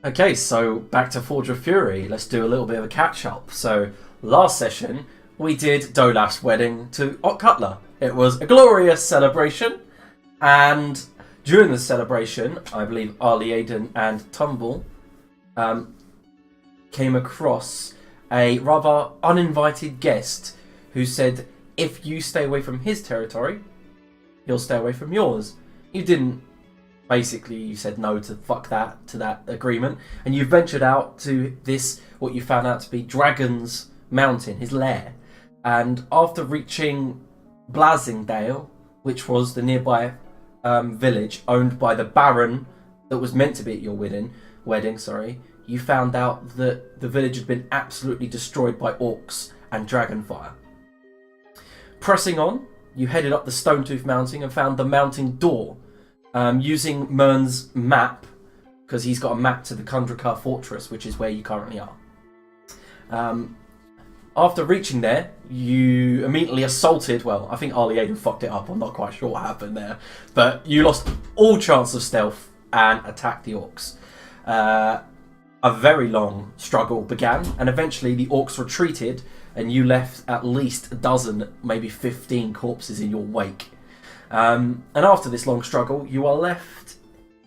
Okay, so back to Forge of Fury. Let's do a little bit of a catch-up. So, last session, we did Dolaf's wedding to Ot Cutler. It was a glorious celebration, and during the celebration, I believe Ali Aiden and Tumble came across a rather uninvited guest who said, if you stay away from his territory, he'll stay away from yours. You didn't. Basically, you said no to that agreement, and you ventured out to this, what you found out to be Dragon's Mountain, his lair. And after reaching Blasingdale, which was the nearby village owned by the Baron that was meant to be at your wedding, you found out that the village had been absolutely destroyed by orcs and dragonfire. Pressing on, you headed up the Stonetooth Mountain and found the mountain door. Using Mern's map, because he's got a map to the Kundrakar Fortress, which is where you currently are. After reaching there, you immediately assaulted, well, I think Ali Aiden fucked it up, I'm not quite sure what happened there, but you lost all chance of stealth and attacked the orcs. A very long struggle began, and eventually the orcs retreated, and you left at least a dozen, maybe 15 corpses in your wake. And after this long struggle, you are left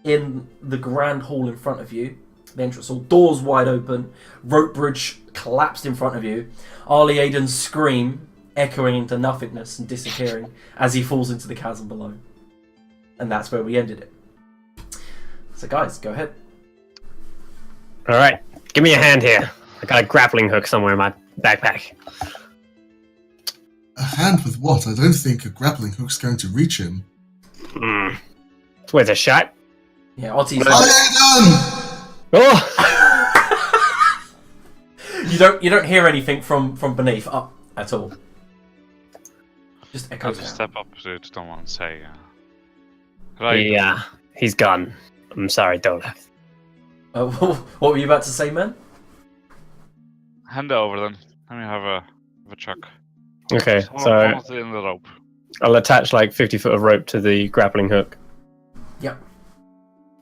in the grand hall in front of you. The entrance hall, doors wide open, rope bridge collapsed in front of you. Ali Aiden's scream echoing into nothingness and disappearing as he falls into the chasm below. And that's where we ended it. So guys, go ahead. Alright, give me a hand here. I got a grappling hook somewhere in my backpack. A hand with what? I don't think a grappling hook's going to reach him. It's worth a shot. Yeah, Otti's... Oh! You don't hear anything from beneath up at all. Just I'll echoes just down. step up to someone and say, Yeah, he's gone. I'm sorry, Dolaf. What were you about to say, man? hand it over then. Let me have a chuck. Okay, Hold so it in the rope. I'll attach like 50 foot of rope to the grappling hook. Yep.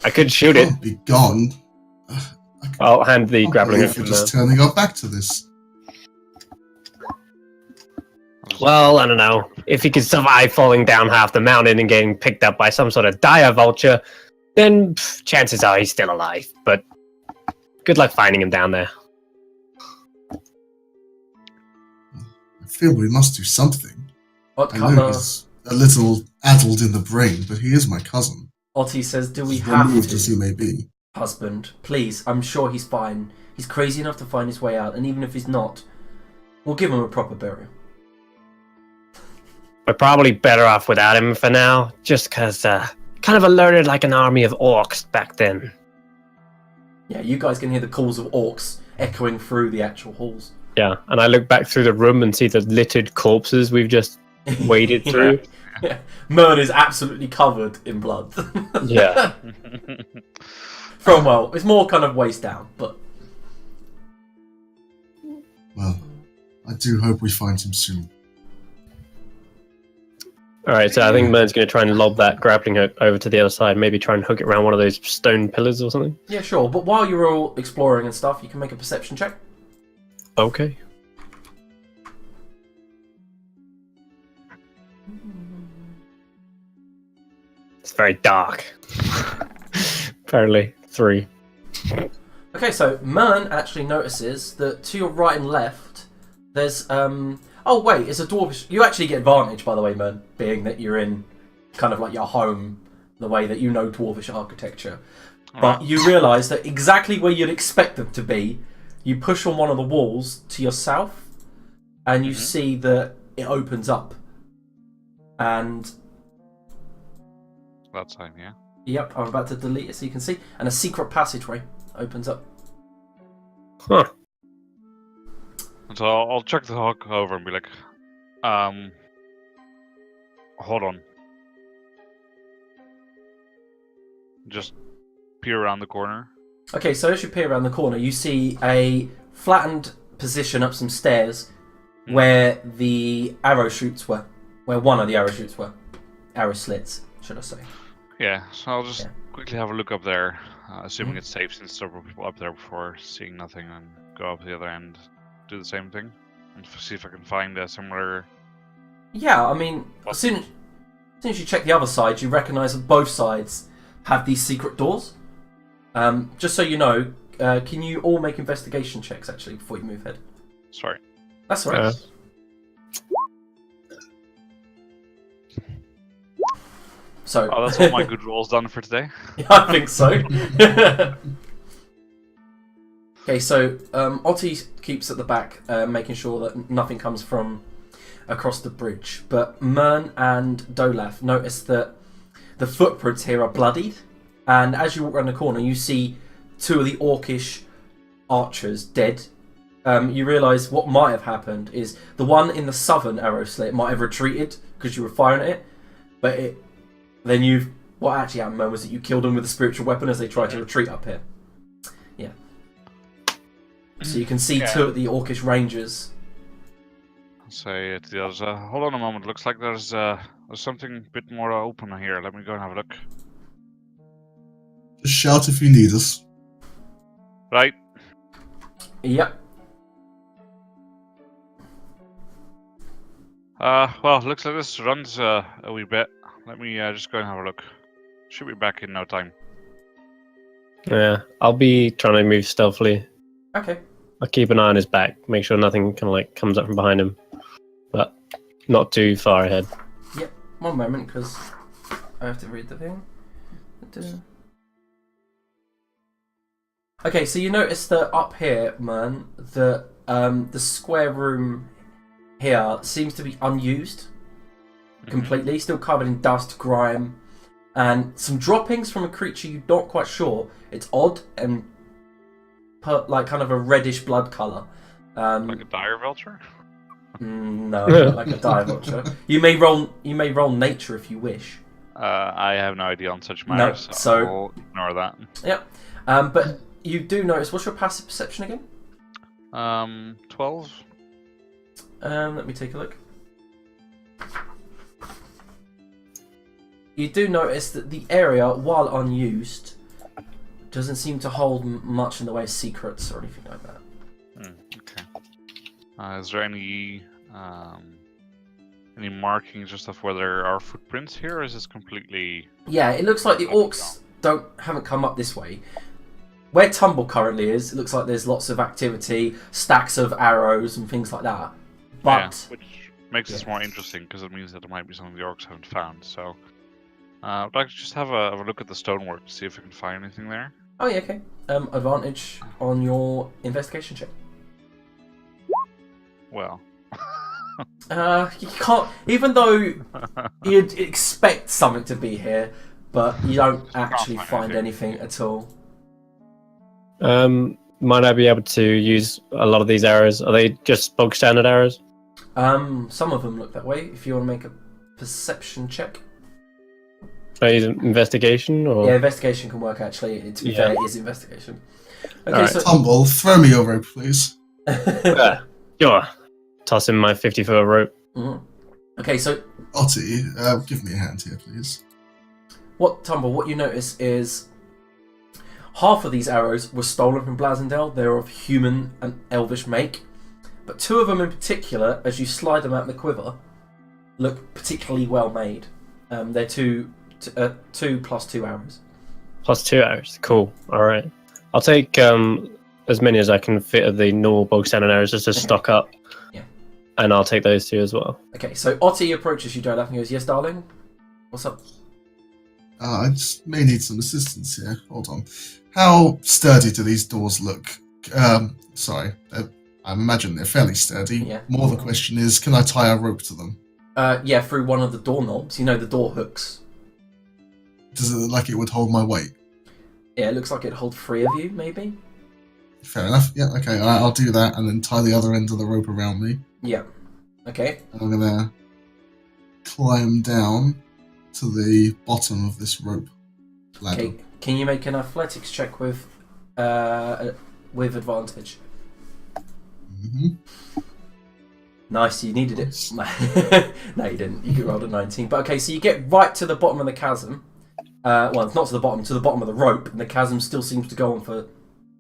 I could shoot it. Can't be gone. I'll hand the grappling hook for to just him. turning our back to this. Well, I don't know. If he could survive falling down half the mountain and getting picked up by some sort of dire vulture, then chances are he's still alive. But good luck finding him down there. I feel we must do something. What I know colour? he's a little addled in the brain, but he is my cousin. Otti says, do we As have removed as he to? may be. Husband, please, I'm sure he's fine. He's crazy enough to find his way out, and even if he's not, we'll give him a proper burial. We're probably better off without him for now, just because kind of alerted like an army of orcs back then. Yeah, you guys can hear the calls of orcs echoing through the actual halls. Yeah, and I look back through the room and see the littered corpses we've just waded through. Yeah. Mern is absolutely covered in blood. Yeah. From, well, it's more kind of waist down, but... Well, I do hope we find him soon. Alright, so I think Mern's going to try and lob that grappling hook over to the other side, maybe try and hook it around one of those stone pillars or something. Yeah, sure, but while you're all exploring and stuff, you can make a perception check. Okay. It's very dark. Apparently, 3. Okay, so Mern actually notices that to your right and left, there's oh wait, it's a dwarvish. You actually get advantage, by the way, Mern, being that you're in kind of like your home, the way that you know dwarvish architecture. But you realise that exactly where you'd expect them to be, you push on one of the walls to your south, and you see that it opens up. And That time, yeah. yep, I'm about to delete it so you can see. And a secret passageway opens up. Huh. And so I'll chuck the hook over and be like, hold on. Just peer around the corner. Okay, so as you peer around the corner, you see a flattened position up some stairs where the arrow shoots were. Where one of the arrow shoots were. Arrow slits, should I say. Yeah, so I'll just quickly have a look up there, assuming it's safe since there were people up there before, seeing nothing, and go up the other end, do the same thing, and see if I can find a similar. Yeah, I mean, as soon as you check the other side, you recognise that both sides have these secret doors. Just so you know, can you all make investigation checks actually before you move ahead? Sorry. That's all right. So. Oh, that's all my good rolls done for today. Yeah, I think so. Okay, so Otti keeps at the back, making sure that nothing comes from across the bridge. But Mern and Dolaf notice that the footprints here are bloodied, and as you walk around the corner, you see two of the Orcish archers dead. You realise what might have happened is the one in the southern arrow slit might have retreated because you were firing at it, but what actually happened, Mern, was that you killed them with a spiritual weapon as they tried to retreat up here. Yeah. So you can see two of the Orcish rangers. I'll say to the others, hold on a moment, looks like there's something a bit more open here. Let me go and have a look. Just shout if you need us. Right. Yep. Well, looks like this runs a wee bit. Let me just go and have a look. Should be back in no time. Yeah, I'll be trying to move stealthily. Okay. I'll keep an eye on his back, make sure nothing kind of like comes up from behind him, but not too far ahead. Yep. One moment, because I have to read the thing. Okay, so you notice that up here, man, the square room here seems to be unused completely, still covered in dust, grime, and some droppings from a creature you're not quite sure. It's odd and like kind of a reddish blood colour. Like a dire vulture? No, not like a dire vulture. You may roll nature if you wish. I have no idea on such matters, so I'll ignore that. Yep. But you do notice. What's your passive perception again? 12. Let me take a look. You do notice that the area, while unused, doesn't seem to hold much in the way of secrets or anything like that. Okay. Is there any markings or stuff where there are footprints here, or is this completely? Yeah, it looks like the orcs haven't come up this way. Where Tumble currently is, it looks like there's lots of activity, stacks of arrows and things like that. But which makes this more interesting because it means that there might be something the orcs haven't found. So I'd like to just have a look at the stonework to see if we can find anything there. Oh yeah, okay. Advantage on your investigation check. Well. You can't, even though you'd expect something to be here, but you don't actually find anything at all. Might I be able to use a lot of these arrows? Are they just bog standard arrows? Some of them look that way. If you want to make a perception check. Should I use investigation or? Yeah, investigation can work actually. To be fair, it is investigation. Okay, Right. so Tumble, throw me your rope, please. Sure. Toss him my 50-foot rope. Mhm. Okay, so Otti, give me a hand here, please. what you notice is half of these arrows were stolen from Blasendale. They're of human and elvish make, but two of them in particular, as you slide them out in the quiver, look particularly well made. They're two plus 2 arrows. Plus 2 arrows. Cool. All right. I'll take as many as I can fit of the normal bog standard arrows just to stock up. Yeah. And I'll take those 2 as well. Okay, so Otti approaches you, Dolaf, and goes, "Yes, darling? What's up?" I just may need some assistance here. Hold on. How sturdy do these doors look? Sorry. I imagine they're fairly sturdy. Yeah. More the question is, can I tie a rope to them? Yeah, through one of the doorknobs. You know, the door hooks. Does it look like it would hold my weight? Yeah, it looks like it'd hold 3 of you, maybe. Fair enough. Yeah, okay. I'll do that and then tie the other end of the rope around me. Yeah. Okay. And I'm going to climb down to the bottom of this rope ladder. Okay. Can you make an athletics check with advantage? Mm-hmm. Nice, you needed it. No, you didn't. You rolled a 19. But okay, so you get right to the bottom of the chasm, Well, it's not to the bottom of the rope, and the chasm still seems to go on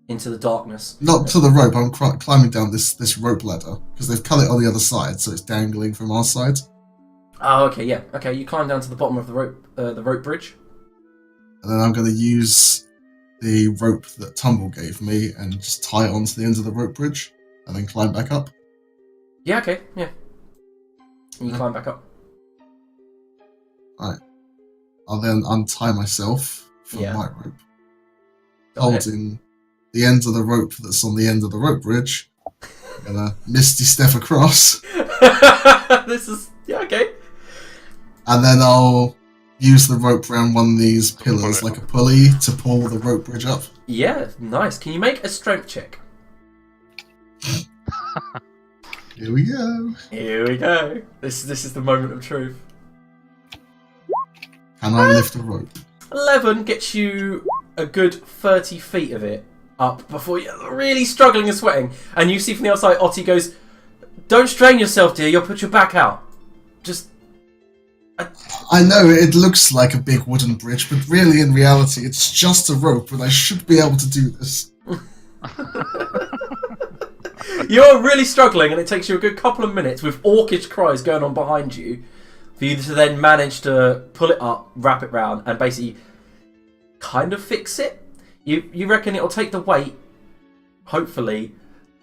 into the darkness. Not to the rope. I'm climbing down this rope ladder because they've cut it on the other side, so it's dangling from our side. Oh, okay, yeah. Okay, you climb down to the bottom of the rope bridge. And then I'm going to use the rope that Tumble gave me and just tie it onto the end of the rope bridge, and then climb back up. Yeah, okay, yeah. And you climb back up. Right. I'll then untie myself from Yeah. my rope, Go ahead. holding the end of the rope that's on the end of the rope bridge. I'm going to misty step across. This is... Yeah, okay. And then I'll use the rope around one of these pillars like a pulley to pull the rope bridge up. Yeah, nice. Can you make a strength check? Here we go. Here we go. This is the moment of truth. Can I lift a rope? 11 gets you a good 30 feet of it up before you're really struggling and sweating. And you see from the outside, Otti goes, "Don't strain yourself, dear. You'll put your back out. Just..." I know it looks like a big wooden bridge, but really in reality it's just a rope and I should be able to do this. You're really struggling, and it takes you a good couple of minutes with orcish cries going on behind you for you to then manage to pull it up, wrap it round, and basically kind of fix it. You reckon it'll take the weight, hopefully,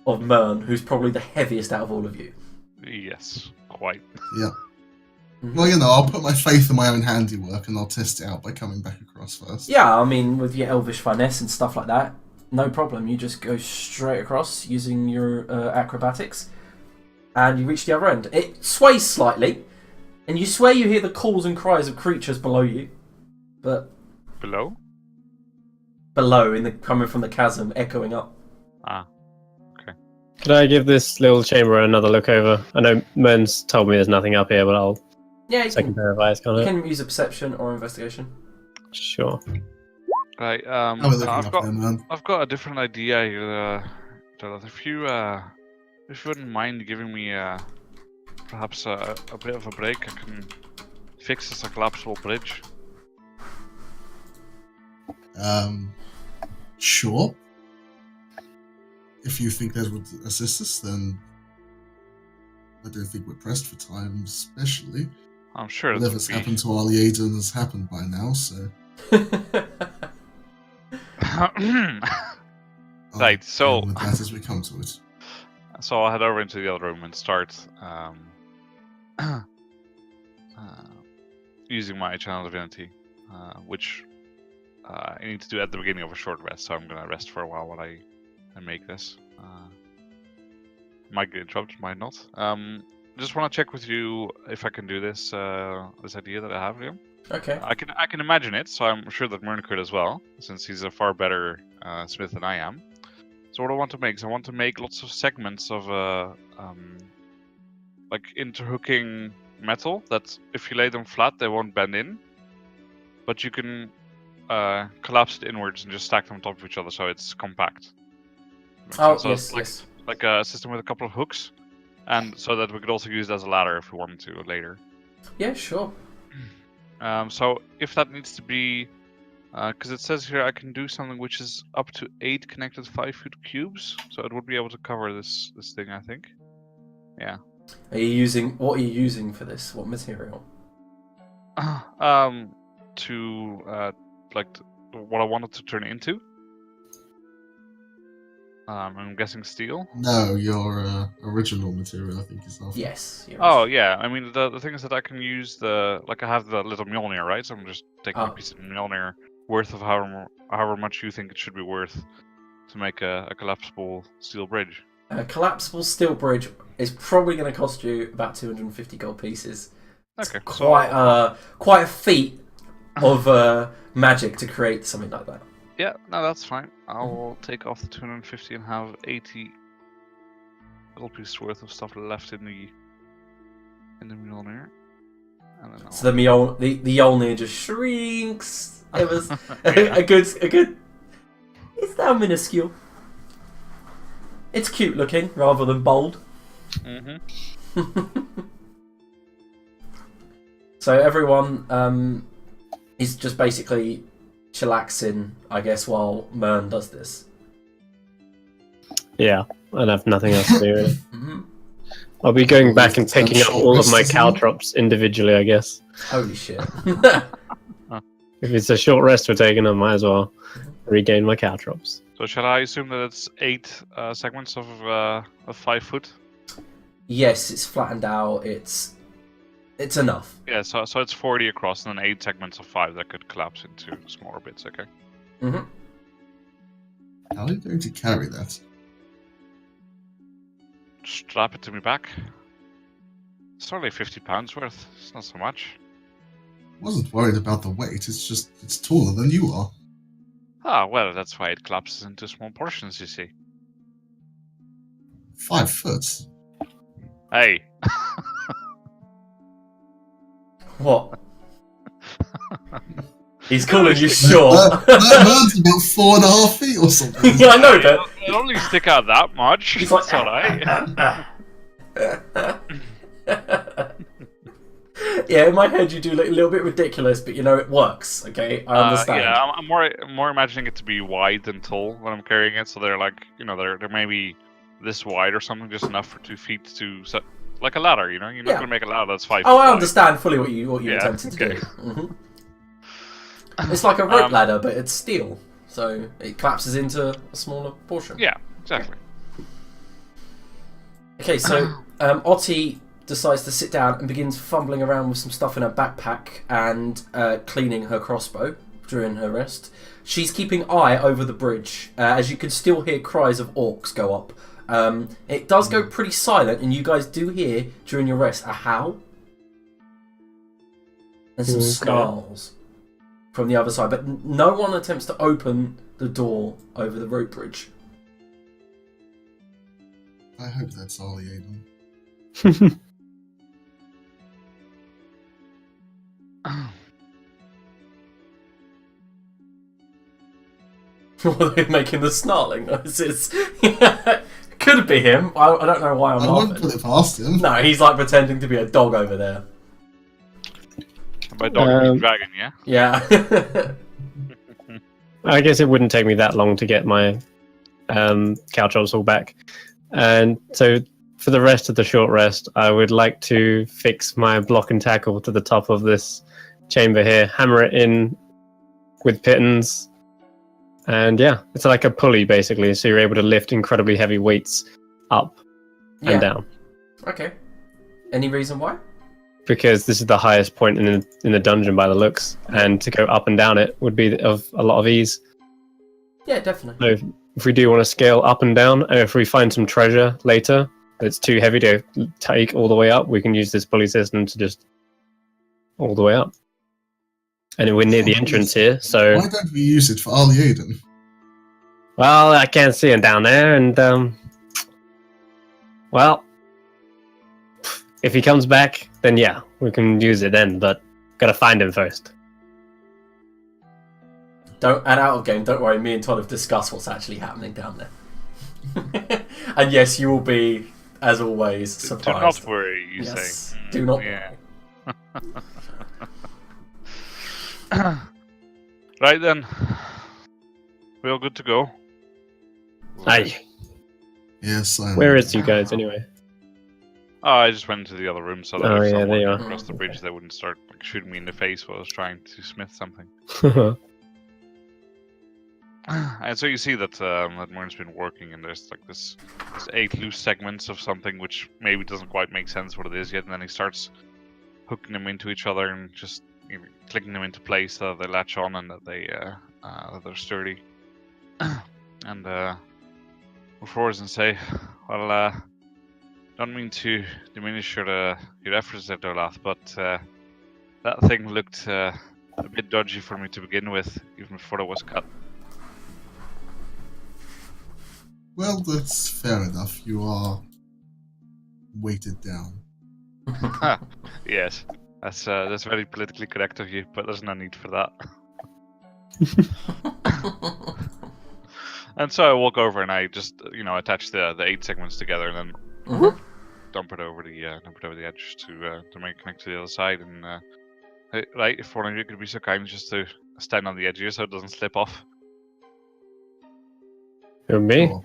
of Mern, who's probably the heaviest out of all of you. Yes, quite. Yeah. Well, I'll put my faith in my own handiwork and I'll test it out by coming back across first. Yeah, I mean, with your elvish finesse and stuff like that, no problem. You just go straight across using your acrobatics, and you reach the other end. It sways slightly, and you swear you hear the calls and cries of creatures below you, but Below? coming from the chasm, echoing up. Ah. Okay. Could I give this little chamber another look over? I know Mern's told me there's nothing up here, but I'll Yeah, you second can, pair of eyes, can't you I? can use a perception or investigation. Sure. Right, How are we looking up there, man? I've got a different idea here, Jonathan. If you wouldn't mind giving me perhaps a bit of a break, I can fix this collapsible bridge. Sure. If you think that would assist us, then I don't think we're pressed for time, especially. I'm sure it Whatever's would be. happened to our Liaden has happened by now, so... Right, so- deal with that as we come to it. So I'll head over into the other room and start using my channel divinity, which I need to do at the beginning of a short rest. So I'm gonna rest for a while I make this. Might get interrupted, might not. Just want to check with you if I can do this this idea that I have here. Okay. I can imagine it, so I'm sure that Mern could as well, since he's a far better smith than I am. So what I want to make is I want to make lots of segments of like interhooking metal that if you lay them flat they won't bend in, but you can collapse it inwards and just stack them on top of each other so it's compact. Oh, So yes, it's like, yes. like a system with a couple of hooks, and so that we could also use it as a ladder if we wanted to later. Yeah, sure. So if that needs to be, because it says here I can do something which is up to 8 connected 5-foot cubes, so it would be able to cover this thing, I think. Yeah. What are you using for this? What material? To what I wanted to turn into. I'm guessing steel. No, your original material, I think, is off. Yes. Oh yeah, I mean the thing is that I can use I have the little Mjolnir, right? So I'm just taking a piece of Mjolnir worth of however much you think it should be worth to make a collapsible steel bridge. A collapsible steel bridge is probably going to cost you about 250 gold pieces. Okay. Quite a feat of magic to create something like that. Yeah, no, that's fine. I'll take off the 250 and have 80 gold pieces worth of stuff left in the Mjolnir. And then So the Yawning just shrinks. It was a good. It's now minuscule. It's cute looking rather than bold. Mm-hmm. So everyone, He's just basically chillaxing, I guess, while Mern does this. Yeah, I'd have nothing else to do. Really. Mm-hmm. I'll be going back and Stand picking up short all of my rest as well? caltrops individually, I guess. Holy shit. If it's a short rest we're taking, I might as well regain my caltrops. So shall I assume that it's 8 segments of 5 foot? Yes, it's flattened out. It's enough. Yeah, so it's 40 across and then 8 segments of 5 that could collapse into smaller bits, okay? Mm-hmm. How are you going to carry that? Strap it to me back. It's only 50 pounds worth. It's not so much. I wasn't worried about the weight, it's just it's taller than you are. Ah, well, that's why it collapses into small portions, you see. 5 foot. Hey! What? He's calling you short. That man's about 4.5 feet or something. Yeah, I know, but It only stick out that much. he's like, It's alright. yeah, in my head you do look a little bit ridiculous, but you know it works. Okay, I understand. Yeah, I'm more imagining it to be wide than tall when I'm carrying it. So they're like, they're maybe this wide or something, just enough for 2 feet to set, like a ladder. You're not gonna make a ladder that's 5 feet Oh, I wide. understand fully what you Yeah, attempted to okay. do. Mm-hmm. It's like a rope ladder, but it's steel, so it collapses into a smaller portion. Yeah, exactly. Okay, so Otti decides to sit down and begins fumbling around with some stuff in her backpack and cleaning her crossbow during her rest. She's keeping eye over the bridge, as you can still hear cries of orcs go up. It does go pretty silent, and you guys do hear during your rest a howl and some snarls from the other side, but no one attempts to open the door over the rope bridge. I hope that's all, Aiden. Well, they're making the snarling noises. Could be him. I don't know why I'm I wouldn't laughing. put it past him. No, he's like pretending to be a dog over there. By dog, I mean dragon, yeah? Yeah. I guess it wouldn't take me that long to get my caltrops all back. And so for the rest of the short rest, I would like to fix my block and tackle to the top of this chamber here, hammer it in with pittons. And yeah, it's like a pulley basically, so you're able to lift incredibly heavy weights up and down. Okay. Any reason why? Because this is the highest point in the dungeon by the looks, and to go up and down it would be of a lot of ease. Yeah, definitely. So if we do want to scale up and down, and if we find some treasure later that's too heavy to take all the way up, we can use this pulley system to just all the way up. And we're near the entrance here, so... Why don't we use it for Ali Aiden? Well, I can't see him down there, and, well, if he comes back, then yeah, we can use it then, but gotta find him first. And out of game, don't worry, me and Todd have discussed what's actually happening down there. And yes, you will be, as always, surprised. Do not worry, you yes, say. do not Yeah. worry. Right then. We all good to go? Aye. Yes, I Where is you guys, anyway? Oh, I just went into the other room so that Oh, if yeah, someone there you came are. across the bridge, they wouldn't start shooting me in the face while I was trying to smith something. And so you see that that Mern's been working, and there's like this 8 loose segments of something which maybe doesn't quite make sense what it is yet, and then he starts hooking them into each other and just clicking them into place so that they latch on and that they're sturdy. And Forwards and say, well, don't mean to diminish your efforts there, Dolath, but that thing looked a bit dodgy for me to begin with, even before it was cut. Well, that's fair enough. You are weighted down. Yes, that's very politically correct of you, but there's no need for that. And so I walk over and I just, attach the 8 segments together and then dump it over the edge to make it connect to the other side. And Hey, right, if one of you could be so kind just to stand on the edge here so it doesn't slip off. Who, me? Sure.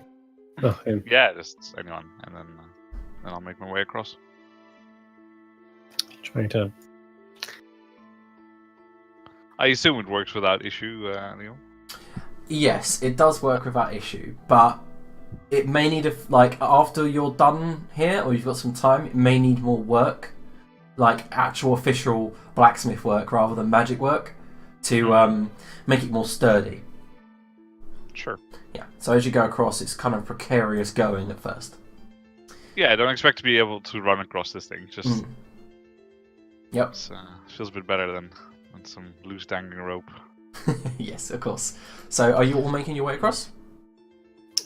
Oh, him. Yeah, just anyone, and then I'll make my way across. Trying to. I assume it works without issue, Leo. Yes, it does work without issue, but it may need like after you're done here, or you've got some time, it may need more work, like actual official blacksmith work rather than magic work, to make it more sturdy. Sure. Yeah. So as you go across, it's kind of precarious going at first. Yeah, I don't expect to be able to run across this thing. Just Yep. it's, feels a bit better than some loose dangling rope. Yes, of course. So are you all making your way across?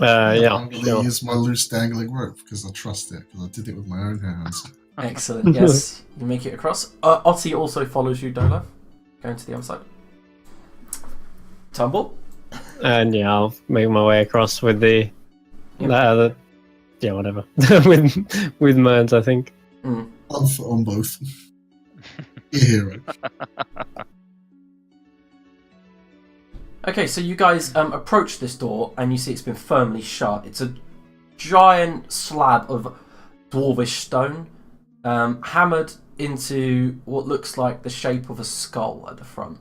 Yeah, I'm going to sure. use my loose dangling rope because I trust it, because I did it with my own hands. Excellent. Yes, you make it across. Otti also follows you, Dolaf, going to the other side. Tumble. And yeah, I'll make my way across with the. Yep. Yeah, whatever. with Merns, I think. On both. You're a hero. Okay, so you guys approach this door and you see it's been firmly shut. It's a giant slab of dwarvish stone, hammered into what looks like the shape of a skull at the front.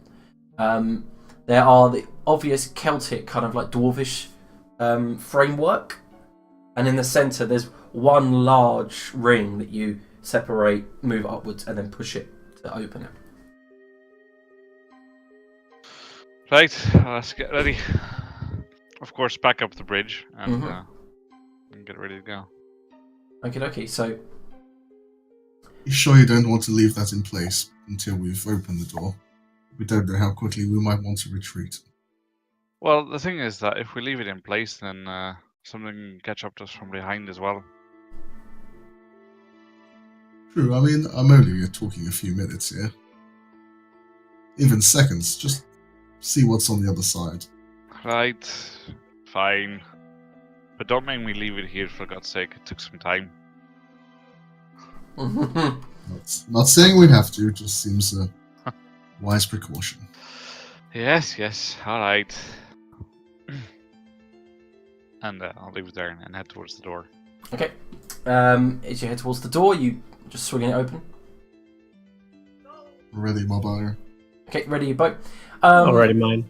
There are the obvious Celtic kind of like dwarvish framework, and in the centre there's one large ring that you separate, move upwards, and then push it to open it. Right, let's get ready. Of course, back up the bridge and get ready to go. Okay, so You sure you don't want to leave that in place until we've opened the door? We don't know how quickly we might want to retreat. Well, the thing is that if we leave it in place, then something can catch up to us from behind as well. True, I mean, I'm only talking a few minutes here. Even seconds, just see what's on the other side. Right, fine. But don't make me leave it here, for God's sake. It took some time. Not saying we have to, just seems a wise precaution. Yes, alright. And I'll leave it there and head towards the door. Okay. As you head towards the door, you just swinging it open. Ready, my bow. Okay, ready your bow. Already mine.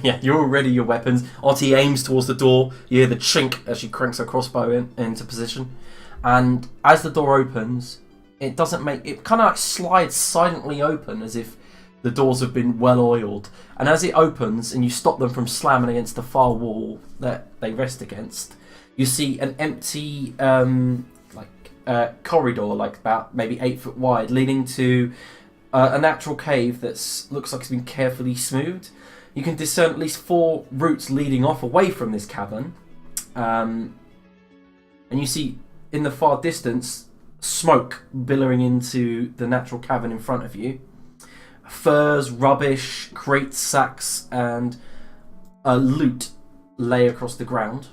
Yeah, you're all ready your weapons. Otti aims towards the door. You hear the chink as she cranks her crossbow into position. And as the door opens, it doesn't make... It kind of like slides silently open as if the doors have been well oiled. And as it opens and you stop them from slamming against the far wall that they rest against, you see an empty corridor, like about maybe 8 foot wide, leading to a natural cave that looks like it's been carefully smoothed. You can discern at least 4 routes leading off away from this cavern. And you see in the far distance smoke billowing into the natural cavern in front of you. Furs, rubbish, crates, sacks, and loot lay across the ground.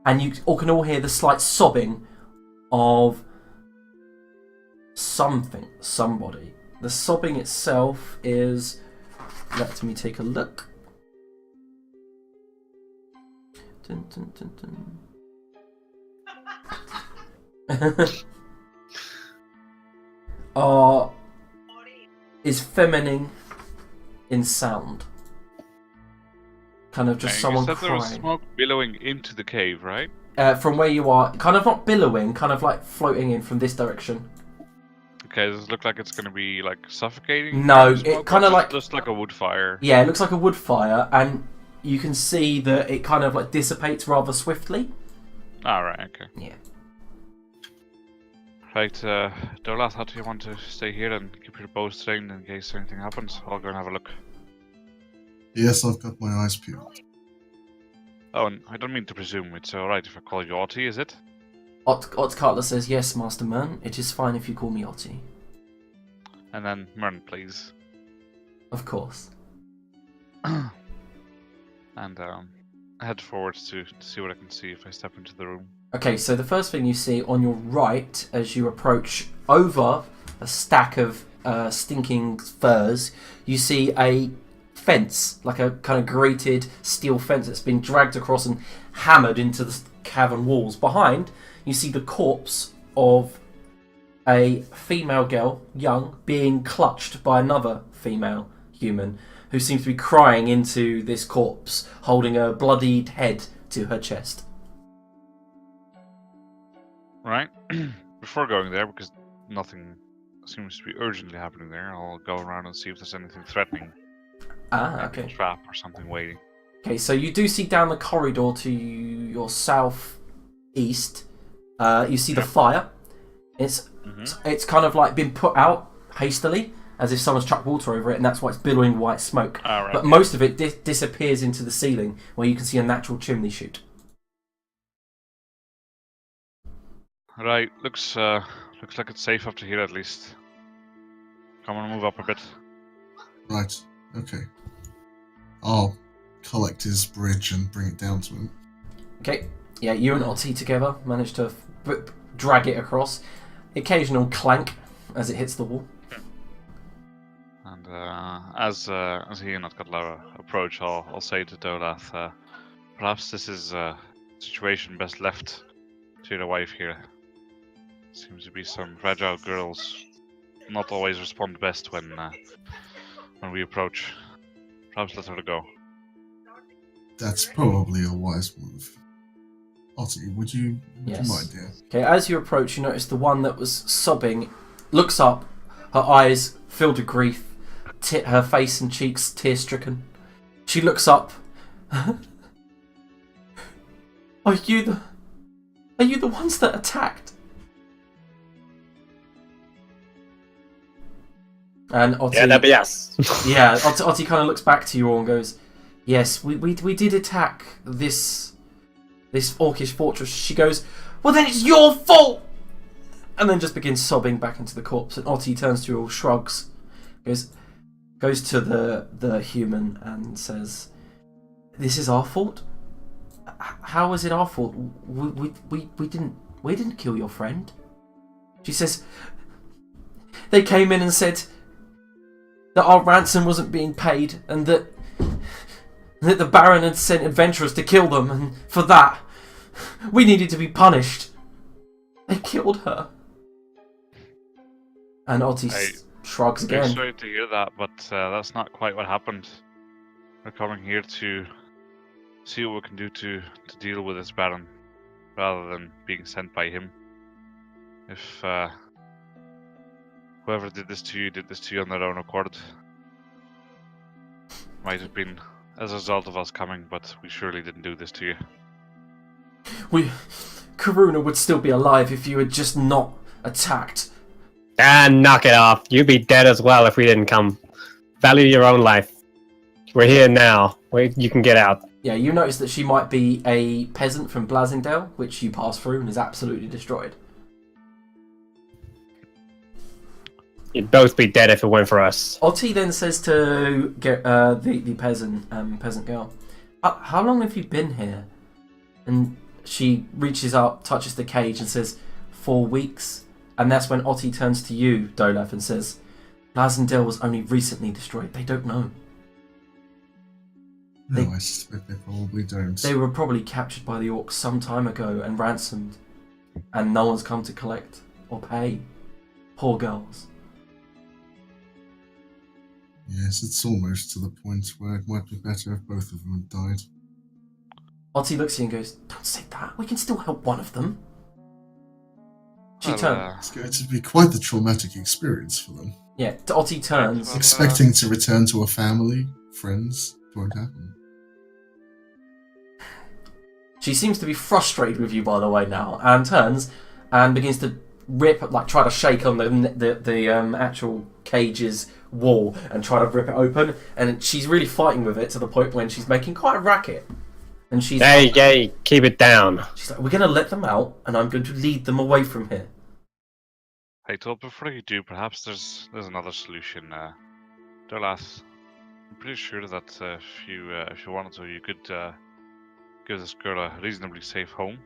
And you can all hear the slight sobbing of somebody. The sobbing itself is... Let me take a look. Dun, dun, dun, dun. Is feminine in sound. Kind of just someone you said crying. there was smoke billowing into the cave, right? From where you are, kind of not billowing, kind of like floating in from this direction. Okay, does it look like it's going to be like suffocating? No, Smoke, it kind of like... just like a wood fire. Yeah, it looks like a wood fire, and you can see that it kind of like dissipates rather swiftly. Alright, okay. Yeah. Right, Dolas, how do you want to stay here and keep your bows trained in case anything happens? I'll go and have a look. Yes, I've got my eyes peeled. Oh, and I don't mean to presume, it's alright if I call you Otti, is it? Ottkartler says, yes, Master Mern, it is fine if you call me Otti. And then Mern, please. Of course. And head forwards to see what I can see if I step into the room. Okay, so the first thing you see on your right as you approach over a stack of stinking furs, you see a fence, like a kind of grated steel fence that's been dragged across and hammered into the cavern walls. Behind, you see the corpse of a female girl, young, being clutched by another female human who seems to be crying into this corpse, holding a bloodied head to her chest. Right. Before going there, because nothing seems to be urgently happening there, I'll go around and see if there's anything threatening. Ah, Maybe okay. a trap or something waiting. Okay, so you do see down the corridor to your southeast, you see the fire. It's kind of like been put out hastily, as if someone's chucked water over it, and that's why it's billowing white smoke. Right. But most of it disappears into the ceiling, where you can see a natural chimney chute. Right, looks like it's safe up to here at least. Come on, move up a bit. Right. Okay. I'll collect his bridge and bring it down to him. Okay, yeah, you and Otzi together manage to drag it across. Occasional clank as it hits the wall. And as he and Atkatlara approach, I'll say to Dolath, perhaps this is a situation best left to your wife here. Seems to be some fragile girls not always respond best when we approach. Perhaps let her go. That's probably a wise move. Ottie, would you Yes. mind, dear? Okay, as you approach, you notice the one that was sobbing looks up, her eyes filled with grief, her face and cheeks tear-stricken. She looks up. Are you the ones that attacked? And Ottie, Yeah, that'd be us. yeah, Ottie kind of looks back to you all and goes, "Yes, we did attack this orcish fortress." She goes, "Well, then it's your fault!" And then just begins sobbing back into the corpse. And Ottie turns to you all, shrugs, goes to the human and says, "This is our fault? How is it our fault? We didn't kill your friend." She says, "They came in and said that our ransom wasn't being paid and that the Baron had sent adventurers to kill them, and for that we needed to be punished. They killed her." And Ottie shrugs I'm again. sorry to hear that, but that's not quite what happened. We're coming here to see what we can do to deal with this Baron, rather than being sent by him. If whoever did this to you on their own accord, might have been as a result of us coming, but we surely didn't do this to you. Karuna would still be alive if you had just not attacked. And knock it off. You'd be dead as well if we didn't come. Value your own life. We're here now. You can get out. Yeah, you notice that she might be a peasant from Blasingdale, which you pass through and is absolutely destroyed. You'd both be dead if it weren't for us. Ottie then says to the peasant girl, "How long have you been here?" And she reaches up, touches the cage, and says, 4 weeks. And that's when Ottie turns to you, Dolaf, and says, "Blasingdale was only recently destroyed. They don't know. No, I suspect they probably don't. They were probably captured by the Orcs some time ago and ransomed. And no one's come to collect or pay. Poor girls." Yes, it's almost to the point where it might be better if both of them had died. Ottie looks at you and goes, "Don't say that. We can still help one of them." She Well, turns. It's going to be quite the traumatic experience for them. Yeah, Ottie turns. Well, Expecting to return to a family, friends, won't happen. She seems to be frustrated with you, by the way, now, and turns and begins to rip, like try to shake on the actual cage's wall and try to rip it open. And she's really fighting with it to the point when she's making quite a racket. And she's Hey, keep it down. she's like, "We're going to let them out, and I'm going to lead them away from here." Hey, Todd, before you do, perhaps there's another solution. Dolath, I'm pretty sure that if you wanted to, you could give this girl a reasonably safe home.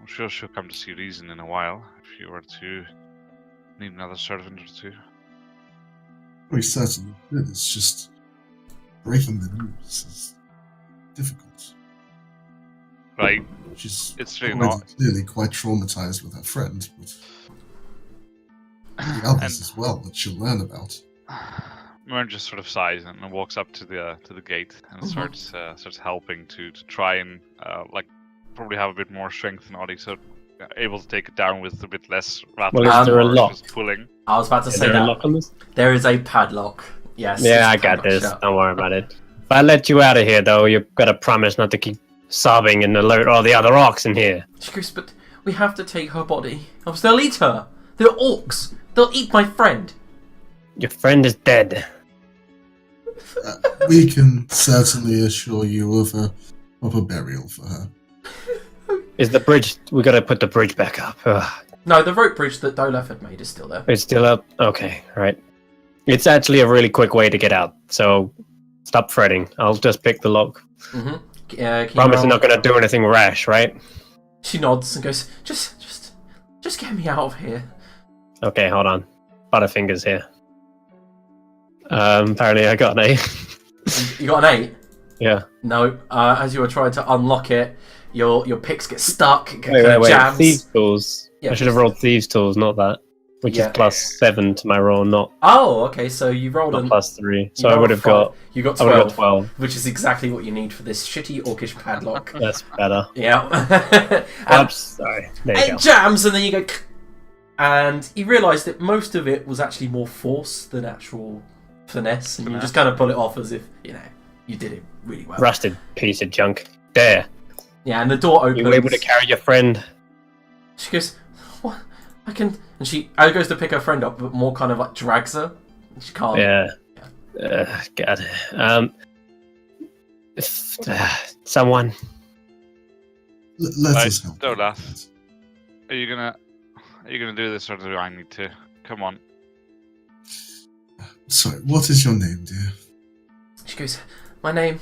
I'm sure she'll come to see reason in a while if you were to need another servant or two. Very certainly good. It's just breaking the news is difficult. Right. She's It's really already not. clearly quite traumatized with her friend, but the others And as well that she'll learn about. Mern just sort of sighs and walks up to the gate and starts helping to try and probably have a bit more strength than Audie, so able to take it down with a bit less rattling. Well, is there a or lock? just pulling. I was about to Is say there a that. lock on this? There is a padlock. Yes. Yeah, I it's got padlocked this. shut. Don't worry about it. If I let you out of here, though, you've got to promise not to keep sobbing and alert all the other orcs in here. She goes, but we have to take her body. Else they'll eat her. They're orcs. They'll eat my friend. Your friend is dead. We can certainly assure you of a proper burial for her. Is the bridge... We got to put the bridge back up. Ugh. No, the rope bridge that Dolaf had made is still there. It's still up? Okay, right. It's actually a really quick way to get out, so stop fretting. I'll just pick the lock. Mm-hmm. Promise I'm not going to do anything rash, right? She nods and goes, just get me out of here. Okay, hold on. Butterfingers here. Apparently I got an 8. You got an 8? Yeah. No. As you were trying to unlock it, your picks get stuck. It Wait. jams. Thieves tools. Yeah, I should have rolled thieves tools, not that. Which is +7 to my roll, not Oh, okay. So you rolled a +3. So I would have got. You got I would 12, have got 12. which is exactly what you need for this shitty orcish padlock. That's better. Yeah. And Oops. Sorry. There you go. it jams, and then you go, and you realise that most of it was actually more force than actual finesse, and you just kind of pull it off as if you did it really well. Rusted piece of junk. There. Yeah, and the door opens. You were able to carry your friend. She goes, "What? I can." And she goes to pick her friend up, but more kind of like drags her. She can't. Yeah. God. Someone. Let us help. Dolaf, are you gonna do this, or do I need to? Come on. Sorry, what is your name, dear? She goes, My name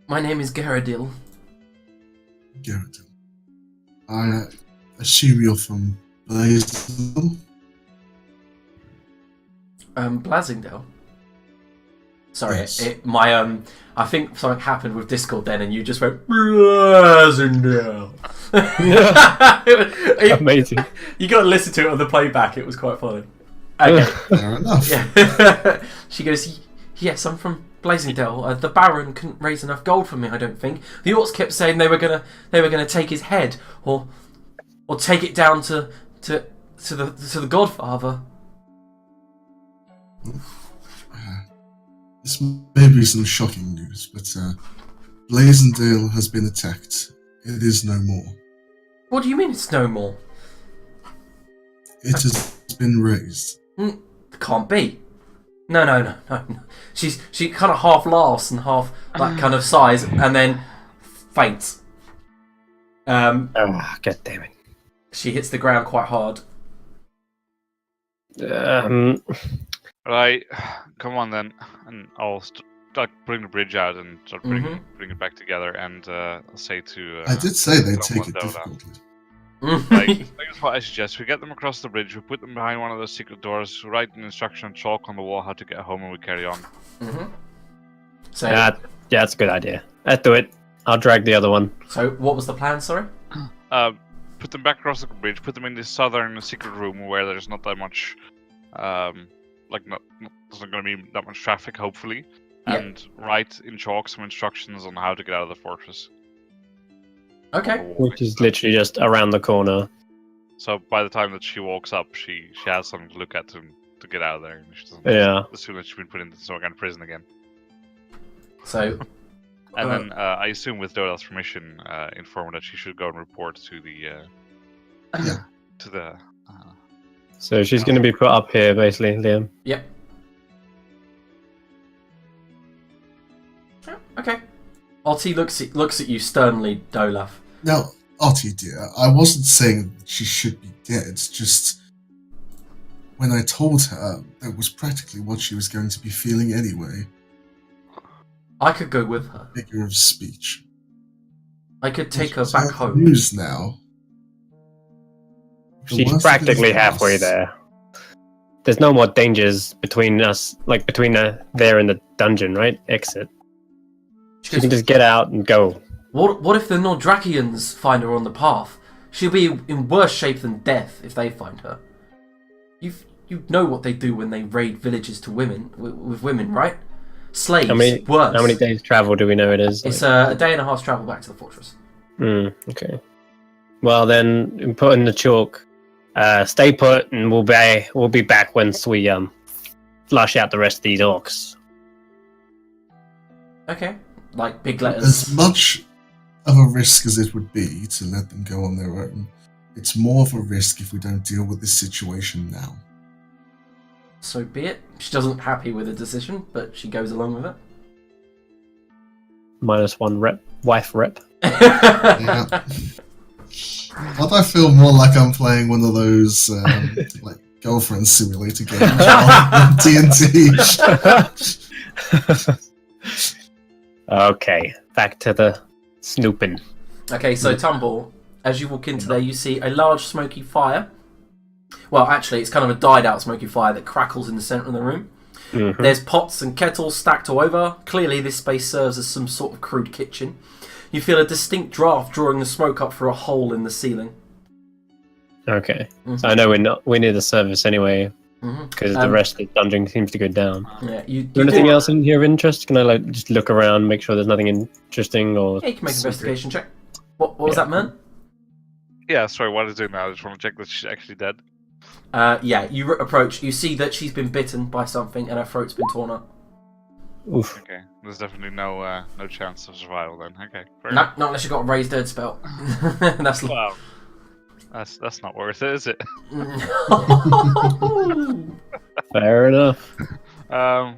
is Garadil. Garrett. I assume you're from Blaisdell? Blasingdale. Sorry, Yes. I think something happened with Discord then, and you just went Blasingdale. Amazing. You got to listen to it on the playback. It was quite funny. Okay. Fair enough. Yeah. She goes, yes, I'm from Blazingdale. The Baron couldn't raise enough gold for me, I don't think. The Orcs kept saying they were gonna take his head, or take it down to the Godfather. This may be some shocking news, but Blazendale has been attacked. It is no more. What do you mean it's no more? It has been razed. Can't be. No. She kind of half laughs and half that kind of sighs, and then faints. God damn it. She hits the ground quite hard. Right, come on then, and I'll bring the bridge out and start bring it back together, and I'll say to. I did say they'd take someone it Dolaf, difficultly. Here's what I suggest: we get them across the bridge, we put them behind one of those secret doors, write an instruction on chalk on the wall how to get home, and we carry on. So Yeah, that's a good idea. Let's do it. I'll drag the other one. So what was the plan? Sorry. Put them back across the bridge, put them in this southern secret room where there's not that much, there's not going to be that much traffic, hopefully, and write in chalk some instructions on how to get out of the fortress. Okay. Which is literally just around the corner. So by the time that she walks up, she has something to look at to get out of there. And she doesn't assume that she's been put into some kind of prison again. So. And then I assume with Dodal's permission, inform her that she should go and report to the So she's going to be put up here, basically, Liam. Yep. Okay. Otti looks at you sternly, Dolaf. Now, Otti dear, I wasn't saying that she should be dead, just when I told her, that was practically what she was going to be feeling anyway. I could go with her. Figure of speech. I could take her So back the home. news now. She's worst practically it is halfway us. there. There's no more dangers between us, like between there and the dungeon, right? Exit. She can just get out and go. What if the Nordrakians find her on the path? She'll be in worse shape than death if they find her. You know what they do when they raid villages to women with women, right? Slaves. Worse. How many days travel do we know it is? It's a day and a half's travel back to the fortress. Okay. Well then, put in the chalk. Stay put, and we'll be back once we flush out the rest of these orcs. Okay. Like big letters. As much of a risk as it would be to let them go on their own, it's more of a risk if we don't deal with this situation now. So be it. She doesn't happy with the decision, but she goes along with it. -1 rep, wife rep. Yeah. But I feel more like I'm playing one of those like girlfriend simulator games on TNT. Okay, back to the snooping. Okay, so Tumble, as you walk into there, you see a large smoky fire. Well, actually, it's kind of a died-out smoky fire that crackles in the centre of the room. Mm-hmm. There's pots and kettles stacked all over. Clearly, this space serves as some sort of crude kitchen. You feel a distinct draft drawing the smoke up through a hole in the ceiling. Okay, Mhm. so I know we're near the surface anyway, because the rest of the dungeon seems to go down. Yeah, Is there anything else in here of interest? Can I like just look around, make sure there's nothing interesting or? Yeah, you can make an investigation check. What was that, man? Yeah, sorry, what is doing now? I just want to check that she's actually dead. Yeah, you approach. You see that she's been bitten by something and her throat's been torn up. Oof. Okay, there's definitely no chance of survival then. Okay, fair No, enough. not unless you got a raised dead spell. That's Wow, that's not worth it, is it? Fair enough. Um,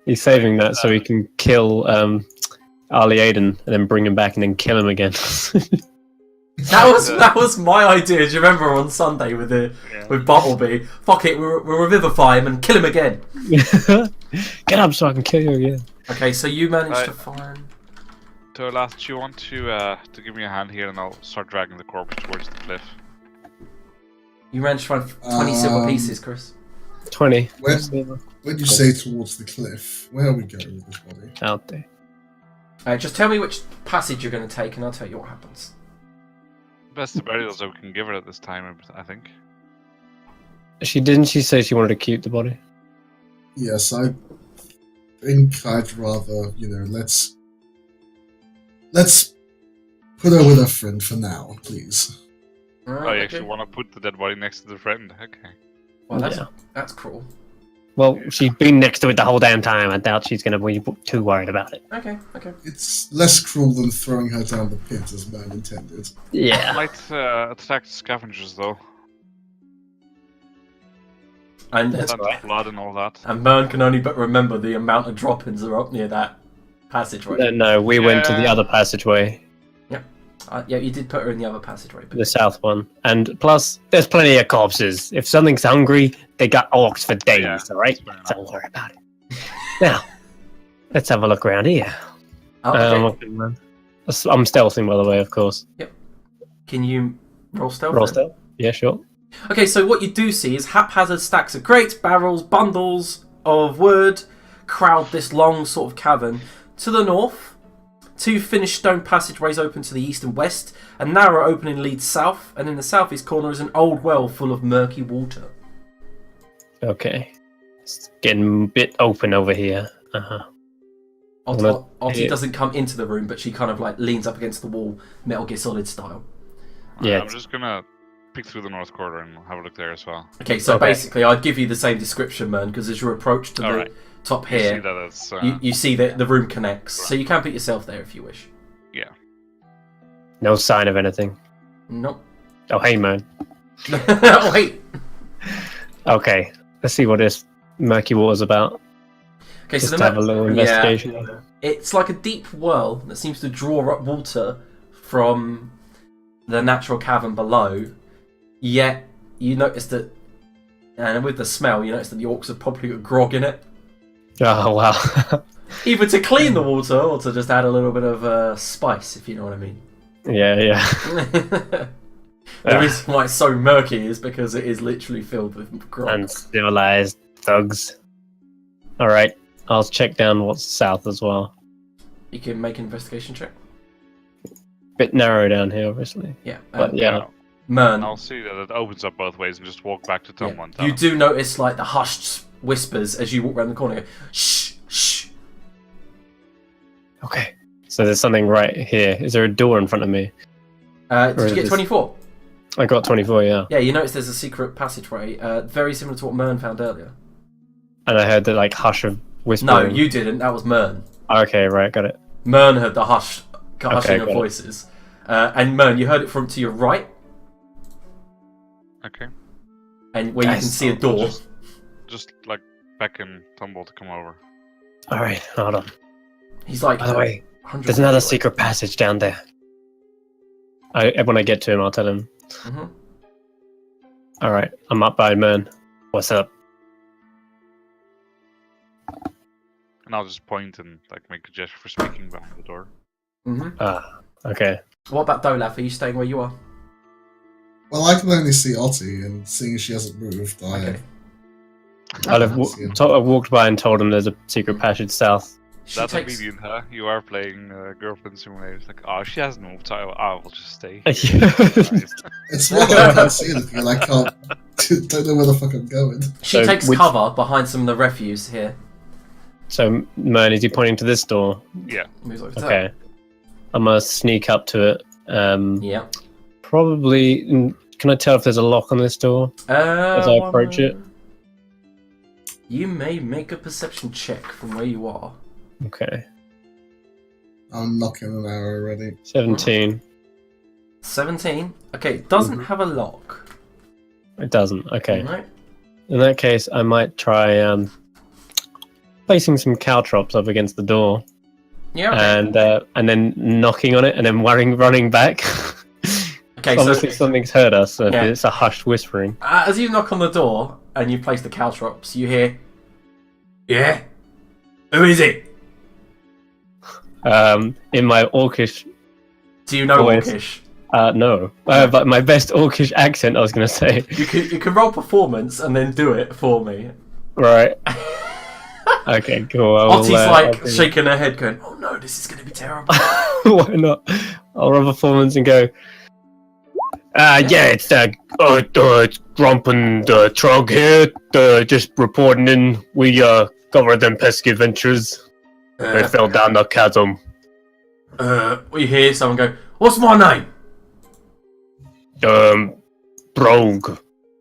He's saving that so he can kill Ali Aiden and then bring him back and then kill him again. That was my idea. Do you remember on Sunday with Bottleby? Fuck it, we'll revivify him and kill him again. Get up so I can kill you again. Okay, so you managed Right. to find. Tolas, do you want to give me a hand here and I'll start dragging the corpse towards the cliff? You managed to find 20 silver pieces, Chris. 20. When you say towards the cliff, where are we going with this body? Out there. Just tell me which passage you're going to take, and I'll tell you what happens. Best of burials that we can give her at this time, I think. Didn't she say she wanted to keep the body? Yes, I think I'd rather, let's put her with her friend for now, please. All Oh, right, you okay. actually want to put the dead body next to the friend? Okay. Well, Yeah. that's cruel. Well, she's been next to it the whole damn time. I doubt she's going to be too worried about it. Okay. It's less cruel than throwing her down the pit, as man intended. I Yeah. might attack the scavengers though. And That's That's right. blood and all that. and Mern can only but remember the amount of drop-ins are up near that passage, right? No, we went to the Yeah. other passageway, Yeah, you did put her in the other passageway. But the south one. And plus, there's plenty of corpses. If something's hungry, they got orcs for days, Yeah, alright? fair enough. Don't worry about it. Now, let's have a look around here. oh, okay. I'm stealthing, by the way, of course. Can you roll stealth? Roll then? stealth? Yeah, sure. Okay, so what you do see is haphazard stacks of crates, barrels, bundles of wood crowd this long sort of cavern. To the north, 2 finished stone passageways open to the east and west. A narrow opening leads south, and in the southeast corner is an old well full of murky water. Okay. It's getting a bit open over here. Uh-huh. Ottie Yeah. doesn't come into the room, but she kind of like leans up against the wall, Metal Gear Solid style. Yeah. I'm just gonna peek through the north corridor and have a look there as well. Okay, so Okay. basically I'd give you the same description, man, because as you approach to the Alright. top You see here, that as you see that the room connects, so you can put yourself there if you wish. No sign of anything. Nope. Oh, hey, man. Oh, wait. Okay. Let's see what this murky water's about. Okay, Just so the have a little investigation. Yeah, it's like a deep well that seems to draw up water from the natural cavern below. Yet you notice that, and with the smell, you notice that the orcs have probably got grog in it, Oh, wow. either to clean the water or to just add a little bit of spice, if you know what I mean. yeah. The reason why it's so murky is because it is literally filled with grog. Uncivilized thugs. Alright, I'll check down what's south as well. You can make an investigation check. Bit narrow down here, obviously. Yeah. But yeah. Mern. And I'll see that it opens up both ways and just walk back to Tom one time. You do notice like the hushed whispers as you walk around the corner. Go, shh, shh. Okay. So there's something right here. Is there a door in front of me? Did you get 24? I got 24, yeah. Yeah, you notice there's a secret passageway, very similar to what Mern found earlier. And I heard the like hush of whispering. No, you didn't. That was Mern. Okay, right, got it. Mern heard the hushing of got voices. And Mern, you heard it from to your right, Okay. and where you can see a door. Just like beckon Tumble to come over. Alright, hold on. He's like, By the way, 100 there's another feet away. secret passage down there. When I get to him, I'll tell him. Mhm. Alright, I'm up by Mern. What's up? And I'll just point and like make a gesture for speaking behind the door. Mhm. Ah, okay. What about Dolaf? Are you staying where you are? Well, I can only see Ottie, and seeing as she hasn't moved, Okay. I'd have I walked by and told him there's a secret passage south. She That's takes. obedient, huh? You are playing Girlfriend Simulator. It's like, oh, she hasn't moved, so I will just stay. It's more that I can't see anything, and I can't. Don't know where the fuck I'm going. She So takes which- cover behind some of the refuse here. So, Mern, is he pointing to this door? Yeah. Moves over to Okay. I'm gonna sneak up to it. that. Yeah. Probably. Can I tell if there's a lock on this door? As I approach it? You may make a perception check from where you are. Okay. I'm knocking an arrow already. 17. 17. Okay, it doesn't have a lock. It doesn't. Okay. Right. In that case, I might try placing some caltrops up against the door, Yeah. Okay. and then knocking on it, and then running back. Okay, Obviously, so something's heard us. So Yeah. it's a hushed whispering. as you knock on the door and you place the caltrops, you hear, "Yeah, who is it? In my Orcish, Do you know Voice. Orcish? no, but my best Orcish accent, I was gonna say. You can roll performance and then do it for me." Right. Okay, cool. Ottie's I'll like do- shaking her head, going, "Oh no, this is going to be terrible." Why not? I'll roll performance and go. Yeah, it's Grump and Trog here. Just reporting in. We covered them pesky adventures. They fell down the chasm. We hear someone go, "What's my name?" Brogue.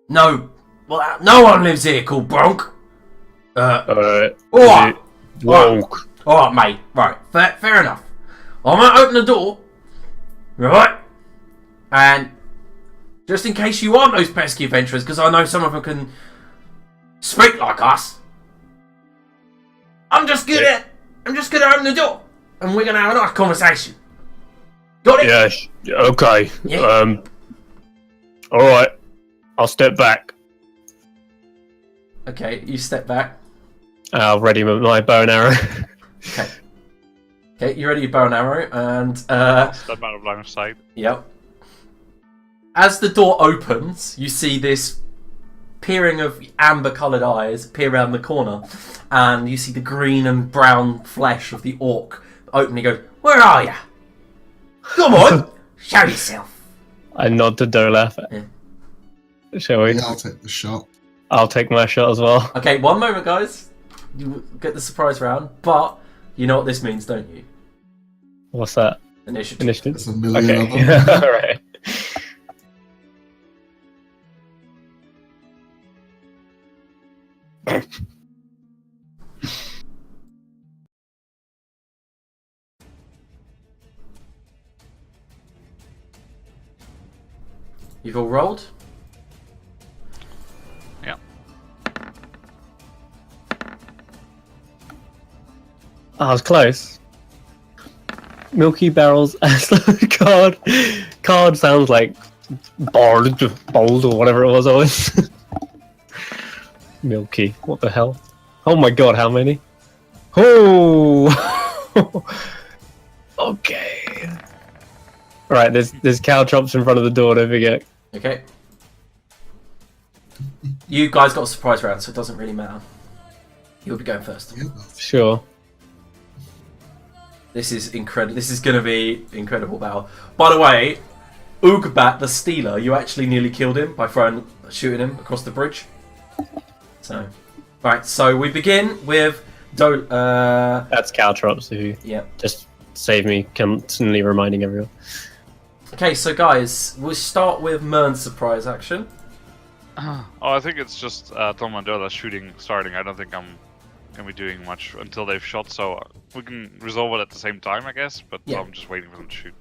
No, well, no one lives here called Bronk. Alright. Alright, Brogue. alright, mate. Right, fair enough. I'm gonna open the door, right? And just in case you aren't those pesky adventurers, because I know some of them can speak like us. I'm just gonna open the door, and we're gonna have a nice conversation. Got it? Yeah. Okay. Yeah. All right. I'll step back. Okay, you step back. I'll ready my bow and arrow. Okay. Okay, you ready your bow and arrow, and Step out of line of sight. yep. As the door opens, you see this peering of amber-coloured eyes peer around the corner, and you see the green and brown flesh of the orc open. He goes, "Where are you? Come on, show yourself." I nod to Dolaf. Yeah. Shall we? Yeah, I'll take the shot. I'll take my shot as well. Okay, one moment, guys. You get the surprise round, but you know what this means, don't you? What's that? Initiative. Initiative? There's a million of Okay. them. Alright. You've all rolled? Yeah. I was close. Milky barrels as card. Card sounds like bold or whatever it was always. Milky. What the hell? Oh my god, how many? Oh! Okay. Right, there's cow chops in front of the door, don't forget. Okay. You guys got a surprise round, so it doesn't really matter. You'll be going first. Yeah, Sure. This is incredible. This is going to be incredible battle. By the way, Oogbat the Stealer, you actually nearly killed him by shooting him across the bridge. So, right. So we begin with That's Caltrops who just save me constantly reminding everyone. Okay, so guys, we'll start with Mern's surprise action. Oh, I think it's just Tom Mandela shooting starting. I don't think I'm gonna be doing much until they've shot, so we can resolve it at the same time, I guess. But Yeah. I'm just waiting for them to shoot.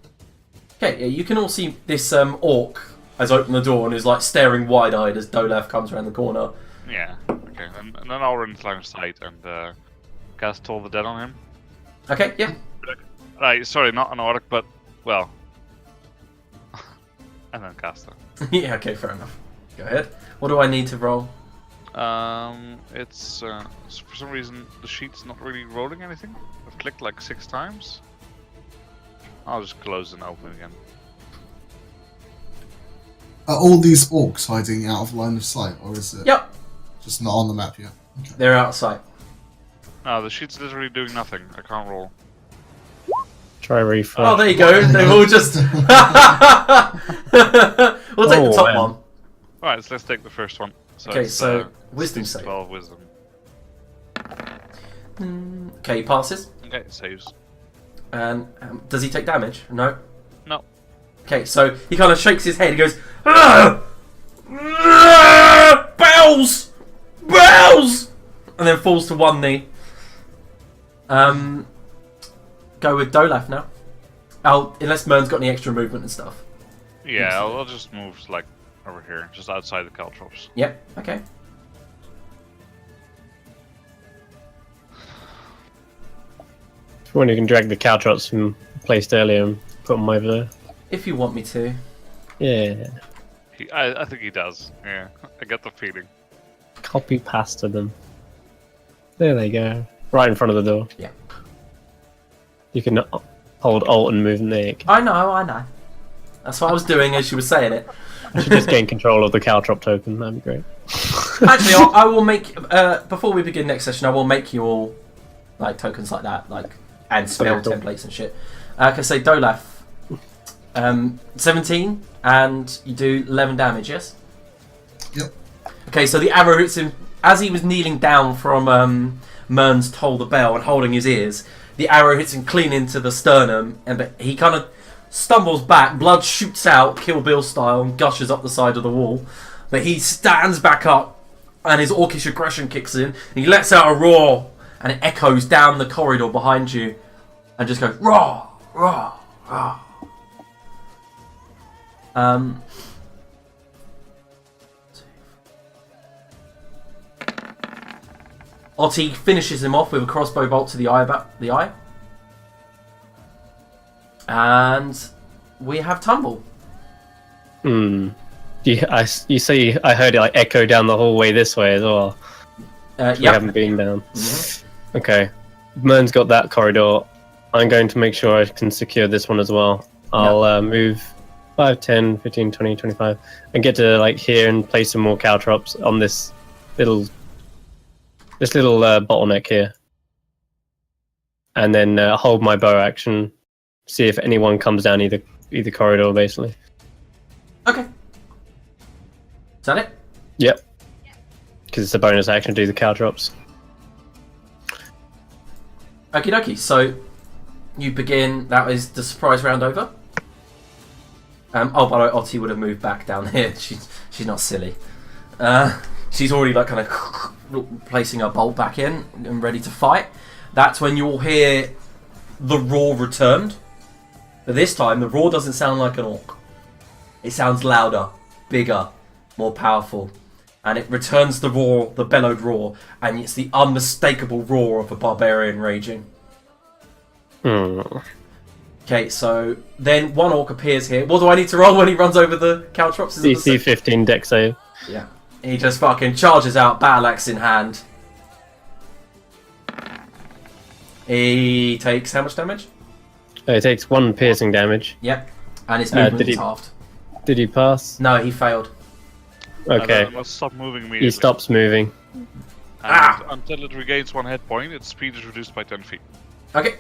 Okay, yeah, you can all see this orc has opened the door and is like staring wide-eyed as Dolaf comes around the corner. Yeah. Okay. And then I'll run into line of sight and cast Toll the Dead on him. Okay, yeah. Sorry, not an orc, but well. And then cast it. Yeah, okay, fair enough. Go ahead. What do I need to roll? It's for some reason the sheet's not really rolling anything. I've clicked like 6 times. I'll just close and open again. Are all these orcs hiding out of line of sight, or is it Yep, just not on the map yet? Okay. they're out of sight. No, the sheet's literally doing nothing. I can't roll. Try refresh. Oh, there you go. They've all just. We'll take the top man. one. Alright, so let's take the first one. Okay, it's, so wisdom 16, save. 12 wisdom. Okay, he passes. Okay, it saves. And does he take damage? No. No. Okay, so he kind of shakes his head. He goes, "Ah! Ah! Bells! Bells!" And then falls to one knee. Go with Dolaf now. Unless Mern's got any extra movement and stuff. Yeah, I'll just move like over here, just outside the caltrops. Yep. Okay. If you want, you can drag the Caltrops from placed earlier and put them over there. If you want me to. Yeah. I think he does. Yeah, I get the feeling. Copy pasta them. There they go. Right in front of the door. Yeah. You can hold Alt and move Nick. I know. That's what I was doing as you were saying it. You should just gain control of the Caltrop token. That'd be great. Actually, I will make before we begin next session. I will make you all like tokens like that, like and spell Okay, cool. templates and shit. Okay, so Dolaf, 17, and you do 11 damage. Yes. Yep. Okay, so the arrow hits him as he was kneeling down from Mern's Toll the Bell and holding his ears. The arrow hits him clean into the sternum, and he kind of stumbles back. Blood shoots out, Kill Bill style, and gushes up the side of the wall. But he stands back up, and his orcish aggression kicks in. And he lets out a roar, and it echoes down the corridor behind you, and just goes roar, roar, roar. Otti finishes him off with a crossbow bolt to the eye. And we have Tumble. You see, I heard it like echo down the hallway this way as well. We haven't been down. Mm-hmm. Okay. Mern's got that corridor. I'm going to make sure I can secure this one as well. I'll move 5, 10, 15, 20, 25 and get to like here and place some more caltrops on this little bottleneck here. And then hold my bow action. See if anyone comes down either corridor, basically. Okay. Is that it? Yep. Because it's a bonus action to do the caltrops. Okie dokie. So you begin. That is the surprise round over. By the way, Otti would have moved back down here. She's not silly. She's already like kind of placing her bolt back in and ready to fight. That's when you'll hear the roar returned. But this time, the roar doesn't sound like an orc. It sounds louder, bigger, more powerful. And it returns the roar, the bellowed roar, and it's the unmistakable roar of a barbarian raging. Okay, so then one orc appears here. What do I need to roll when he runs over the caltrops? DC 15 deck save. Yeah. He just fucking charges out, battle axe in hand. He takes how much damage? It takes 1 piercing damage. Yep. And his movement did is he- halved. Did he pass? No, he failed. Okay. Let's stop moving immediately. He stops moving. And until it regains 1 hit point, its speed is reduced by 10 feet. Okay,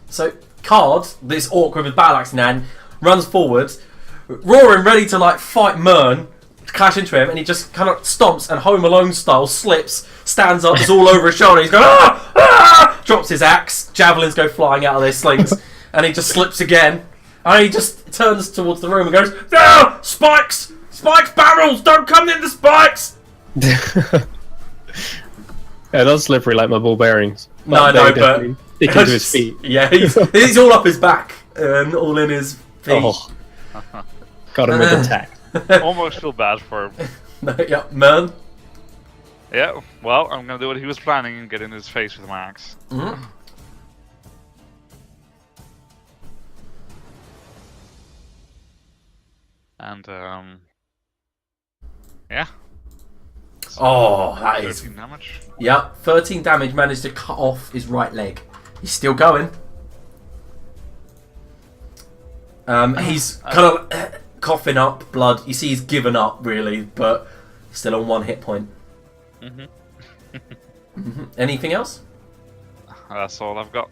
so Card, this orc with his battle axe in hand, runs forward, roaring, ready to like fight Mern, clash into him, and he just kind of stomps and Home Alone style slips, stands up, is all over his shoulder. He's going drops his axe, javelins go flying out of their slings, and he just slips again. And he just turns towards the room and goes, "No! Spikes! Spikes, barrels! Don't come near the spikes!" Yeah, that's slippery like my ball bearings. No, but stick into his feet. Yeah, he's all up his back and all in his feet. Oh. Got him with the tack. Almost feel bad for him. Yeah, man. Yeah, well, I'm gonna do what he was planning and get in his face with my axe. Mm-hmm. And, yeah. Oh, that is... 13 damage. Yeah, 13 damage, managed to cut off his right leg. He's still going. He's kind of coughing up blood. You see he's given up, really, but still on 1 hit point. Anything else? That's all I've got.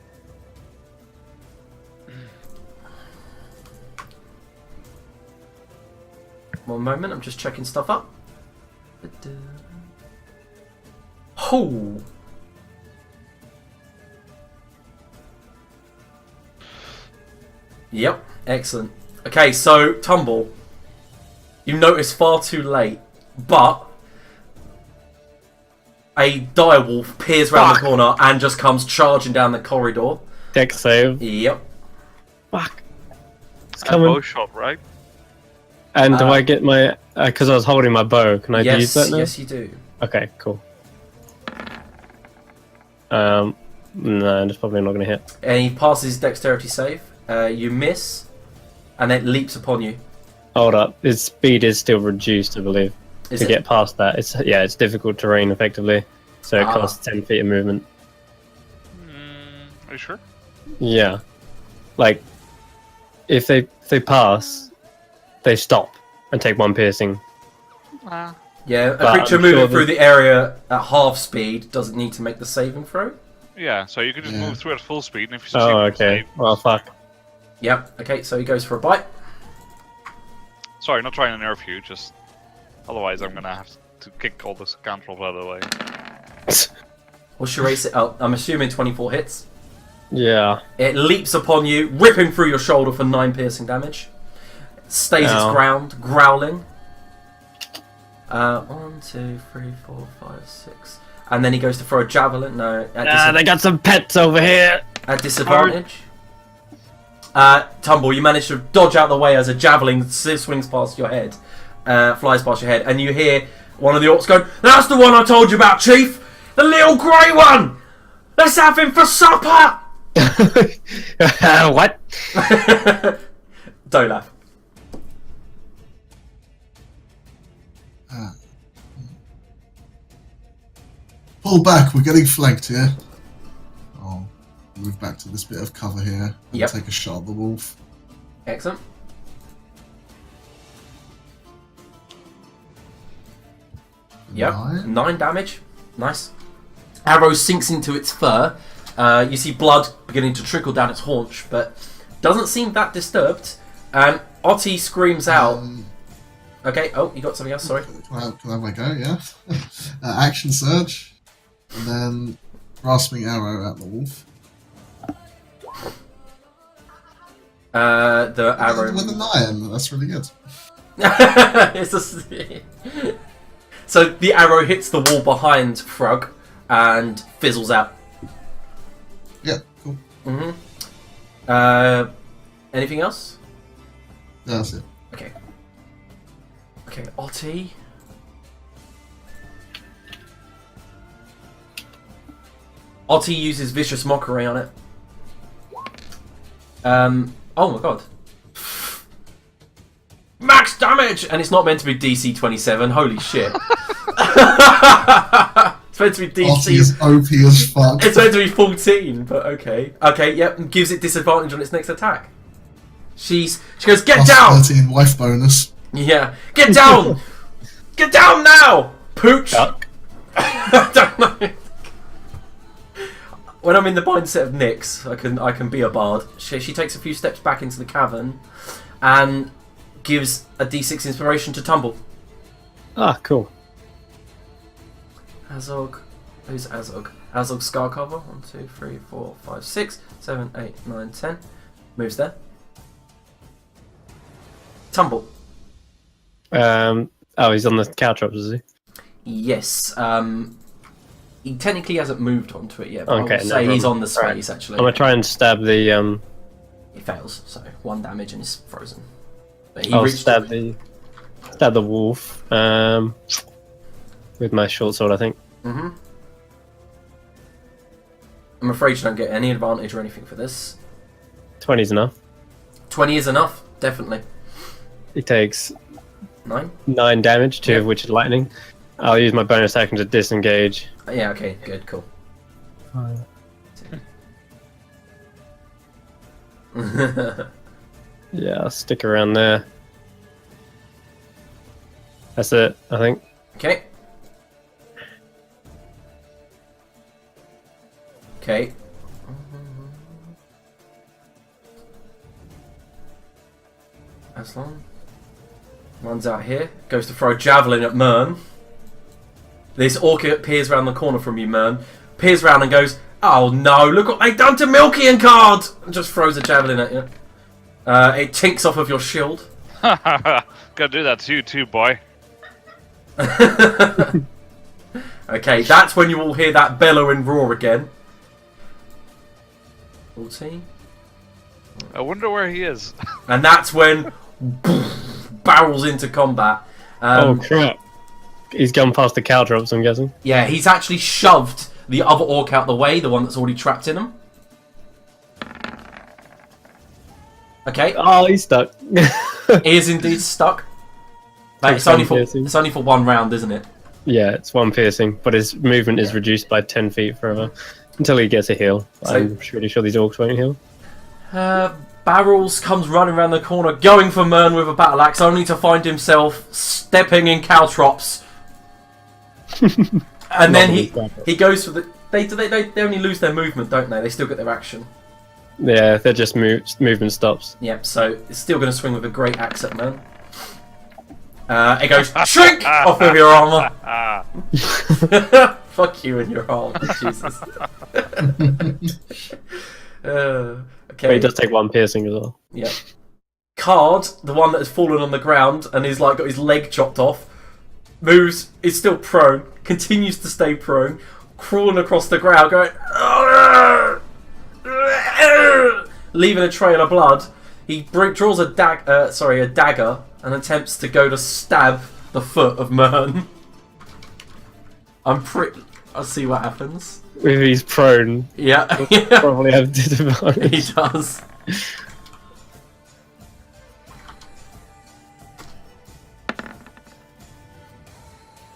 One moment, I'm just checking stuff up. Oh! Yep, excellent. Okay, so, Tumble. You notice far too late, but a direwolf peers round the corner and just comes charging down the corridor. Dex save. Yep. Fuck. It's A coming. bow shot, right? And do I get my... Because I was holding my bow, can I use that now? Yes, you do. Okay, cool. No, it's probably not going to hit. And he passes his dexterity save. You miss, and it leaps upon you. Hold up. His speed is still reduced, I believe. Is to it? get past that. It's difficult terrain, effectively. So it costs 10 feet of movement. Are you sure? Yeah. Like, if they pass, they stop and take 1 piercing. Yeah, a But creature I'm moving sure through the area at half speed doesn't need to make the saving throw. Yeah, so you can just Yeah. move through at full speed, and if you succeed, Oh, you okay. save. Well, fuck. Yep, okay, so he goes for a bite. Sorry, not trying to nerf you, just... Otherwise I'm gonna have to kick all this control out of the way. What's your AC? Oh, I'm assuming 24 hits. Yeah. It leaps upon you, whipping through your shoulder for 9 piercing damage. Stays its Ow. ground, growling. 1, 2, 3, 4, 5, 6. And then he goes to throw a javelin. No, They got some pets over here. at disadvantage. Tumble, you manage to dodge out the way as a javelin swings past your head, flies past your head, and you hear one of the orcs go, "That's the one I told you about, Chief! The little grey one! Let's have him for supper!" What? Don't laugh. Pull back, we're getting flanked here. I'll move back to this bit of cover here and Yep. take a shot at the wolf. Excellent. Yep, 9 damage. Nice. Arrow sinks into its fur. You see blood beginning to trickle down its haunch, but doesn't seem that disturbed. And Otti screams out. Okay, oh, you got something else, sorry. Can I have my go, yeah? Action surge, and then grasping arrow at the wolf. The arrow. With a 9, that's really good. It's so the arrow hits the wall behind Frog and fizzles out. Yeah, cool. Anything else? Yeah, that's it. Okay. Okay, Otti. Otti uses Vicious Mockery on it. Oh my god. Max damage! And it's not meant to be DC 27, holy shit. It's meant to be DC. Artie is OP as fuck. It's meant to be 14, but okay. Okay, yep, gives it disadvantage on its next attack. She goes, "Get Plus down!" 13 wife bonus. Yeah. Get down! Get down now! Pooch! Duck. I don't know. When I'm in the mindset of Nyx, I can be a bard. She takes a few steps back into the cavern and gives a d6 inspiration to Tumble. Ah, cool. Azog. Who's Azog? Azog Scar Cover. 1, 2, 3, 4, 5, 6, 7, 8, 9, 10. Moves there. Tumble. Oh, he's on the caltrops, is he? Yes. He technically hasn't moved onto it yet, but Okay, I will no say he's problem. on the space, actually. I'm gonna try and stab the. He fails, so 1 damage and he's frozen. But he I'll reached stab the wolf. With my short sword, I think. Mm-hmm. I'm afraid you don't get any advantage or anything for this. 20's enough. 20 is enough, definitely. He takes 9? 9 damage, 2 Yep. of which is lightning. I'll use my bonus action to disengage. Yeah, okay, good, cool. Yeah, I'll stick around there. That's it, I think. Okay. Okay. Aslan runs out here, goes to throw a javelin at Mern. This orc peers around the corner from you, Mern. Peers around and goes, "Oh no, look what they've done to Milky and Card!" And just throws a javelin at you. It tinks off of your shield. Gotta do that to you too, boy. Okay, that's when you will hear that bellowing roar again. 14. I wonder where he is. And that's when barrels into combat. Oh crap. He's gone past the caltrops, I'm guessing. Yeah, he's actually shoved the other orc out the way, the one that's already trapped in him. Okay, Oh, he's stuck. he is indeed stuck. But it's only for 1 round, isn't it? Yeah, it's 1 piercing, but his movement is reduced by 10 feet forever until he gets a heal. So- I'm pretty sure these orcs won't heal. Barrels comes running around the corner, going for Mern with a battle axe, only to find himself stepping in caltrops. And then he goes for the. They only lose their movement, don't they? They still get their action. Yeah, they're just movement stops. Yep. So it's still going to swing with a great axe at Mern. It goes shrink off of your armor. Fuck you and your armor, Jesus. Okay. But he does take 1 piercing as well. Yeah. Card, the one that has fallen on the ground and is like got his leg chopped off, moves, is still prone, continues to stay prone, crawling across the ground, going, leaving a trail of blood. He draws a dagger and attempts to go to stab the foot of Mern. I'll see what happens. If he's prone, Yeah. probably have disadvantage. He does.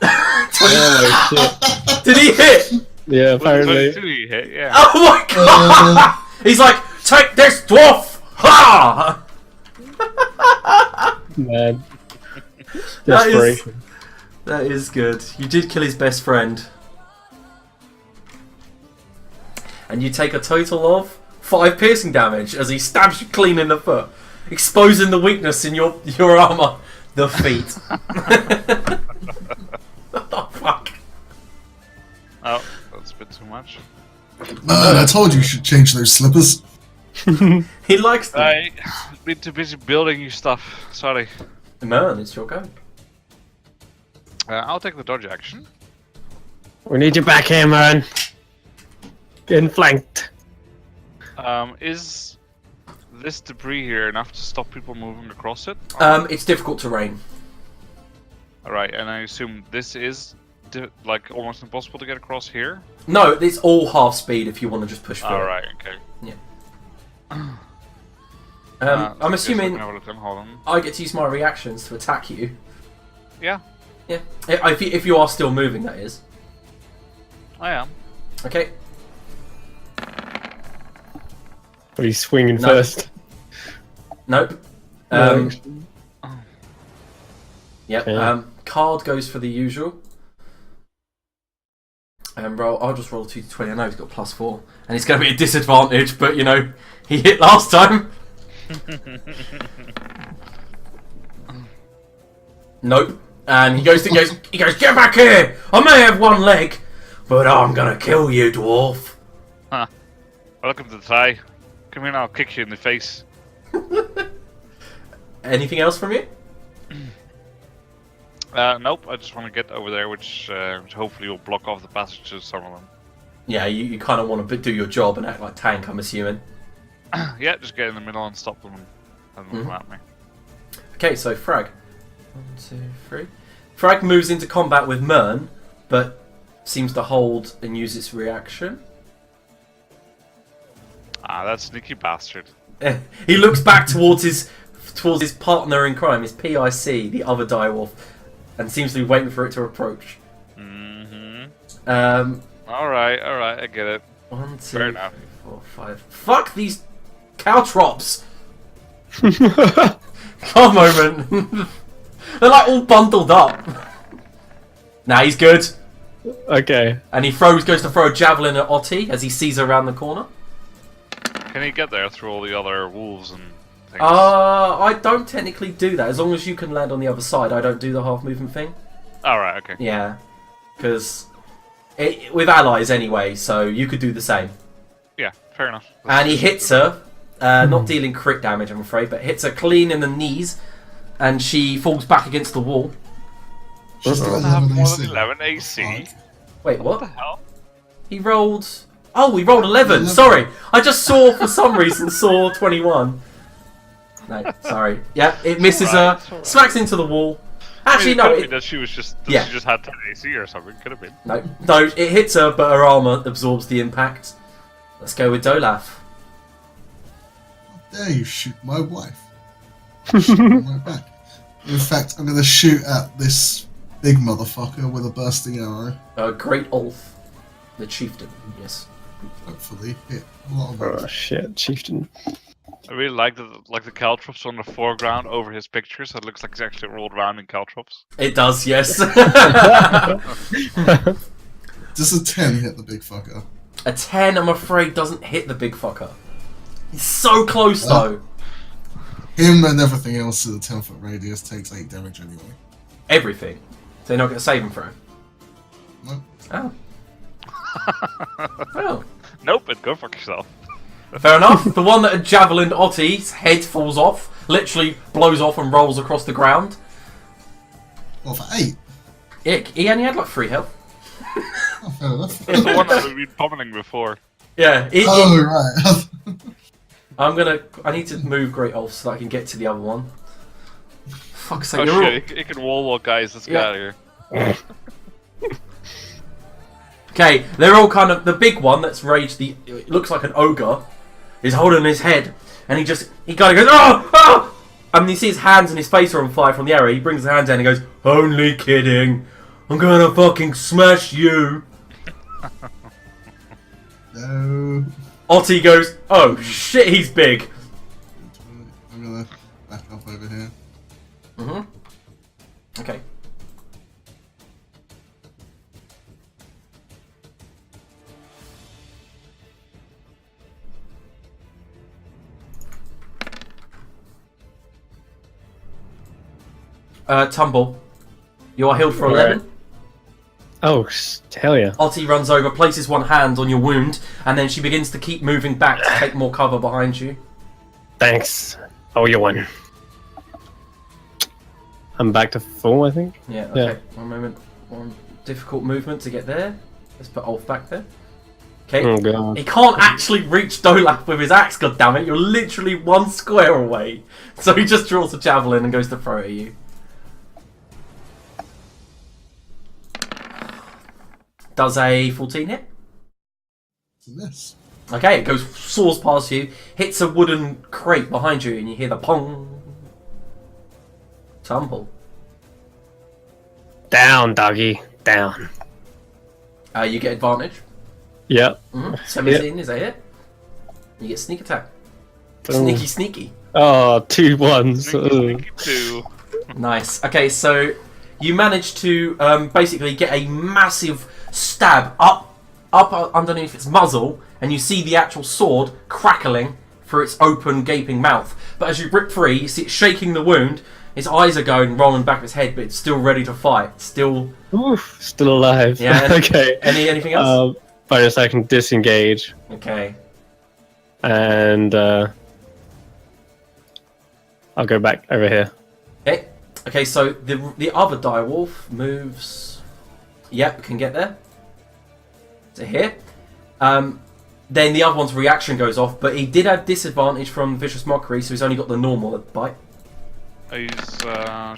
Oh shit. Did he hit? Yeah, apparently. 22 he hit, yeah. Oh my god! He's like, take this, dwarf! Ha! Man. That is- Desperation. That is good. You did kill his best friend. And you take a total of 5 piercing damage as he stabs you clean in the foot, exposing the weakness in your armor. The feet. Oh, fuck. Oh, that's a bit too much. Man, I told you should change those slippers. He likes them. I've been too busy building you stuff. Sorry. Man, it's your go. I'll take the dodge action. We need you back here, man. Getting flanked. Is this debris here enough to stop people moving across it? It's difficult terrain. Alright, and I assume this is like almost impossible to get across here? No, it's all half speed if you want to just push through. Alright, okay. I'm assuming Hold on. I get to use my reactions to attack you. Yeah, Yeah. If you are still moving, that is. I am. Okay. But he's swinging No. first. Nope. No. Yep. Yeah. Card goes for the usual. And roll. I'll just roll 2d20. I know he's got +4, and it's going to be a disadvantage, but you know he hit last time. Nope. And he goes, get back here! I may have one leg, but I'm gonna kill you, dwarf. Huh. Welcome to the tie. Come here now, I'll kick you in the face. Anything else from you? Nope, I just want to get over there, which hopefully will block off the passage to some of them. Yeah, you kind of want to do your job and act like tank, I'm assuming. Yeah, just get in the middle and stop them and come at me. Okay, so Frag. 1, 2, 3. Frag moves into combat with Mern, but seems to hold and use its reaction. Ah, that sneaky bastard. He looks back towards his partner in crime, his PIC, the other direwolf, and seems to be waiting for it to approach. Alright, I get it. 1, 2, Fair 3, enough. 4, 5. Fuck these caltrops! One moment. They're like all bundled up. Nah, he's good. Okay. And he goes to throw a javelin at Otti as he sees her around the corner. Can he get there through all the other wolves and things? I don't technically do that. As long as you can land on the other side, I don't do the half movement thing. Alright, okay. Yeah. Because with allies anyway, so you could do the same. Yeah, fair enough. And he hits her, not dealing crit damage, I'm afraid, but hits her clean in the knees, and she falls back against the wall. She's got I have 11 more AC. than 11 AC. Wait, what? What the hell? He rolled... Oh, he rolled 11. Sorry. I just for some reason, saw 21. No, sorry. Yeah, it misses her, alright. smacks into the wall. Actually, It no, could be it, that she was just Yeah. she just had 10 AC or something. Could have been. no, it hits her, but her armor absorbs the impact. Let's go with Dolaf. How dare you shoot my wife? Shoot on my back. In fact, I'm going to shoot at this big motherfucker with a bursting arrow. Great Ulf, the chieftain. Yes. Hopefully hit a lot of Oh them. shit, chieftain. I really like the caltrops on the foreground over his picture, so it looks like he's actually rolled around in caltrops. It does, yes. Does a 10 hit the big fucker? A 10, I'm afraid, doesn't hit the big fucker. He's so close, though. Him and everything else in the 10-foot radius takes 8 damage anyway. Everything. So you're not going to save him throw. Nope. Oh. Oh. Nope, but go fuck yourself. Fair enough. The one that had javelined Otti's head falls off, literally blows off and rolls across the ground. Well, for 8. He only had like 3 health. Oh, fair enough. It's the one that we've been pummeling before. Yeah. Oh, right. I need to move Great Ulf so that I can get to the other one. Fuck's sake, Oh you're all... shit, he can wall walk, guys. Let's get Yeah. out of here. Okay, they're all kind of... The big one that's raged, it looks like an ogre, is holding his head, and he kind of goes, oh! Oh! And you see his hands and his face are on fire from the arrow. He brings his hands down and he goes, only kidding. I'm gonna fucking smash you. No. Otti goes, oh shit, he's big. I'm gonna back up over here. Okay. Tumble. You are healed for 11. Oh, hell yeah. Otti runs over, places one hand on your wound, and then she begins to keep moving back to take more cover behind you. Thanks. Oh, you won. I'm back to full, I think. Yeah, okay. Yeah. One moment. One difficult movement to get there. Let's put Ulf back there. Okay. Oh, God. He can't actually reach Dolaf with his axe, goddammit. You're literally 1 square away. So he just draws a javelin and goes to throw it at you. Does a 14 hit? It's a miss. Okay, it soars past you, hits a wooden crate behind you, and you hear the pong. Tumble. Down, doggy. Down. You get advantage. Yep. 17 is a hit. You get sneak attack. Boom. Sneaky. Oh, 2 1s. Sneaky, sneaky two. Nice. Okay, so you manage to basically get a massive stab up underneath its muzzle, and you see the actual sword crackling through its open, gaping mouth. But as you rip free, you see it shaking the wound. Its eyes are going rolling back of its head, but it's still ready to fight. Still alive. Yeah. Okay. Anything else? Bonus, I can disengage. Okay. And I'll go back over here. Okay. Okay. So the other direwolf moves. Yep, can get there. To here. Then the other one's reaction goes off, but he did have disadvantage from Vicious Mockery, so he's only got the normal bite. He's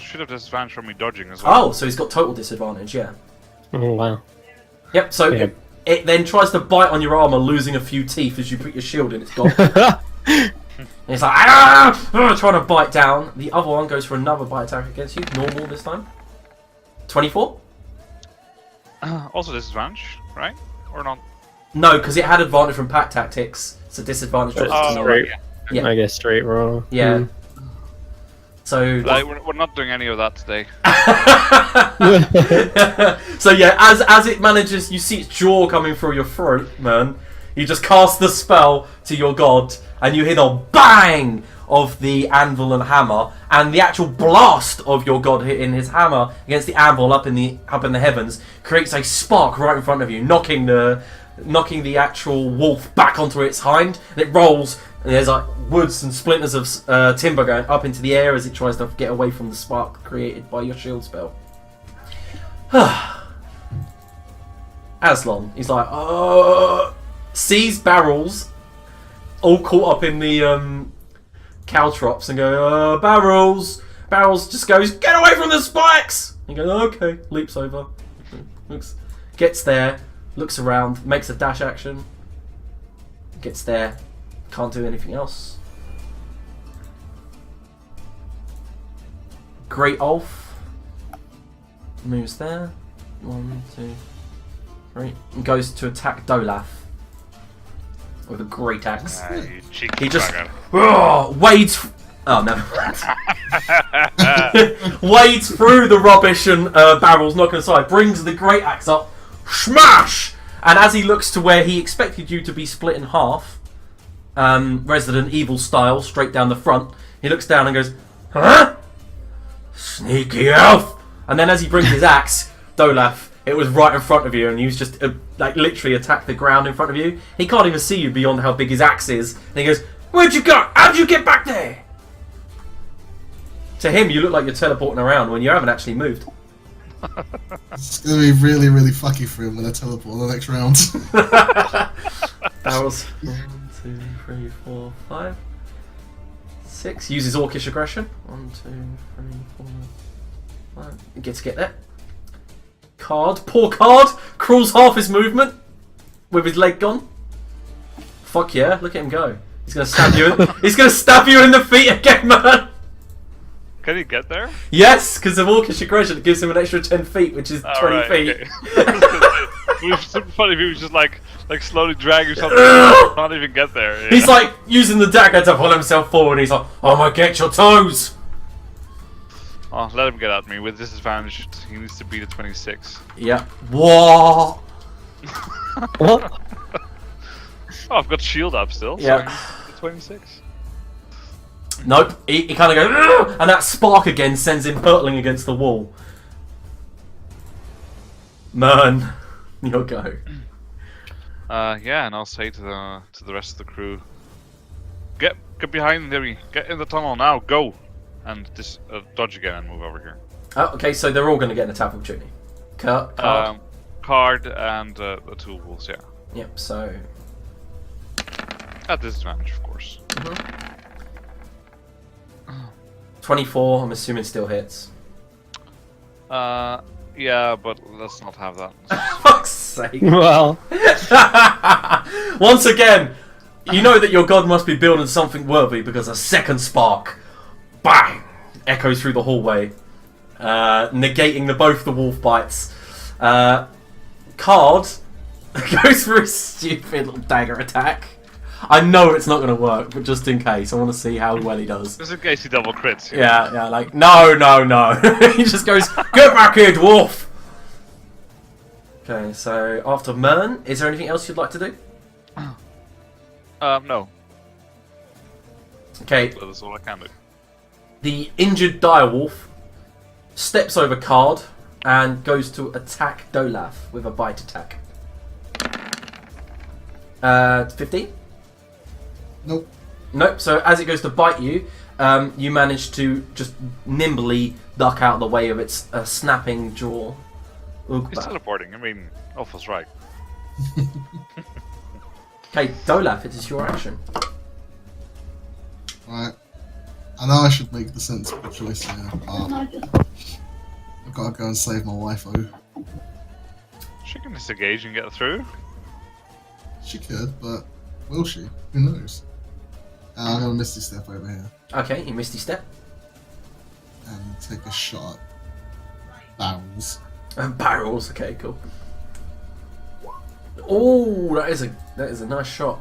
should have disadvantage from me dodging as well. Oh, so he's got total disadvantage, yeah. Oh, wow. Yep, so Yeah. it then tries to bite on your armor, losing a few teeth as you put your shield in its gob. And it's like, trying to bite down. The other one goes for another bite attack against you, normal this time. 24? Also disadvantage, right? Or not? No, because it had advantage from pack tactics, so disadvantage drops to normal. Straight. Yeah. I guess straight roll. Yeah. So, Like, we're not doing any of that today. so yeah, as it manages, you see its jaw coming through your throat, man. You just cast the spell to your god, and you hear the bang of the anvil and hammer, and the actual blast of your god hitting his hammer against the anvil up in the heavens creates a spark right in front of you, knocking the actual wolf back onto its hind, and it rolls. And there's like woods and splinters of timber going up into the air as it tries to get away from the spark created by your shield spell. Aslan, he's like, sees Barrels all caught up in the caltrops and go, Barrels! Barrels just goes, get away from the spikes! He goes, okay, leaps over, gets there, looks around, makes a dash action, gets there. Can't do anything else. Great Ulf moves there. 1, 2, 3. And goes to attack Dolaf with a great axe. You cheeky He just bugger. wades. Oh no! Wades through the rubbish and barrels, knocking aside. Brings the great axe up. Smash! And as he looks to where he expected you to be split in half. Resident Evil style, straight down the front. He looks down and goes, huh? Sneaky elf! And then as he brings his axe, Dolaf, it was right in front of you, and he was just, like, literally attacked the ground in front of you. He can't even see you beyond how big his axe is. And he goes, where'd you go? How'd you get back there? To him, you look like you're teleporting around when you haven't actually moved. It's gonna be really, really fucky for him when I teleport on the next round. Barrels. 1, 2, 3, 4, 5, 6. Uses Orcish aggression. 1, 2, 3, 4, 5. He gets to get there. Card. Poor Card. Crawls half his movement with his leg gone. Fuck yeah! Look at him go. He's gonna stab you. He's gonna stab you in the feet again, man. Can he get there? Yes, because of Orcish aggression, it gives him an extra 10 feet, which is 20 Right, feet. okay. It was super funny if he was just like slowly dragging something, not even get there. Yeah. He's like using the dagger to pull himself forward. And he's like, "Oh my, get your toes!" Oh, let him get at me with disadvantage. He needs to beat a 26. Yeah. What? What? Oh, I've got shield up still. Yeah. So 26. Nope. He kind of goes, and that spark again sends him hurtling against the wall. Man, you'll go. Yeah, and I'll say to the rest of the crew, get behind me, get in the tunnel now, go, and dodge again and move over here. Oh, okay, so they're all going to get an attack opportunity. Card. Card and the two wolves, yeah. Yep. So. At disadvantage, of course. 24. I'm assuming still hits. Yeah, but let's not have that. Fuck's sake. Well, Once again, you know that your god must be building something worthy because a second spark, bang, echoes through the hallway, negating both the wolf bites. Card goes for a stupid little dagger attack. I know it's not going to work, but just in case, I want to see how well he does. Just in case he double crits. Yeah, like, no. He just goes, get back here, dwarf! Okay, so after Mern, is there anything else you'd like to do? No. Okay, That's all I can do. the injured direwolf steps over Card and goes to attack Dolaf with a bite attack. 15? Nope. Nope, so as it goes to bite you, you manage to just nimbly duck out of the way of its snapping jaw. He's teleporting. I mean, Alpha's right. Okay, Dolaf, it is your action. Right. I know I should make the sensible choice here, but I've got to go and save my waifu. She can disengage and get through. She could, but will she? Who knows? I'm going to Misty Step over here Okay, you Misty Step. and take a shot at barrels. Barrels, okay, cool. Oh, that is a nice shot.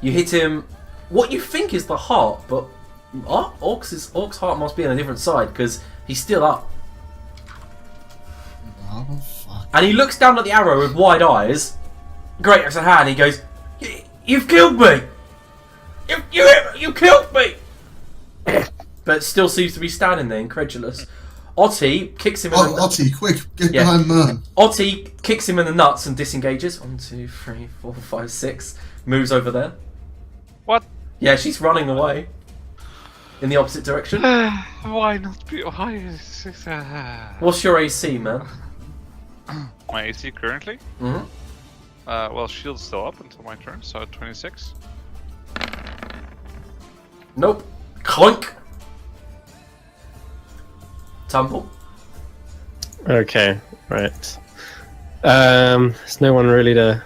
You hit him, what you think is the heart, but Orcs' heart must be on a different side because he's still up. Oh, fuck. And he looks down at the arrow with wide eyes. Great axe in hand. He goes, "You've killed me! You killed me!" But still seems to be standing there, incredulous. Otti kicks him in the nuts. Otti, quick, get behind Mern. Otti kicks him in the nuts and disengages. 1, 2, 3, 4, 5, 6. Moves over there. What? Yeah, she's running away. In the opposite direction. Why not be? Why is this, What's your AC, man? My AC currently? Mm-hmm. Well, shield's still up until my turn, so 26. Nope. Clunk. Tumble. Okay, right. There's no one really to.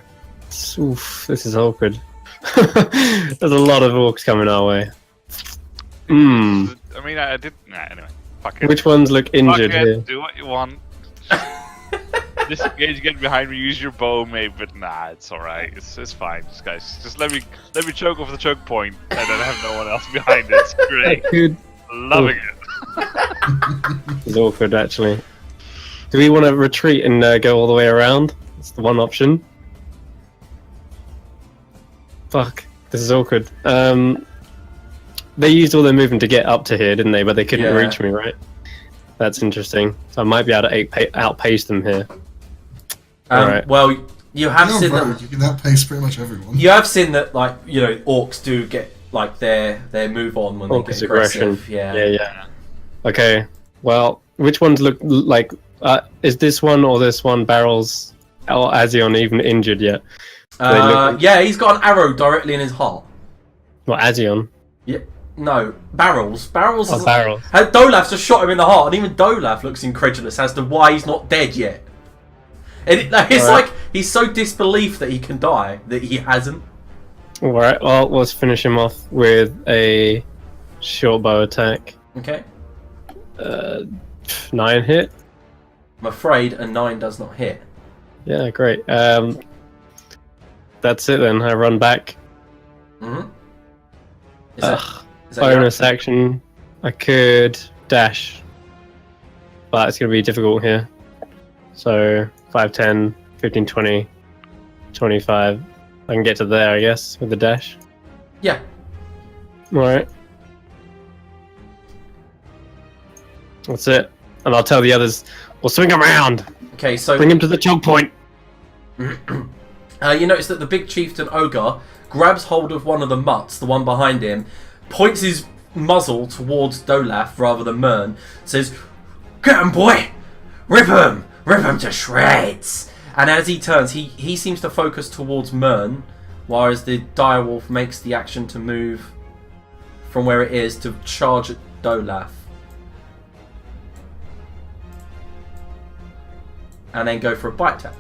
Oof, this is awkward. There's a lot of orcs coming our way. Hmm. I mean, I did. Nah, anyway. Fuck it. Which ones look injured Fuck it, here? do what you want. Disengage, get behind me, use your bow, maybe, but nah, it's alright. It's fine, guys. Just let me choke off the choke point, and then I have no one else behind it. It's great. Good. Loving it. It's awkward, actually. Do we want to retreat and go all the way around? That's the one option. Fuck, this is awkward. They used all their movement to get up to here, didn't they? But they couldn't reach me, right? That's interesting. So I might be able to outpace them here. Alright. Well, you have You're seen rogue, that. you can outpace pretty much everyone. You have seen that, like, you know, orcs do get like their move on when they Orcus get aggression. aggressive. Yeah. Okay. Well, which ones look like? Is this one or this one barrels? Or Azion even injured yet? Yeah, he's got an arrow directly in his heart. What, Azion? Yeah. No, Barrels. Barrels. Oh, Barrels. Dolaf's just shot him in the heart, and even Dolaf looks incredulous as to why he's not dead yet. And it's like he's so disbelief that he can die that he hasn't. Alright, well, let's finish him off with a short bow attack. Okay. 9 hit. I'm afraid a 9 does not hit. Yeah, great. That's it then. I run back. Mm-hmm. Is that Bonus action. I could dash, but it's going to be difficult here. So 5, 10, 15, 20, 25. I can get to there, I guess, with the dash. Yeah. Alright. That's it. And I'll tell the others, we'll swing around. Okay, so Bring him to the choke point. you notice that the big chieftain ogre grabs hold of one of the mutts, the one behind him, points his muzzle towards Dolaf rather than Mern, says, "Get him, boy! Rip him to shreds!" And as he turns, he seems to focus towards Mern, whereas the direwolf makes the action to move from where it is to charge at Dolaf. And then go for a bite attack.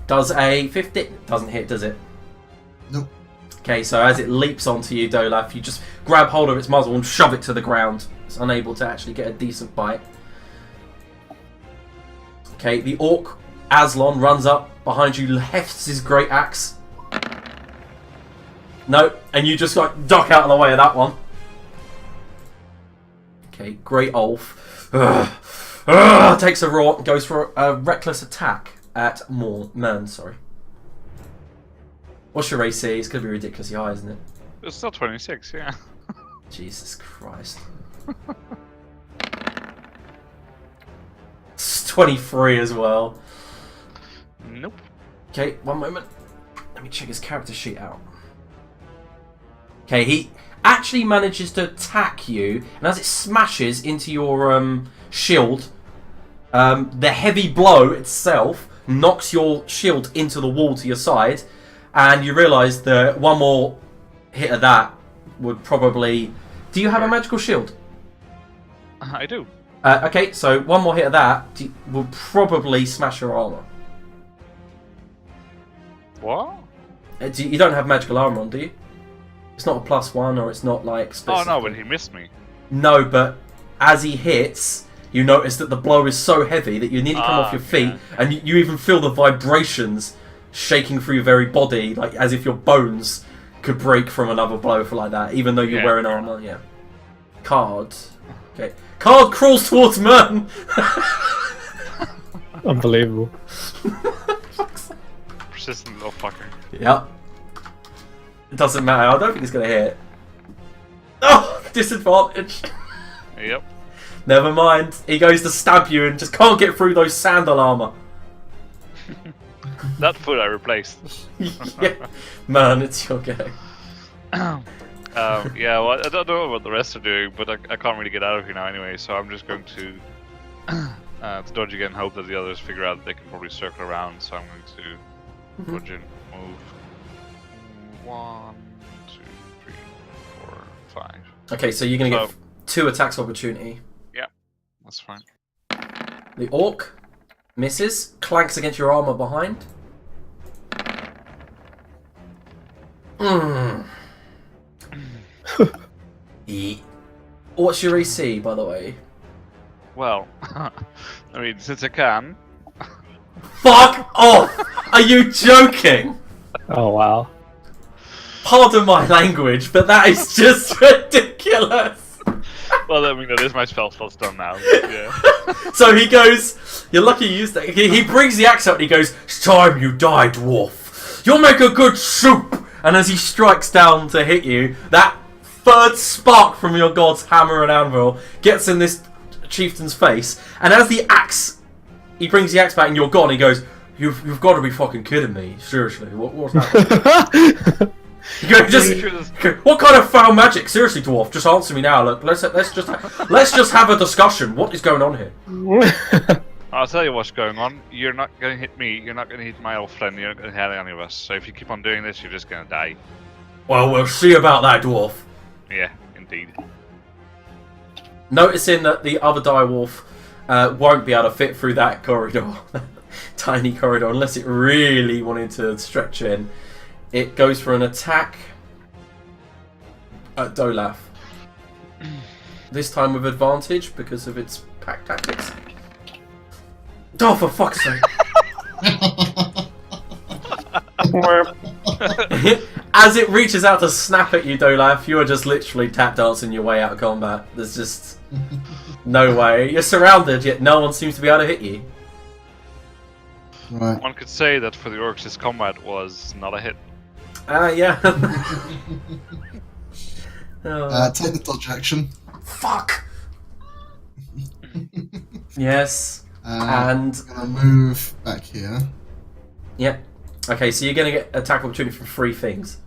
Does a 15... Doesn't hit, does it? Nope. Okay, so as it leaps onto you, Dolaf, you just grab hold of its muzzle and shove it to the ground. It's unable to actually get a decent bite. Okay, the orc, Aslan, runs up behind you, hefts his great axe. No, and you just like duck out of the way of that one. Okay, Great Ulf takes a roar and goes for a reckless attack at Mern. Sorry. What's your AC? It's gonna be ridiculously high, isn't it? It's still 26, yeah. Jesus Christ. It's 23 as well. Nope. Okay, one moment. Let me check his character sheet out. Okay, he actually manages to attack you, and as it smashes into your shield, the heavy blow itself knocks your shield into the wall to your side, and you realise that one more hit of that would probably... Do you have a magical shield? I do. Okay, so one more hit of that will probably smash your armour. What? You don't have magical armour on, do you? It's not a +1, or it's not like... Oh no, but he missed me. No, but as he hits, you notice that the blow is so heavy that you nearly come off your feet, and you even feel the vibrations shaking through your very body, like as if your bones could break from another blow for like that, even though you're wearing armour. Yeah. Card. Okay. Card crawls towards Mern. Unbelievable. Persistent little fucker. Yep. It doesn't matter. I don't think it's going to hit. Oh, disadvantage. Yep. Never mind. He goes to stab you and just can't get through those sandal armour. That foot I replaced. Yeah. Man, it's your go. Yeah, well, I don't know what the rest are doing, but I can't really get out of here now anyway, so I'm just going to dodge again, hope that the others figure out that they can probably circle around, so I'm going to dodge and move. 1, 2, 3, 4, 5. Okay, so you're going to get 2 attacks of opportunity. Yeah, that's fine. The Orc misses, clanks against your armour behind. What's your AC, by the way? Well, I mean, since I can... Fuck off! Are you joking? Oh, wow. Pardon my language, but that is just ridiculous! Well, I mean, that is my spell slot's done now. Yeah. So he goes, you're lucky you used that. He brings the axe out and he goes, "It's time you die, dwarf. You'll make a good soup." And as he strikes down to hit you, that third spark from your god's hammer and anvil gets in this chieftain's face. And as the axe, he brings the axe back and you're gone, he goes, You've got to be fucking kidding me. Seriously, what's that? You go, what kind of foul magic? Seriously, dwarf, just answer me now. Look, let's just have a discussion. What is going on here? I'll tell you what's going on. You're not going to hit me. You're not going to hit my old friend. You're not going to hit any of us. So if you keep on doing this, you're just going to die. Well, we'll see about that, dwarf. Yeah, indeed. Noticing that the other direwolf won't be able to fit through that corridor, tiny corridor, unless it really wanted to stretch in. It goes for an attack at Dolaf. This time with advantage because of its pack tactics. Oh, for fuck's sake! As it reaches out to snap at you, Dolaf, you are just literally tap dancing your way out of combat. There's just no way. You're surrounded, yet no one seems to be able to hit you. Right. One could say that for the orcs, this combat was not a hit. Yeah. Take the dodge action. Fuck! Yes. And I'm gonna move back here. Yep. Okay, so you're gonna get attack opportunity from 3 things.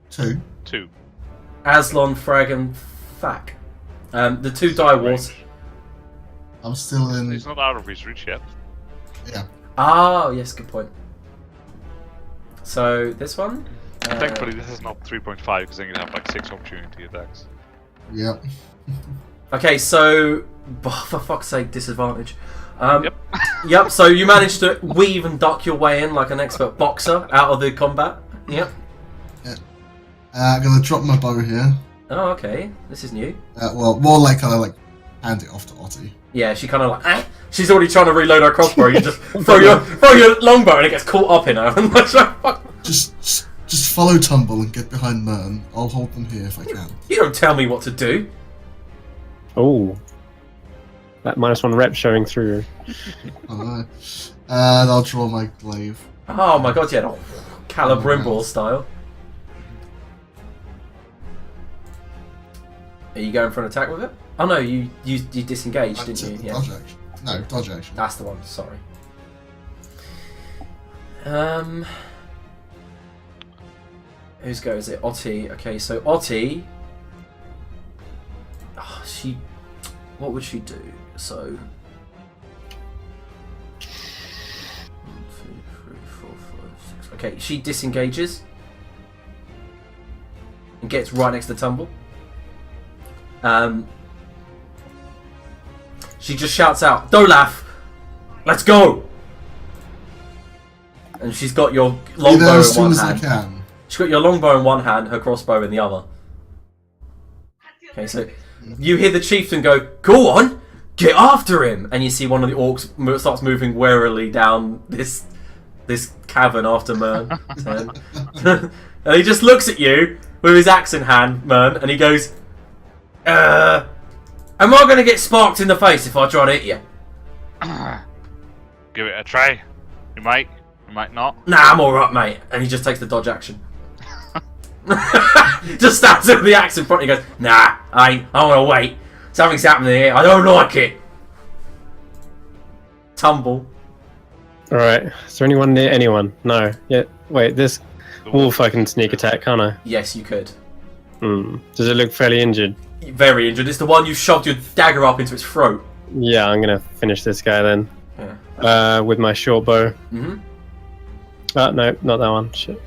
2. 2. Aslan, Frag, and Thak. The 2 direwolves. I'm still in. He's not out of his reach yet. Yeah. Oh, yes, good point. So, this one? Thankfully, this is not 3.5, because then you'd have like 6 opportunity attacks. Yep. Okay, so... for fuck's sake, disadvantage. Yep. Yep, so you managed to weave and duck your way in like an expert boxer out of the combat. Yep. I'm gonna drop my bow here. Oh, okay. This is new. Well, more like kind of like hand it off to Ottie. Yeah, she kind of like, eh? She's already trying to reload her crossbow. You just throw your longbow and it gets caught up in her. Just Just follow Tumble and get behind Mern. I'll hold them here if I can. You don't tell me what to do. Oh. That -1 rep showing through. And I'll draw my glaive. Oh my god, yeah, Calibrimbor style. Are you going for an attack with it? Oh no, you disengaged, didn't you? Yeah. Dodge action. No, dodge action. That's the one, sorry. Whose go is it? Otti. Okay, so Otti. Oh, what would she do? So 1, 2, 3, 4, 5, 6. Okay, she disengages and gets right next to Tumble. She just shouts out, "Dolaf, let's go!" And she's got your longbow in one hand. She's got your longbow in one hand, her crossbow in the other. Okay, so you hear the chieftain go, "Go on, get after him!" And you see one of the orcs starts moving warily down this cavern after Mern. And he just looks at you with his axe in hand, Mern, and he goes, am I going to get sparked in the face if I try to hit you? Give it a try. You might not. Nah, I'm alright, mate. And he just takes the dodge action. Just stands there with the axe in front and he goes, "Nah, I want to wait. Something's happening here. I don't like it." Tumble. Alright, is there anyone near anyone? No. Yeah, wait, this wolf I can sneak attack, can't I? Yes, you could. Does it look fairly injured? Very injured. It's the one you shoved your dagger up into its throat. Yeah, I'm gonna finish this guy then. Yeah. With my short bow. Mm-hmm. Oh, no, not that one. Shit.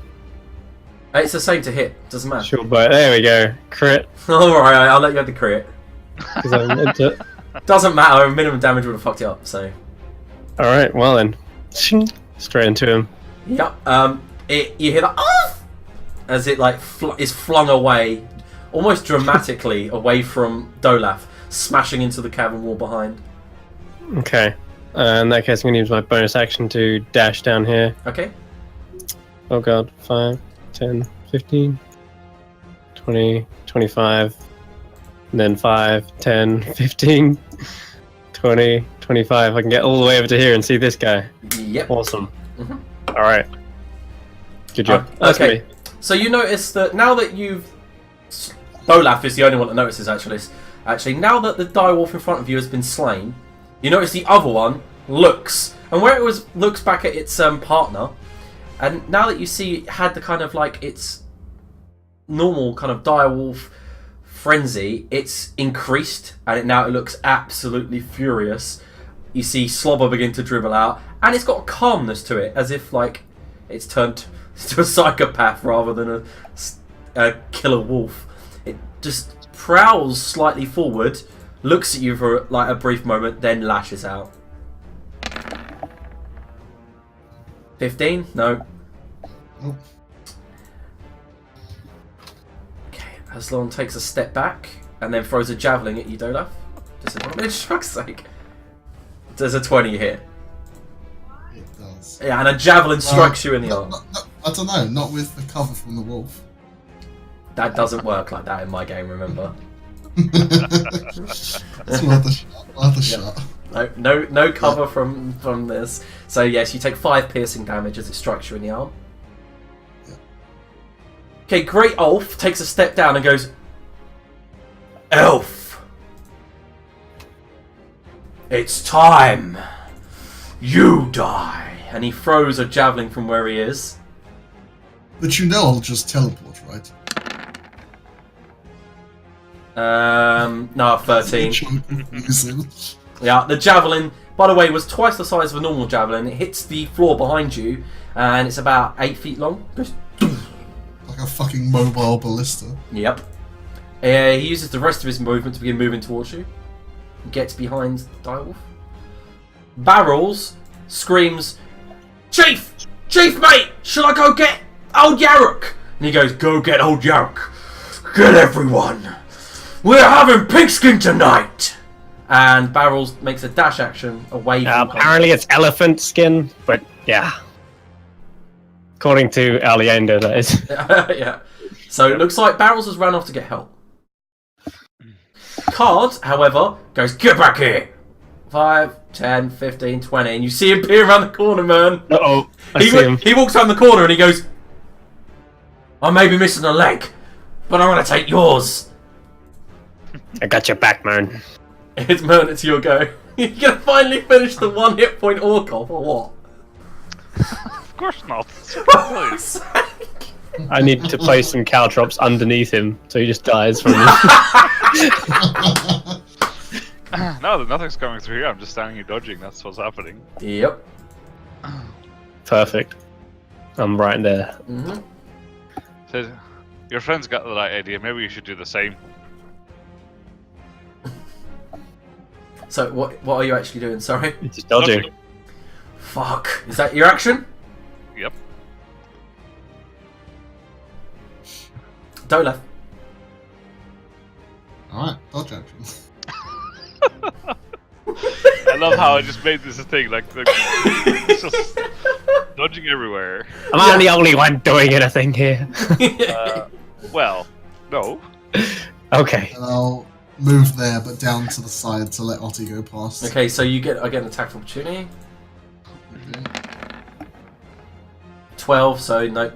It's the same to hit. Doesn't matter. Short bow. There we go. Crit. Alright, I'll let you have the crit. 'Cause I meant to... Doesn't matter. Minimum damage would have fucked you up, so... Alright, well then. Straight into him. Yep. You hear that as it like is flung away, almost dramatically away from Dolaf, smashing into the cavern wall behind. Okay. In that case, I'm going to use my bonus action to dash down here. Okay. Oh god. 5, 10, 15, 20, 25. And then 5, 10, 15, 20, 25. I can get all the way over to here and see this guy. Yep. Awesome. Mm-hmm. Alright. Good job. That's okay. me. So you notice that now that Dolaf is the only one that notices actually, now that the direwolf in front of you has been slain, you notice the other one looks, and where it looks back at its partner, and now that you see it had the kind of like its normal kind of direwolf frenzy, it's increased, and now it looks absolutely furious. You see slobber begin to dribble out, and it's got a calmness to it, as if like it's turned to a psychopath rather than a killer wolf. It just prowls slightly forward, looks at you for like a brief moment, then lashes out. 15? No. Nope. Okay, Aslan takes a step back and then throws a javelin at you, Dolaf. Disadvantage, for fuck's sake. Does a 20 hit? It does. Yeah, and a javelin strikes you in the arm. I don't know, not with the cover from the wolf. That doesn't work like that in my game, remember? It's worth a shot. Worth a shot. No cover from this. So yes, you take 5 piercing damage as it strikes you in the arm. Yeah. Okay, Great Ulf takes a step down and goes, "Elf, it's time. You die." And he throws a javelin from where he is. But you know I'll just teleport, right? No, 13. Confusing. Yeah, the javelin, by the way, was twice the size of a normal javelin. It hits the floor behind you, and it's about 8 feet long. Just Like a fucking mobile ballista. Yep. He uses the rest of his movement to begin moving towards you. He gets behind the direwolf. Barrels screams, Chief! Chief, mate! Shall I go get old Yarrock?" And he goes, "Go get old Yarrock. Get everyone. We're having pigskin tonight." And Barrels makes a dash action away from Apparently it's elephant skin, but yeah. According to Aliendo, that is. Yeah. So it looks like Barrels has run off to get help. Card, however, goes, get back here! 5, 10, 15, 20, and you see him peer around the corner, man. Uh-oh, I see him. He walks around the corner and he goes, I may be missing a leg, but I'm going to take yours. I got your back, man. It's Mern, it's your go. You're going to finally finish the 1 hit point orc off, or what? Of course not. I need to place some caltrops underneath him so he just dies from me. No, nothing's coming through here. I'm just standing here dodging. That's what's happening. Yep. Perfect. I'm right there. Mm-hmm. So, your friend's got the right idea. Maybe you should do the same. So what are you actually doing? Sorry. It's just dodging. Fuck. Is that your action? Yep. Dolaf. Alright, dodge action. I love how I just made this a thing. Like it's just dodging everywhere. Am I the only one doing anything here? Well, no. Okay. And I'll move there, but down to the side to let Otti go past. Okay, so you get an attack of opportunity. Okay. 12, so no.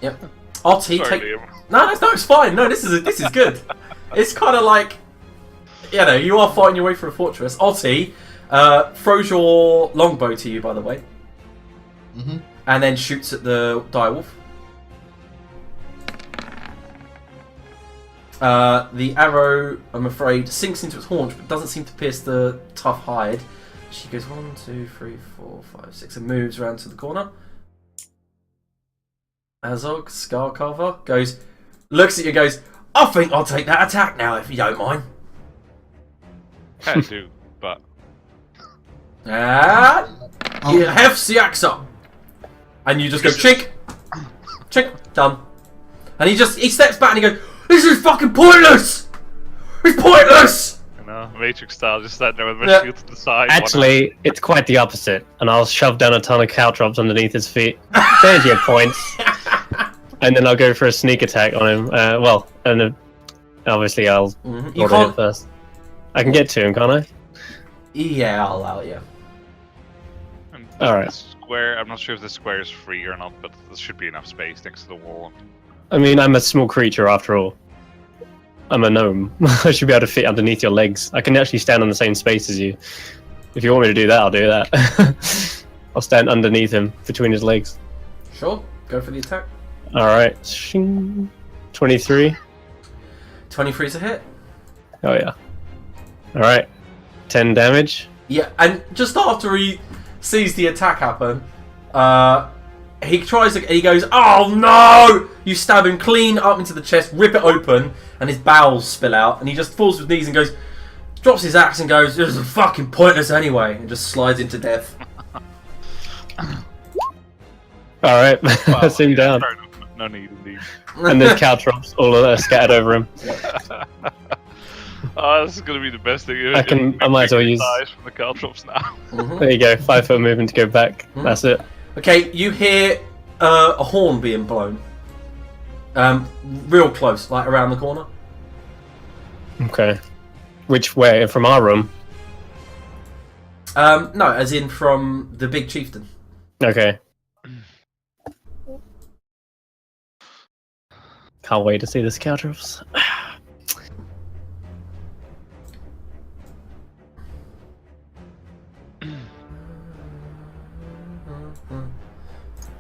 Yep. Otti, Sorry, take. Liam. No, it's fine. No, this is good. It's kind of like, you know, you are fighting your way through a fortress. Otti throws your longbow to you, by the way, and then shoots at the direwolf. The arrow, I'm afraid, sinks into its haunch, but doesn't seem to pierce the tough hide. She goes 1, 2, 3, 4, 5, 6, and moves around to the corner. Azog, Scarcarver, looks at you, goes, I think I'll take that attack now, if you don't mind. Can do, but And you have Siaxa. And you just go, chink, chink, done. And he steps back and he goes, this is fucking pointless! It's pointless! you know, Matrix style, just standing there with my shield to the side. Actually, it's quite the opposite, and I'll shove down a ton of caltrops underneath his feet. There's your points. And then I'll go for a sneak attack on him. Obviously I'll You order can't. it first. I can get to him, can't I? Yeah, I'll allow it, yeah. Alright. Square. I'm not sure if the square is free or not, but there should be enough space next to the wall. I mean, I'm a small creature after all. I'm a gnome. I should be able to fit underneath your legs. I can actually stand on the same space as you. If you want me to do that, I'll do that. I'll stand underneath him, between his legs. Sure, go for the attack. Alright. Shing. 23. 23's a hit. Oh yeah. Alright. 10 damage. Yeah, and just after he sees the attack happen, he tries to, he goes, oh no! You stab him clean up into the chest, rip it open, and his bowels spill out, and he just falls to his knees and goes, drops his axe and goes, this is fucking pointless anyway, and just slides into death. Alright. Wow, Sit him down. fair enough. No need indeed. And there's caltrops all scattered over him. Oh, this is gonna be the best thing. I might as well use. Size from the caltrops now. There you go, 5 foot movement to go back. That's it. Okay, you hear a horn being blown. Real close, like around the corner. Okay. Which way? From our room? No, as in from the big chieftain. Okay. Can't wait to see this caltrops.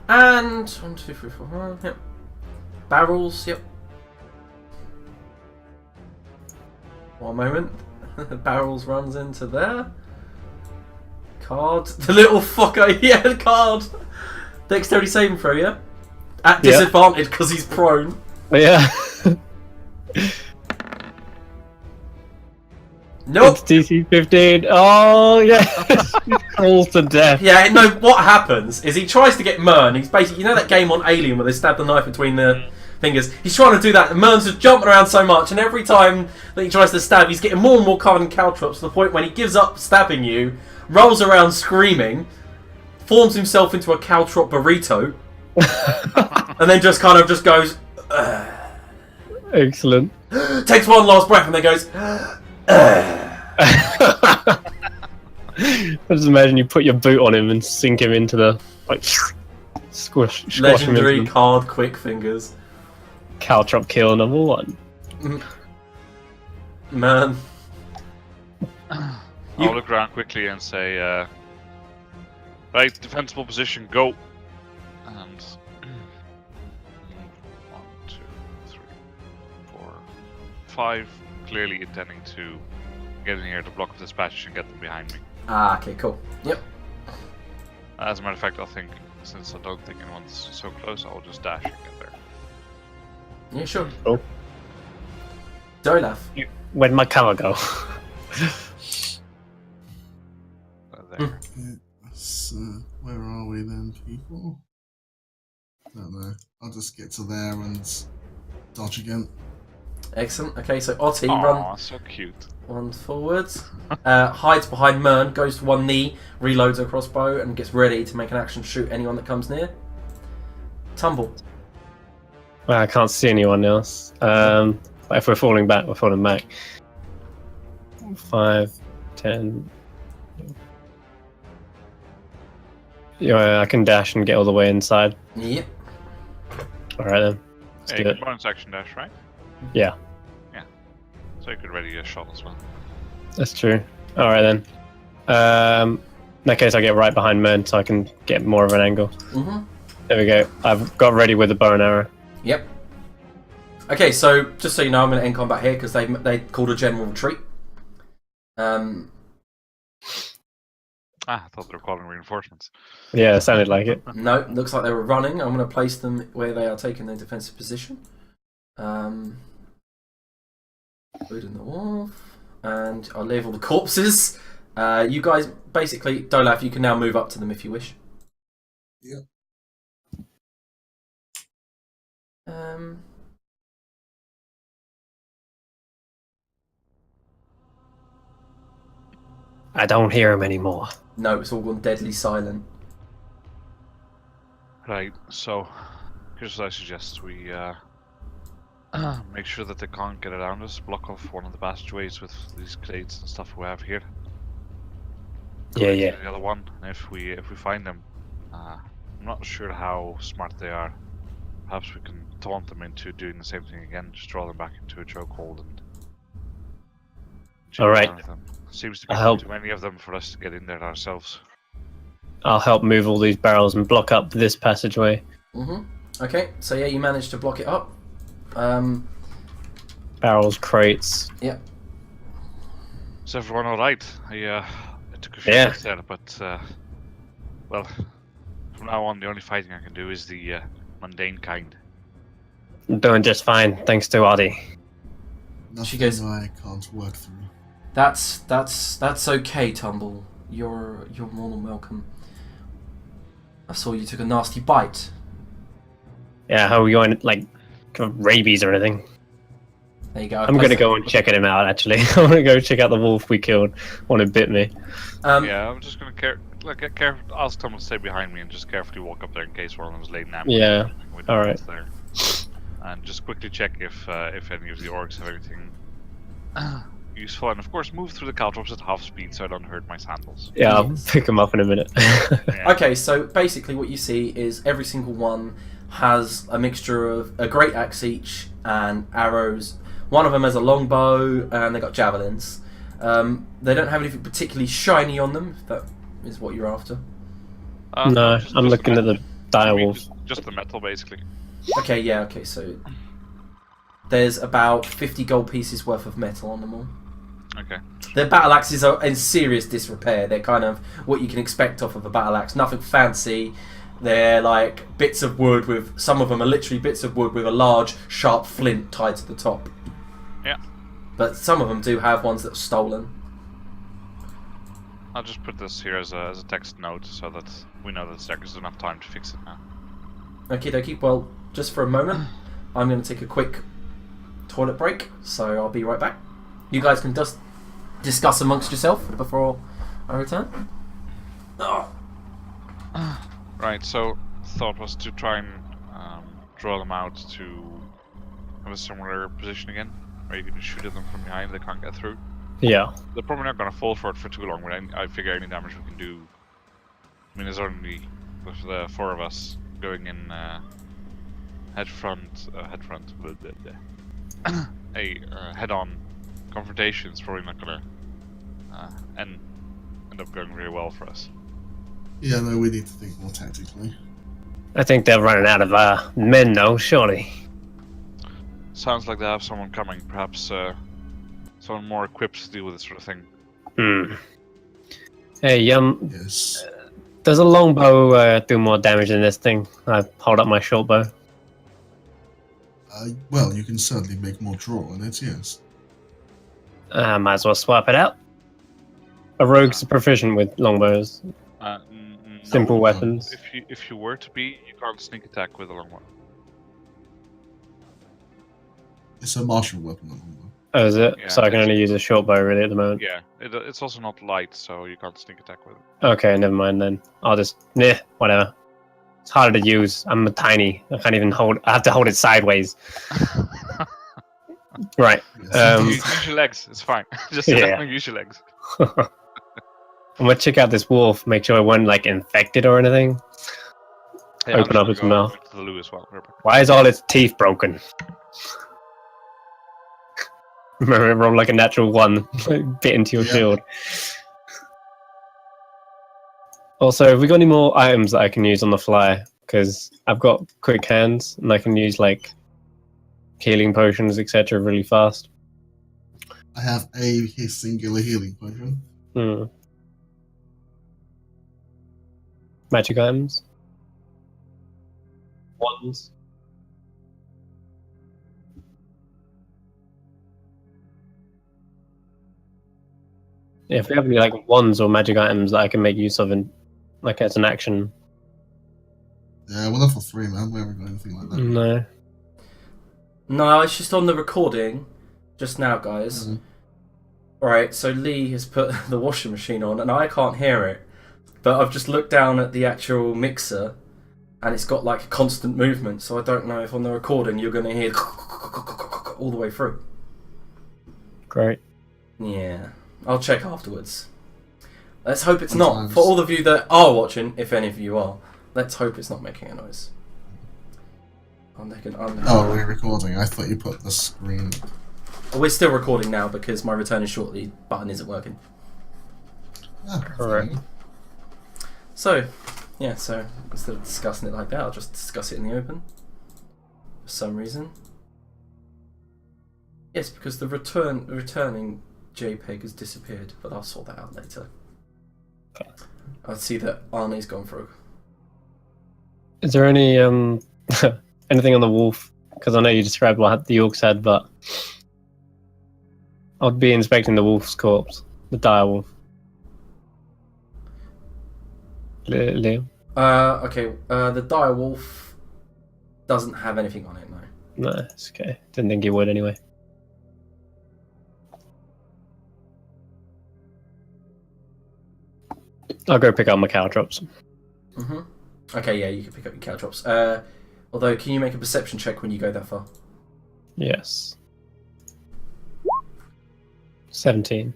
And 1, 2, 3, 4, 5. Yep. Barrels. Yep. One moment. Barrels runs into there. Card. The little fucker. Yeah, card. Dexterity saving throw. Yeah. At disadvantage because he's prone. Yeah. Nope. It's DC 15. Oh, yeah. He crawls to death. Yeah, no, what happens is he tries to get Mern. He's basically, you know that game on Alien where they stab the knife between the fingers? He's trying to do that, and Mern's just jumping around so much, and every time that he tries to stab, he's getting more and more covered in caltrops to the point when he gives up stabbing you, rolls around screaming, forms himself into a caltrop burrito, and then just kind of just goes. Excellent. Takes one last breath and then goes. I just imagine you put your boot on him and sink him into the squash Legendary him into card quick fingers. caltrop kill number 1. Man. I'll look around quickly and say, right, defensible position, go. And 1, 2, 3, 4, 5. Clearly intending to get in here to block this patch and get them behind me. Ah, okay, cool. Yep. As a matter of fact, I think, since I don't think anyone's so close, I'll just dash and get there. Yeah, sure. Cool. Dolaf. Where'd my cover go? There. So, where are we then, people? Don't know. I'll just get to there and dodge again. Excellent. Okay, so Otti Aw, so cute. runs forwards, hides behind Mern, goes to one knee, reloads a crossbow, and gets ready to make an action shoot anyone that comes near. Tumble. Well, I can't see anyone else. If we're falling back, we're falling back. 5, 10. Yeah, I can dash and get all the way inside. Yep. Alright then. Let's Hey, do it. bonus action dash, right? Yeah, So you could ready a shot as well. that's true. Alright then. In that case, I get right behind Mern so I can get more of an angle. Mm-hmm. There we go. I've got ready with the bow and arrow. Yep. Okay, so just so you know, I'm going to end combat here because they called a general retreat. I thought they were calling reinforcements. Yeah, it sounded like it. No, looks like they were running. I'm going to place them where they are taking their defensive position. Wood and the wolf, and I'll leave all the corpses. You guys, basically, Dolaf, you can now move up to them if you wish. Yep. I don't hear him anymore. No, it's all gone deadly silent. Right, so here's what I suggest. We make sure that they can't get around us, block off one of the passageways with these crates and stuff we have here. Yeah, To yeah. the other one, and if we find them, I'm not sure how smart they are. Perhaps we can taunt them into doing the same thing again, just draw them back into a chokehold and All right. them. Seems to be I'll too many of them for us to get in there ourselves. I'll help move all these barrels and block up this passageway. Okay, so yeah, you managed to block it up. Barrels, crates. Yep. Is everyone alright? I took a few Yeah. hits there, but well, from now on the only fighting I can do is the mundane kind. I'm doing just fine, thanks to Adi. Nothing goes- I can't work through. That's okay, Tumble. You're more than welcome. I saw you took a nasty bite. Yeah, how are we going? Like, kind of rabies or anything? There you go. I'm gonna go and check him out. Actually, I want to go check out the wolf we killed. One who bit me. Yeah, I'm just gonna get careful. Ask someone to stay behind me and just carefully walk up there in case one of them is laid down. Yeah. All right. There. And just quickly check if any of the orcs have anything useful, and of course move through the caltrops at half speed so I don't hurt my sandals. Yeah, I'll Yes. pick him up in a minute. Yeah. Okay, so basically what you see is every single one has a mixture of a great axe each and arrows. One of them has a longbow and they got javelins. They don't have anything particularly shiny on them, if that is what you're after. No, just I'm the looking at metal. the dire I mean, wolf. just the metal, basically. Okay, yeah, okay, so there's about 50 gold pieces worth of metal on them all. Okay. Their battle axes are in serious disrepair. They're kind of what you can expect off of a battle axe. Nothing fancy. They're like bits of wood with... Some of them are literally bits of wood with a large, sharp flint tied to the top. Yeah. But some of them do have ones that are stolen. I'll just put this here as a text note so that we know that there's enough time to fix it now. Okie dokie. Well, just for a moment, I'm going to take a quick toilet break. So I'll be right back. You guys can just discuss amongst yourself before I return. Oh. Right. So thought was to try and draw them out to have a similar position again, where you can just shoot at them from behind. They can't get through. Yeah. They're probably not going to fall for it for too long, but I figure any damage we can do. I mean, there's only with the 4 of us going in head-on confrontation is probably not going to end up going really well for us. Yeah, no, we need to think more tactically. I think they're running out of men, though. Surely. Sounds like they have someone coming. Perhaps someone more equipped to deal with this sort of thing. Hmm. Hey, Yes. does a longbow do more damage than this thing? I hold up my short bow. Well, you can certainly make more draw on it, yes. Might as well swap it out. A rogue's proficient with longbows. Simple No, weapons. If you were to be, you can't sneak attack with a long one. It's a martial weapon, not longbow. Oh, is it? Yeah, So I can only use a short bow really at the moment. Yeah, it's also not light, so you can't sneak attack with it. Okay, never mind then. I'll just whatever. It's harder to use. I'm tiny. I can't even hold. I have to hold it sideways. Right. Yes, Use your legs. It's fine. Just sit down and use your legs. I'm gonna check out this wolf. Make sure it wasn't like infected or anything. Yeah, Open up its mouth. into the loo as well. Why is all its teeth broken? Remember, it rolled like a natural 1, bit into your Yeah. shield. Also, have we got any more items that I can use on the fly? Because I've got quick hands, and I can use like healing potions, etc., really fast. I have a singular healing potion. Hmm. Magic items. Wands. Yeah, if we have any like wands or magic items that I can make use of in, like as an action. Yeah, we're level 3, man. We haven't got anything like that. No. No, it's just on the recording just now, guys. Mhm. Alright, so Lee has put the washing machine on, and I can't hear it. But I've just looked down at the actual mixer, and it's got like constant movement, so I don't know if on the recording you're going to hear all the way through. Great. Yeah, I'll check afterwards. Let's hope it's not. Sometimes. For all of you that are watching, if any of you are, let's hope it's not making a noise. Oh, are we recording? I thought you put the screen. We're still recording now because my return is shortly button isn't working. Ah, Correct. fine. So, yeah, so instead of discussing it like that, I'll just discuss it in the open. For some reason. Yes, because the returning JPEG has disappeared, but I'll sort that out later. Okay. I see that Arnie's gone through. Is there any anything on the wolf? Because I know you described what the orcs had, but I'd be inspecting the wolf's corpse, the dire wolf. Liam? Okay, the dire wolf doesn't have anything on it, no. No, it's okay. Didn't think he would anyway. I'll go pick up my caltrops. Mm-hmm. Okay, yeah, you can pick up your caltrops. Although, can you make a perception check when you go that far? Yes. 17.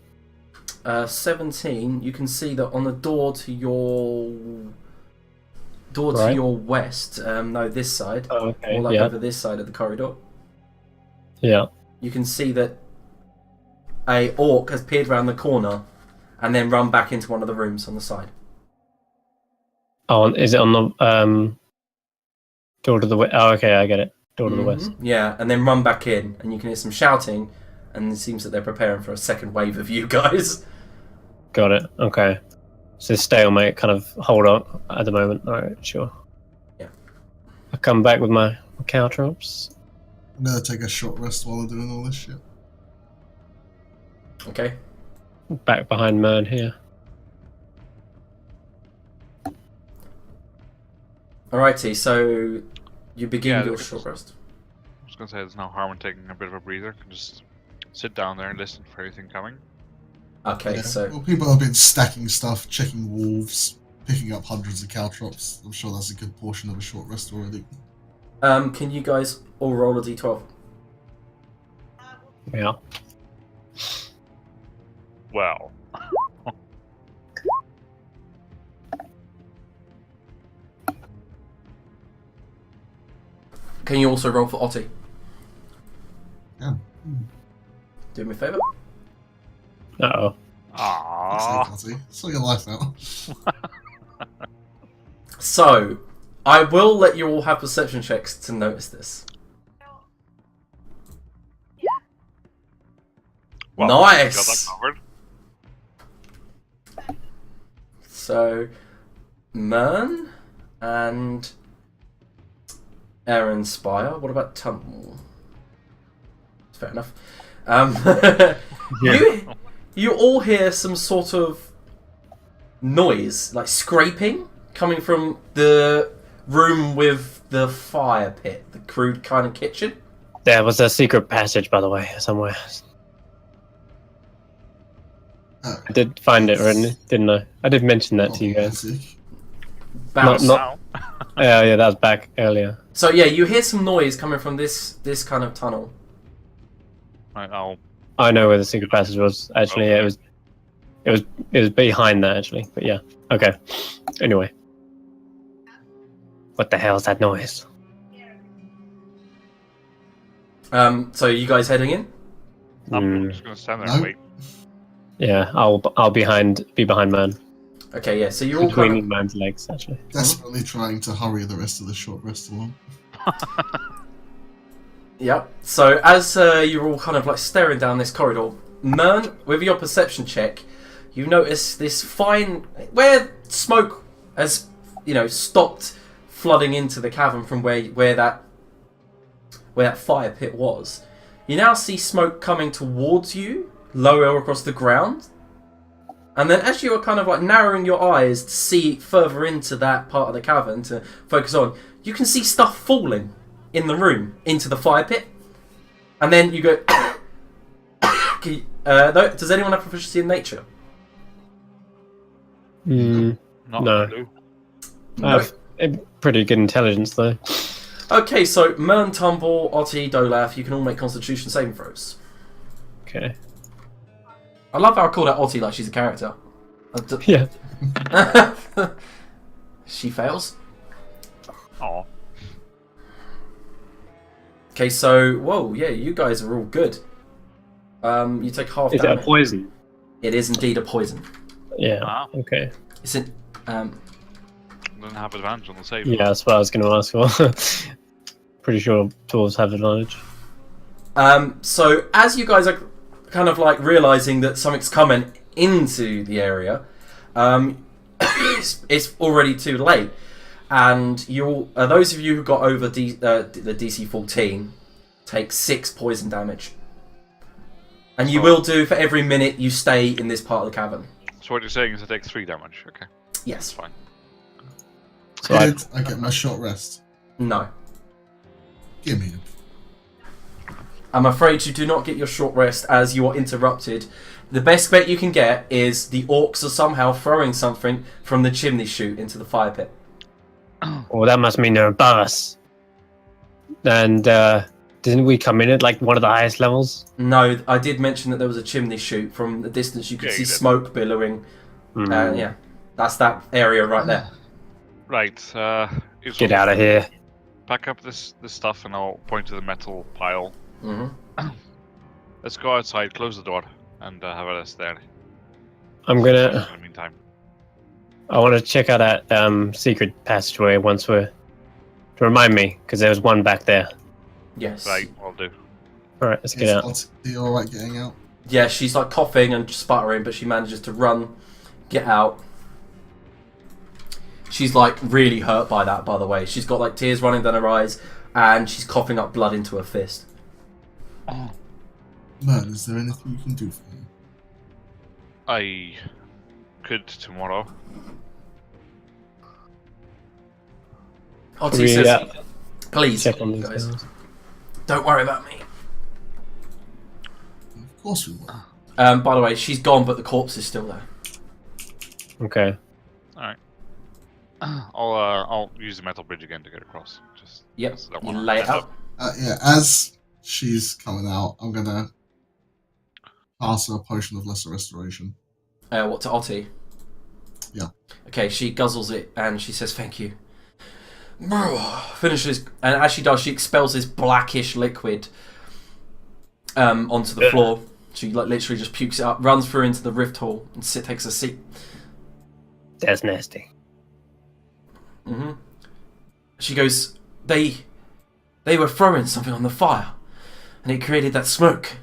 17, you can see that on the door to your Right. west, no, this side, Oh, okay. or like Yeah. over this side of the corridor, Yeah. you can see that a orc has peered around the corner and then run back into one of the rooms on the side. Oh, is it on the door to the west? Oh, okay, I get it. Door to the west. Yeah, and then run back in, and you can hear some shouting, and it seems that they're preparing for a second wave of you guys. Got it. Okay. So stalemate, kind of hold on at the moment. All right, sure. Yeah. I'll come back with my caltrops. I'm gonna take a short rest while they're doing all this shit. Okay. Back behind Mern here. Alrighty, so you begin Yeah, your this short is- rest. I was gonna say there's no harm in taking a bit of a breather. Can just sit down there and listen for anything coming. Okay, Yeah. so Well, people have been stacking stuff, checking wolves. picking up hundreds of caltrops. I'm sure that's a good portion of a short rest already. Can you guys all roll a d12? Yeah. Well, Can you also roll for Otti? Yeah. Do me a favour. Uh-oh. aww. Sort your life out. So, I will let you all have perception checks to notice this. Well, Nice. Got that covered. So, Mern and Aaron Spire. What about Tumble? Fair enough. You all hear some sort of noise, like scraping, coming from the room with the fire pit, the crude kind of kitchen. There was a secret passage, by the way, somewhere. I did find it, didn't I? I did mention that to you guys. Bounce. Not- yeah, that was back earlier. So yeah, you hear some noise coming from this kind of tunnel. Right, I'll I know where the secret passage was. Actually, yeah, it was behind that actually. But yeah, okay. Anyway, what the hell is that noise? So you guys heading in? I'm just gonna stand there and wait. Yeah, I'll be behind man. Okay, yeah. So you're all Between kind of, man's legs, actually. Desperately trying to hurry the rest of the short rest along. Yep. So as you're all kind of like staring down this corridor, Mern, with your perception check, you notice this fine where smoke has stopped flooding into the cavern from where that fire pit was. You now see smoke coming towards you, lower across the ground. And then as you are kind of like narrowing your eyes to see further into that part of the cavern to focus on, you can see stuff falling in the room into the fire pit. And then you go... does anyone have proficiency in nature? Mm, Not No. blue. I have pretty good intelligence though. Okay, so Mern, Tumble, Otti, Dolaf, you can all make constitution saving throws. Okay. I love how I called out Otti like she's a character. Yeah. She fails. Oh, Okay, so whoa, yeah, you guys are all good. You take half Is it a damage. poison? It is indeed a poison. Yeah. wow. Okay. It's in, Didn't have advantage on the save. Yeah, that's what I was going to ask for. Pretty sure dwarves have advantage. So as you guys are kind of like realizing that something's coming into the area, it's already too late, and those of you who got over the DC 14 take 6 poison damage, and you will do for every minute you stay in this part of the cavern. So what you're saying is I take 3 damage. Okay, that's Yes. fine. So Good, I get my short rest. No. Give me I'm afraid you do not get your short rest as you are interrupted. The best bet you can get is the orcs are somehow throwing something from the chimney chute into the fire pit. Well, that must mean they're above us. And didn't we come in at like one of the highest levels? No, I did mention that there was a chimney chute. From the distance you could Yeah, see you did. smoke billowing. Mm. Yeah, that's that area right there. Right. It's Get out of here. Pack up this stuff and I'll point to the metal pile. hmm Let's go outside, close the door, and have a rest there. I'm In gonna. the meantime. I want to check out that secret passageway once we're. To remind me, because there was one back there. Yes. Right, I'll do. All right, let's get Is out. Otti alright getting out? Yeah, she's like coughing and sputtering, but she manages to run, get out. She's like really hurt by that, by the way. She's got like tears running down her eyes, and she's coughing up blood into her fist. Man, is there anything you can do for me? I could tomorrow. Otti We, says, please, Check on these guys, guys. don't worry about me. Of course we will. By the way, she's gone, but the corpse is still there. Okay. Alright. I'll use the metal bridge again to get across. Just Yep, so that you one lay it end out. up. Yeah, as she's coming out, I'm gonna pass her a potion of lesser restoration. What, to Ottie? Yeah. Okay, she guzzles it and she says thank you. Finishes, and as she does, she expels this blackish liquid onto the floor. She like literally just pukes it up, runs through into the rift hall, and takes a seat. That's nasty. Mm-hmm. She goes, they were throwing something on the fire, and it created that smoke.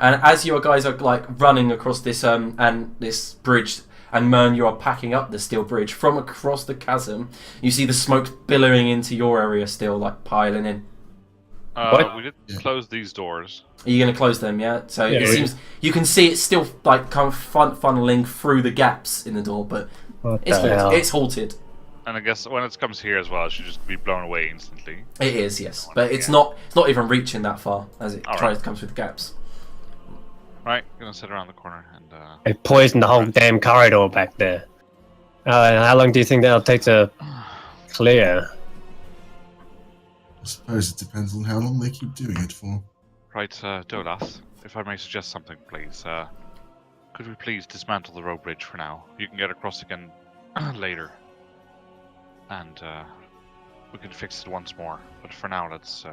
And as you guys are like running across this and this bridge, and Mern, you are packing up the steel bridge from across the chasm, you see the smoke billowing into your area, still like piling in. What? We did close these doors. Are you going to close them? Yeah. So Yeah, it we seems you can see it's still like kind of funneling through the gaps in the door, but What it's the hell? halted. It's halted. And I guess when it comes here as well, it should just be blown away instantly. It is, yes, but it's Yeah. not. It's not even reaching that far as it All tries right. to come through the gaps. Right, gonna sit around the corner and. They poisoned the whole damn corridor back there. How long do you think that'll take to clear? I suppose it depends on how long they keep doing it for. Right, Dolath, if I may suggest something, please. Could we please dismantle the road bridge for now? You can get across again later. And we can fix it once more. But for now, let's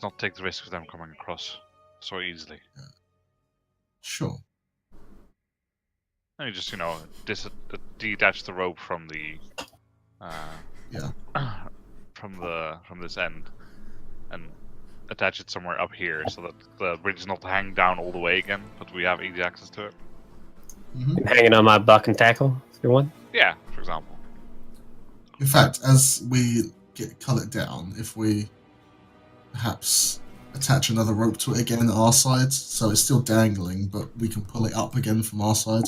not take the risk of them coming across so easily. Sure. And you just, detach the rope from the from this end, and attach it somewhere up here so that the bridge is not hang down all the way again, but we have easy access to it. Hmm. Hanging on my buck and tackle, if you want. Yeah, for example. In fact, as we cut it down, if we perhaps attach another rope to it again on our side, so it's still dangling, but we can pull it up again from our side.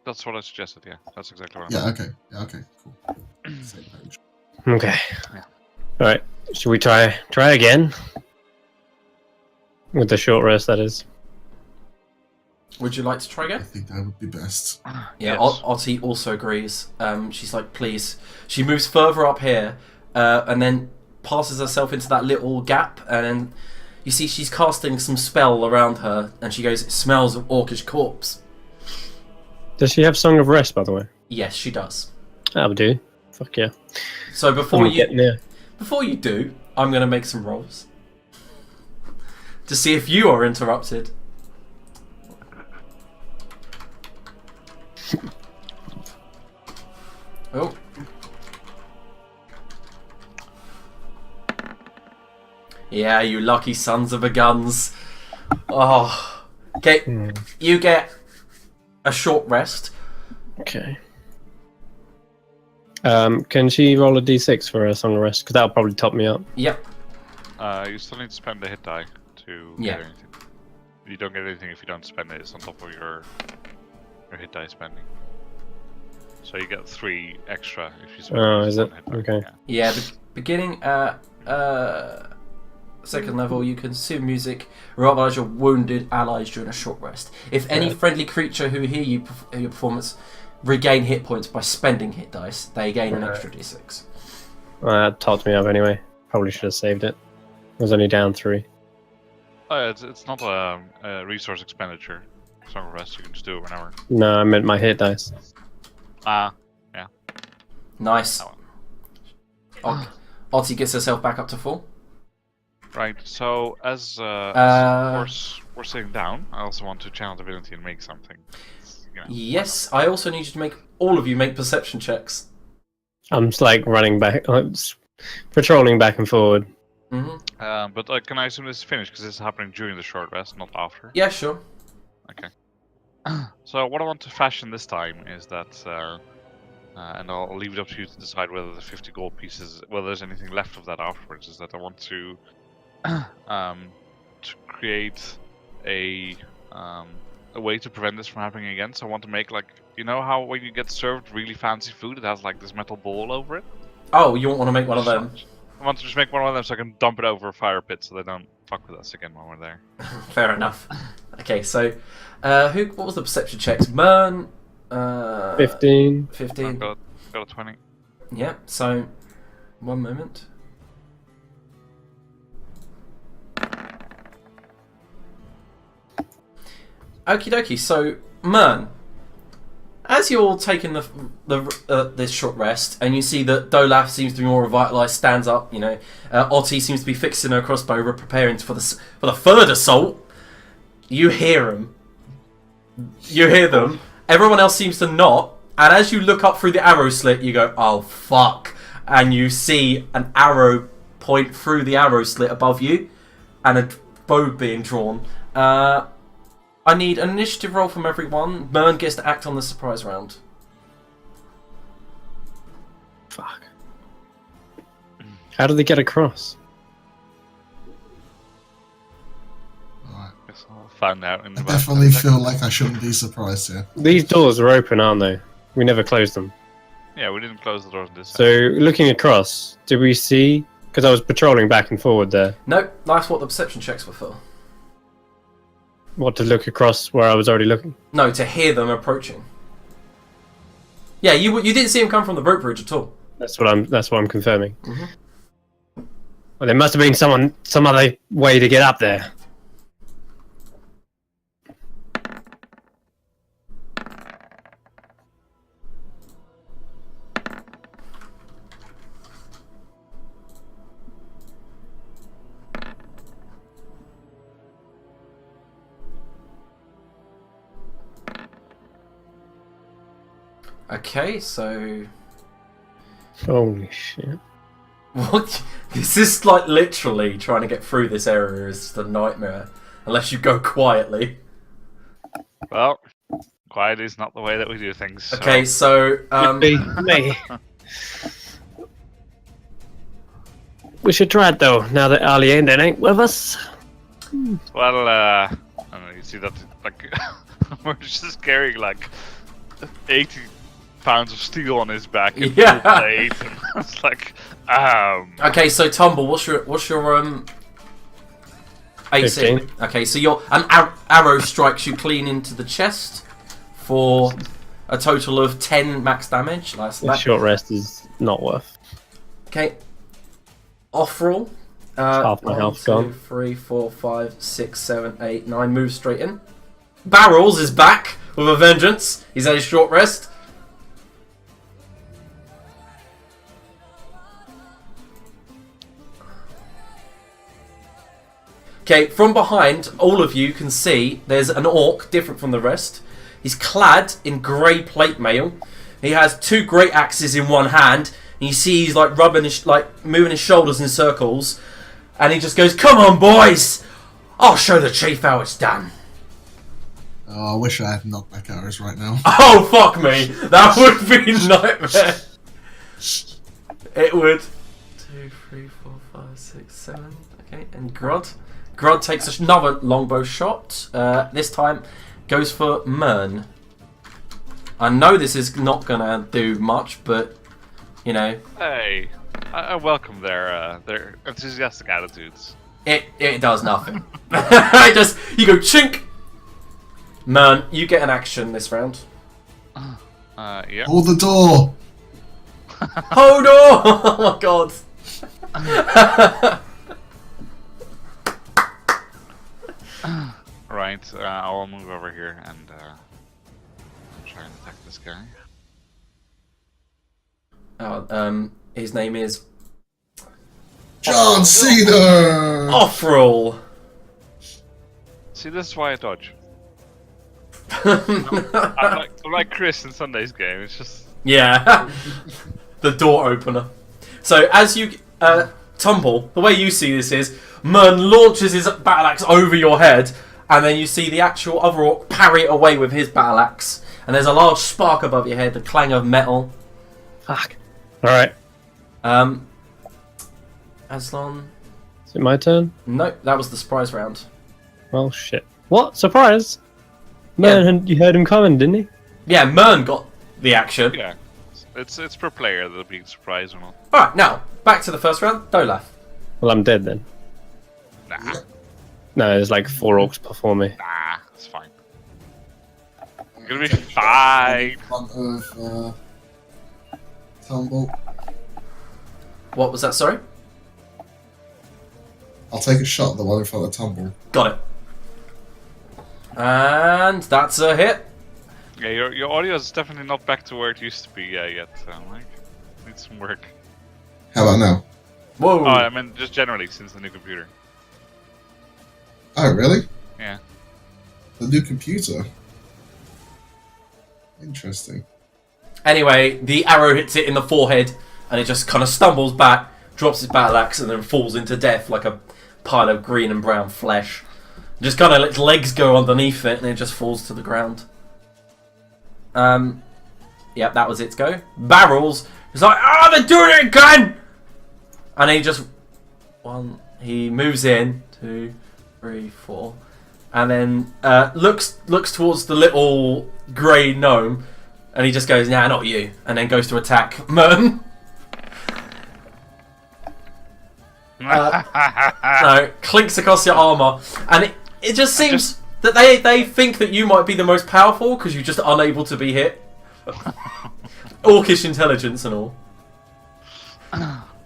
That's what I suggested, yeah. That's exactly what Yeah, okay. Yeah, okay, cool. Same page. Okay. Yeah. Alright. Should we try again? With the short rest, that is. Would you like to try I again? think that would be best. Yeah, Yes. Ottie also agrees. She's like, please. She moves further up here, and then passes herself into that little gap, and then you see she's casting some spell around her, and she goes, it smells of orcish corpse. Does she have Song of Rest, by the way? Yes, she does. That'll do. Fuck yeah. So before I'm getting there. before you do, I'm going to make some rolls to see if you are interrupted. Oh. Yeah, you lucky sons of a guns. Oh. Okay, you get a short rest. Okay. Can she roll a d6 for a Song of Rest? Because that'll probably top me up. Yep. You still need to spend the hit die to Yeah. get anything. You don't get anything if you don't spend it. It's on top of your hit die spending. So you get 3 extra if you spend Oh, just is it? one hit die. Okay. Yeah, beginning at second level, you consume music, revitalize your wounded allies during a short rest. If any friendly creature who hear your performance regain hit points by spending hit dice, they gain an extra d6. Well, that topped me up anyway. Probably should have saved it. I was only down 3. Oh, yeah, it's not a resource expenditure. Song of Rest, you can just do it whenever. No, I meant my hit dice. Nice. Oh. Ottie gets herself back up to full. Right, so as of course we're sitting down, I also want to channel divinity and make something. Yes, I also need you to make all of you make perception checks. I'm just like running back, patrolling back and forward. Mm-hmm. But can I assume this is finished because this is happening during the short rest, not after? Yeah, sure. Okay. So what I want to fashion this time is that, and I'll leave it up to you to decide whether the 50 gold pieces, whether there's anything left of that afterwards. Is that I want to create a way to prevent this from happening again. So I want to make like, you know how when you get served really fancy food, it has like this metal bowl over it. Oh, you want to make one of them? I want to just make one of them so I can dump it over a fire pit so they don't fuck with us again while we're there. Fair enough. Okay, so what was the perception checks? Mern, 15. 15. I've got a 20. Yeah, so 1 moment. Okie dokie, so Mern, as you're taking this short rest, and you see that Dolaf seems to be more revitalised, stands up, you know, Otti seems to be fixing her crossbow, preparing for the third assault. You hear them. You hear them. Everyone else seems to not. And as you look up through the arrow slit, you go, oh fuck. And you see an arrow point through the arrow slit above you, and a bow being drawn. I need an initiative roll from everyone. Mern gets to act on the surprise round. Fuck. How do they get across? Alright. Guess I'll find out in I about definitely 10 feel seconds. like I shouldn't be surprised here. These doors are open, aren't they? We never closed them. Yeah, we didn't close the doors this So, looking across, did we see... Because I was patrolling back and forward there. Nope, that's what the perception checks were for. What, to look across where I was already looking? No, to hear them approaching. Yeah, you didn't see him come from the rope bridge at all. That's what I'm confirming. Mhm. Well, there must have been some other way to get up there. Okay, so... Holy shit. What? This is like literally trying to get through this area is just a nightmare. Unless you go quietly. Well, quiet is not the way that we do things. So. Okay, so... Me. We should try it though, now that Alienda ain't with us. Well, I don't know, you see that, like, we're just carrying, like, 80 pounds of steel on his back and Yeah. full plate, and it's like, Okay, so Tumble, what's your AC? 15. Okay, so an arrow strikes you clean into the chest for a total of 10 max damage. The short rest is not worth. Okay. Off roll. Half my health gone. 2, 3, 4, 5, 6, 7, 8, 9. Move straight in. Barrels is back with a vengeance. He's had his short rest. Okay, from behind, all of you can see there's an orc different from the rest. He's clad in grey plate mail. He has 2 great axes in one hand. And you see he's like moving his shoulders in circles. And he just goes, "Come on, boys! I'll show the chief how it's done." Oh, I wish I had knockback arrows right now. Oh, fuck me. That would be a nightmare. It would. 2, 3, 4, 5, 6, 7. Okay, and Grod. Grod takes another longbow shot. This time goes for Mern. I know this is not going to do much, but, you know. hey, I welcome their enthusiastic attitudes. It does nothing. You go chink. Mern, you get an action this round. Yeah. Hold the door! Hold on! Oh my god. Right, I'll move over here and try and attack this guy. His name is John Cena! Offroll. See, this is why I dodge. I'm like Chris in Sunday's game. It's just Yeah. The door opener. So as you tumble, the way you see this is Mern launches his battle axe over your head, and then you see the actual other orc parry it away with his battle axe, and there's a large spark above your head, the clang of metal. Fuck. Alright. Aslan. Is it my turn? Nope, that was the surprise round. Well, shit. What? Surprise? Man, you heard him coming, didn't he? Yeah, Mern got the action. yeah. It's per player that being surprised or not. Alright, now, back to the first round. Dolaf. Well, I'm dead then. Nah, No, there's like 4 orcs before me. nah, it's fine. Gonna be fine. In front of Tumble. What was that? Sorry. I'll take a shot at the one in front of Tumble. Got it. And that's a hit. Yeah, your audio is definitely not back to where it used to be yet. So, like, needs some work. How about now? Whoa. Oh, I mean, just generally since the new computer. Oh, really? Yeah. The new computer. Interesting. Anyway, the arrow hits it in the forehead, and it just kind of stumbles back, drops its battle axe, and then falls into death like a pile of green and brown flesh. Just kind of lets legs go underneath it, and it just falls to the ground. Yep, that was its go. Barrels is like, ah, they're doing it again! And he just he moves in 2, 3, 4, and then looks towards the little grey gnome, and he just goes, nah, not you, and then goes to attack Merton. No, clinks across your armour, and it just seems that they think that you might be the most powerful because you're just unable to be hit. Orcish intelligence and all.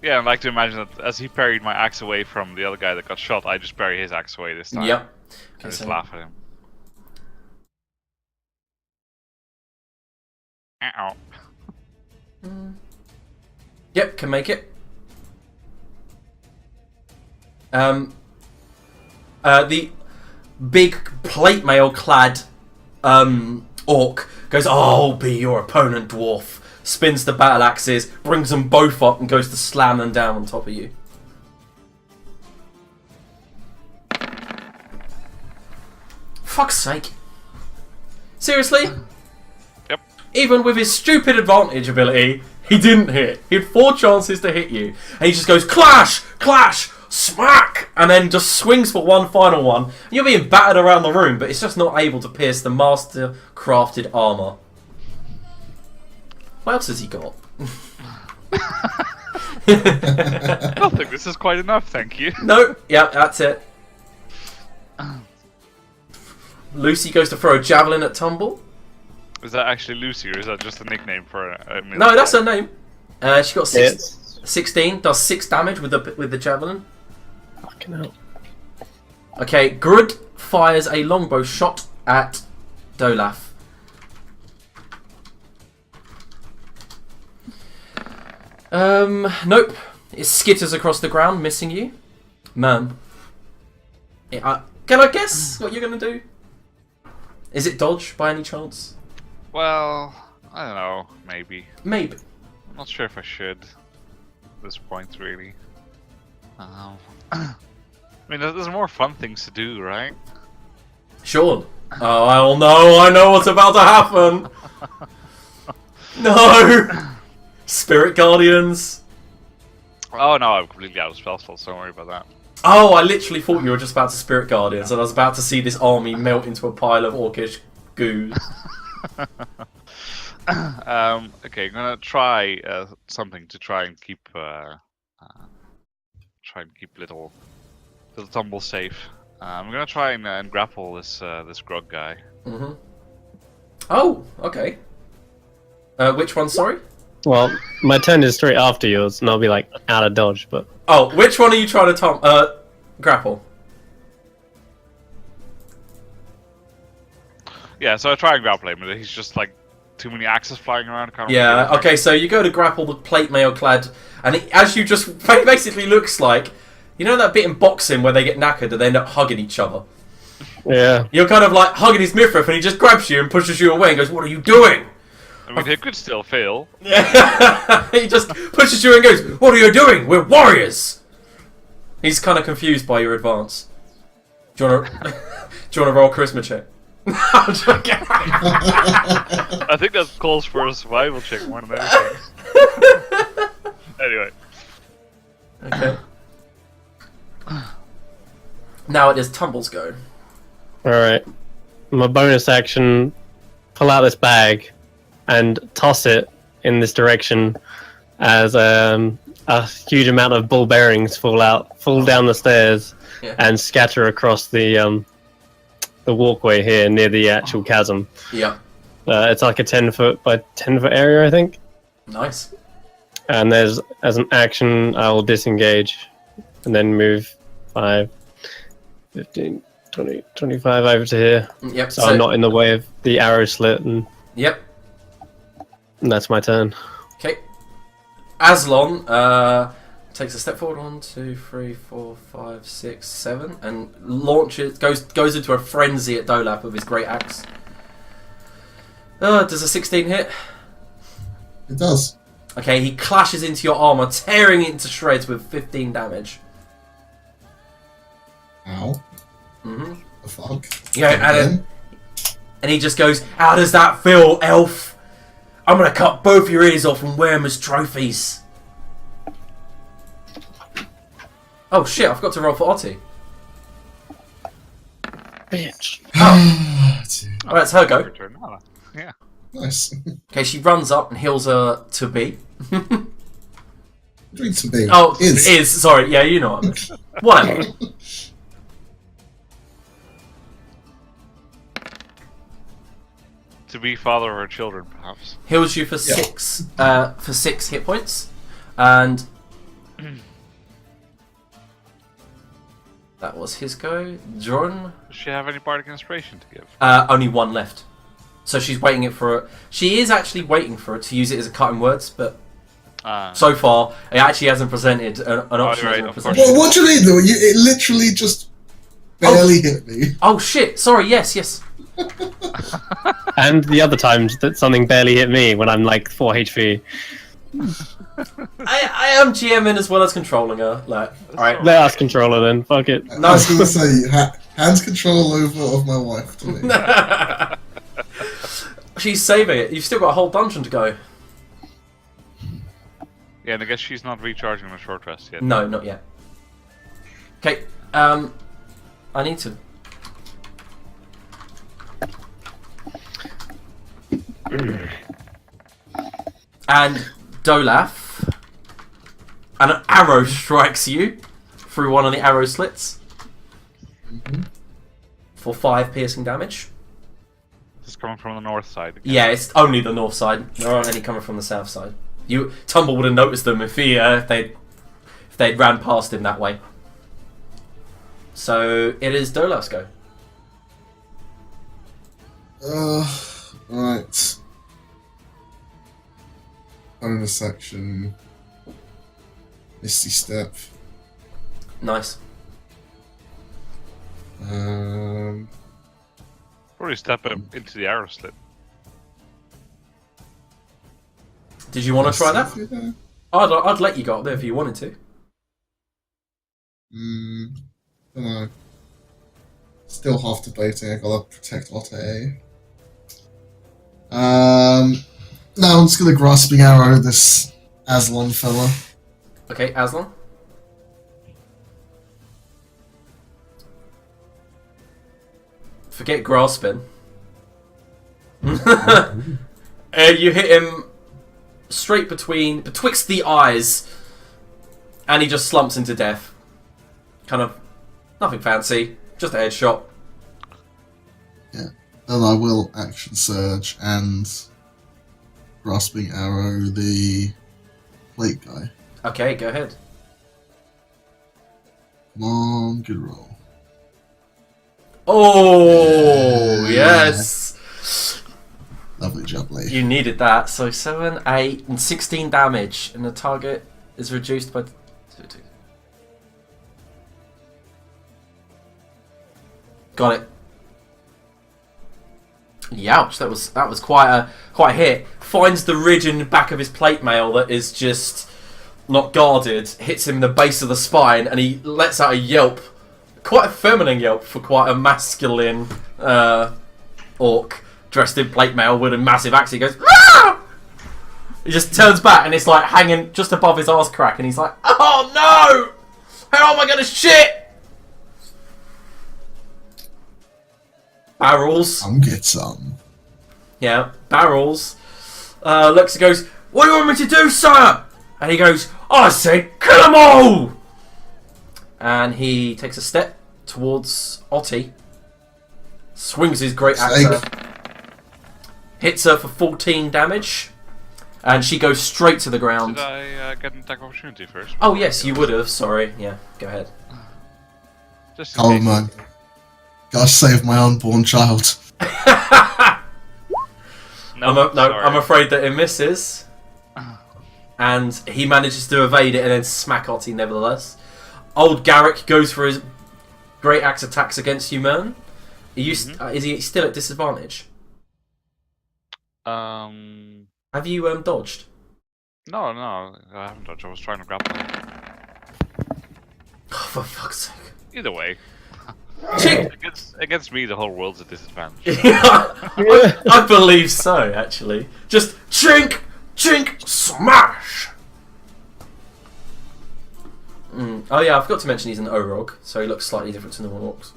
Yeah, I'd like to imagine that as he parried my axe away from the other guy that got shot, I just parry his axe away this time. Yep. I just laugh at him. Ow. Yep, can make it. The big plate mail clad orc goes, I'll be your opponent, dwarf. Spins the battle axes, brings them both up, and goes to slam them down on top of you. Fuck's sake. Seriously? Yep. Even with his stupid advantage ability, he didn't hit. He had 4 chances to hit you. And he just goes, clash, clash, smack, and then just swings for one final one. And you're being battered around the room, but it's just not able to pierce the master-crafted armour. What else has he got? Nothing, this is quite enough, thank you. No, yeah, that's it. Lucy goes to throw a javelin at Tumble. Is that actually Lucy, or is that just a nickname for a No, that's her name. She got 16, does 6 damage with the javelin. Fucking hell. Okay, Grud fires a longbow shot at Dolaf. Nope. It skitters across the ground, missing you. Man. Can I guess what you're gonna do? Is it dodge by any chance? Well, I don't know, maybe. Maybe. I'm not sure if I should. At this point, really. I mean, there's more fun things to do, right? Sure. Oh no, I know what's about to happen. No! Spirit Guardians. Oh no, I'm completely out of spell slots, don't worry about that. Oh, I literally thought you were just about to Spirit Guardians, and I was about to see this army melt into a pile of orcish goo. Okay, I'm gonna try something to try and keep little Tumble safe. I'm gonna try and grapple this grog guy. Mm-hmm. Oh, okay. Which one? Sorry. Well, my turn is straight after yours, and I'll be like out of dodge. But oh, which one are you trying to grapple? Yeah, so I try and grapple him, but he's just like too many axes flying around. Yeah. Okay, so you go to grapple the plate mail clad, and as you just basically looks like, you know that bit in boxing where they get knackered and they end up hugging each other. yeah, You're kind of like hugging his midriff, and he just grabs you and pushes you away and goes, "What are you doing?" I mean, he could still fail. Yeah. He just pushes you and goes, "What are you doing? We're warriors." He's kind of confused by your advance. Do you want to roll a charisma check? I'm joking. I think that calls for a survival check more than anything. Anyway. Okay. Now it is Tumble's go. alright. My bonus action, pull out this bag and toss it in this direction as a huge amount of ball bearings fall down the stairs and scatter across the walkway here near the actual chasm. Yeah. It's like a 10-foot by 10-foot area, I think. Nice. And as an action, I will disengage and then move 5, 15, 20, 25 over to here. Yep. So I'm not in the way of the arrow slit, and Yep. that's my turn. Okay. Aslan takes a step forward. 1, 2, 3, 4, 5, 6, 7, and launches. Goes into a frenzy at Dolap with his great axe. Does a 16 hit? It does. Okay, he clashes into your armor, tearing it into shreds with 15 damage. Ow. Mm-hmm. The fuck? Yeah, and he just goes, "How does that feel, elf? I'm gonna cut both your ears off and wear them as trophies." Oh shit, I forgot to roll for Otti. Bitch. Alright, it's her go. Return. Oh, yeah. Nice. Okay, she runs up and heals her to B. Drink to be. Oh, is. Sorry, yeah, you know what I mean. Whatever. To be father of her children, perhaps. Heals you for 6 hit points. And that was his go. Jordan? Does she have any bardic inspiration to give? Only 1 left. So she's waiting it for it. She is actually waiting for it to use it as a cutting words, but so far it actually hasn't presented an option. Right, hasn't of presented. course. Well, what do you mean though? It literally just barely hit me. Oh shit! Sorry. Yes. And the other times that something barely hit me when I'm like 4 HP. I am GMing as well as controlling her. Like, all right. Let us control her then. Fuck it. I was going to say, hands control over of my wife to me. She's saving it. You've still got a whole dungeon to go. Yeah, and I guess she's not recharging her short rest yet. No, not yet. Okay. I need to. And Dolaf, and an arrow strikes you through one of the arrow slits for 5 piercing damage. This is coming from the north side. Again. Yeah, it's only the north side. There aren't any coming from the south side. Tumble would have noticed them if they'd ran past him that way. So it is Dolaf's go. Right. Bonus action. Misty Step. Nice. Probably step into the arrow slit. Did you want to try that? Yeah. I'd let you go up there if you wanted to. Don't know. Still half debating. I gotta protect Otte. No, I'm just gonna grasping arrow this Aslan fella. Okay, Aslan. Forget grasping. You hit him straight betwixt the eyes, and he just slumps into death. Kind of nothing fancy, just a headshot. Yeah. Then I will action surge and grasping arrow the plate guy. Okay, go ahead. Come on, good roll. Oh, Yeah. yes. Lovely jubbly. You needed that. So 7, 8, and 16 damage, and the target is reduced by 2. Got it. Youch! That was quite a hit. Finds the ridge in the back of his plate mail that is just not guarded. Hits him in the base of the spine, and he lets out a yelp. Quite a feminine yelp for quite a masculine orc dressed in plate mail with a massive axe. He goes, "Ah!" He just turns back, and it's like hanging just above his arse crack, and he's like, "Oh no! How am I gonna shit?" Barrels. Come get some. Yeah, Barrels. Looks and goes, "What do you want me to do, sire?" And he goes, "I said, kill them all!" And he takes a step towards Otti. Swings his great axe. Hits her for 14 damage. And she goes straight to the ground. Did I get an attack of opportunity first? Oh, yes, you would have. Sorry. Yeah, go ahead. Just in Oh case. man, gotta save my unborn child. I'm afraid that it misses. And he manages to evade it and then smack Otti nevertheless. Old Garrick goes for his great axe attacks against you, man. Is he still at disadvantage? Have you dodged? No, I haven't dodged. I was trying to grapple. Oh, for fuck's sake. Either way. Chink! Against me, the whole world's a disadvantage. I believe so, actually. Just chink, chink, smash! Oh yeah, I forgot to mention he's an Orog, so he looks slightly different to normal orcs.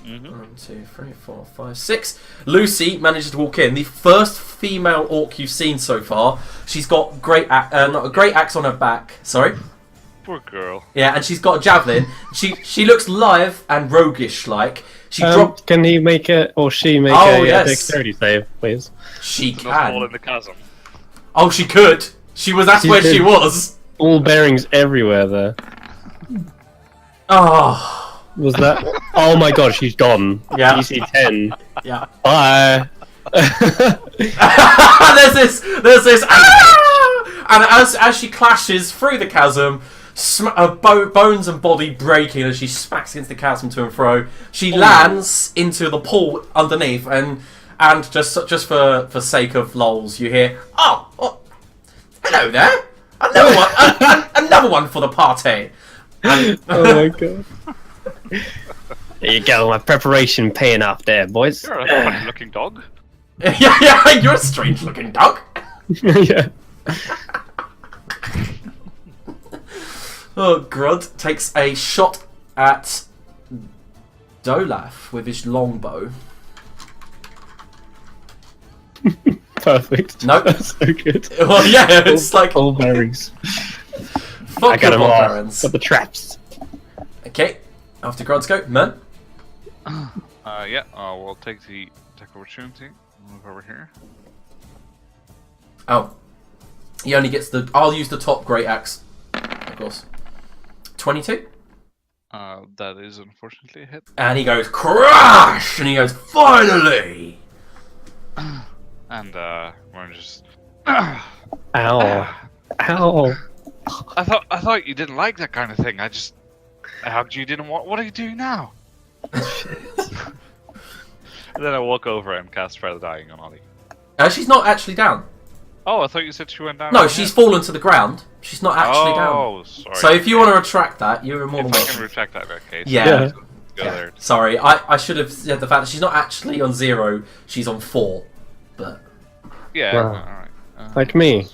1, 2, 3, 4, 5, 6. Lucy manages to walk in. The first female orc you've seen so far. She's got not a great axe on her back. Sorry. Poor girl. Yeah, and she's got a javelin. She looks live and roguish like. She dropped. Can he make it or she make yes. dexterity save, please? She Not fall can. in the chasm. Oh, she could. That's where she was. All bearings everywhere there. Oh. Was that? Oh my god, she's gone. Yeah. DC 10. Yeah. Bye. there's this. And as she clashes through the chasm, bones and body breaking as she smacks against the chasm to and fro, she lands into the pool underneath, and just for sake of lols, you hear, oh hello there, another one for the party. Oh my god. There you go, my preparation paying off there, boys. You're a funny looking dog. yeah, you're a strange looking dog. Yeah. Oh, Grud takes a shot at Dolaf with his longbow. Perfect. Nope. That's so good. Well, yeah, it's like all bearings. fuck I got your them all. barbarians. Got the traps. Okay, after Grud's go, man. Yeah, we'll take the attack of opportunity. Move over here. Oh, he only gets the. I'll use the top great axe, of course. 22, That is unfortunately a hit. and he goes crash, and he goes finally. And we're just. Ow. Ow. I thought you didn't like that kind of thing. I hugged you. Didn't want. What are you doing now? And then I walk over and cast Further Dying on Ollie. She's not actually down. Oh, I thought you said she went down. No, she's fallen to the ground. She's not actually down. Oh, sorry. So if you want to retract that, you're more than If I welcome. can retract that in that case. Yeah. Go there. Sorry, I should have said the fact that she's not actually on 0, she's on 4. But Yeah. Wow. Alright. Like me.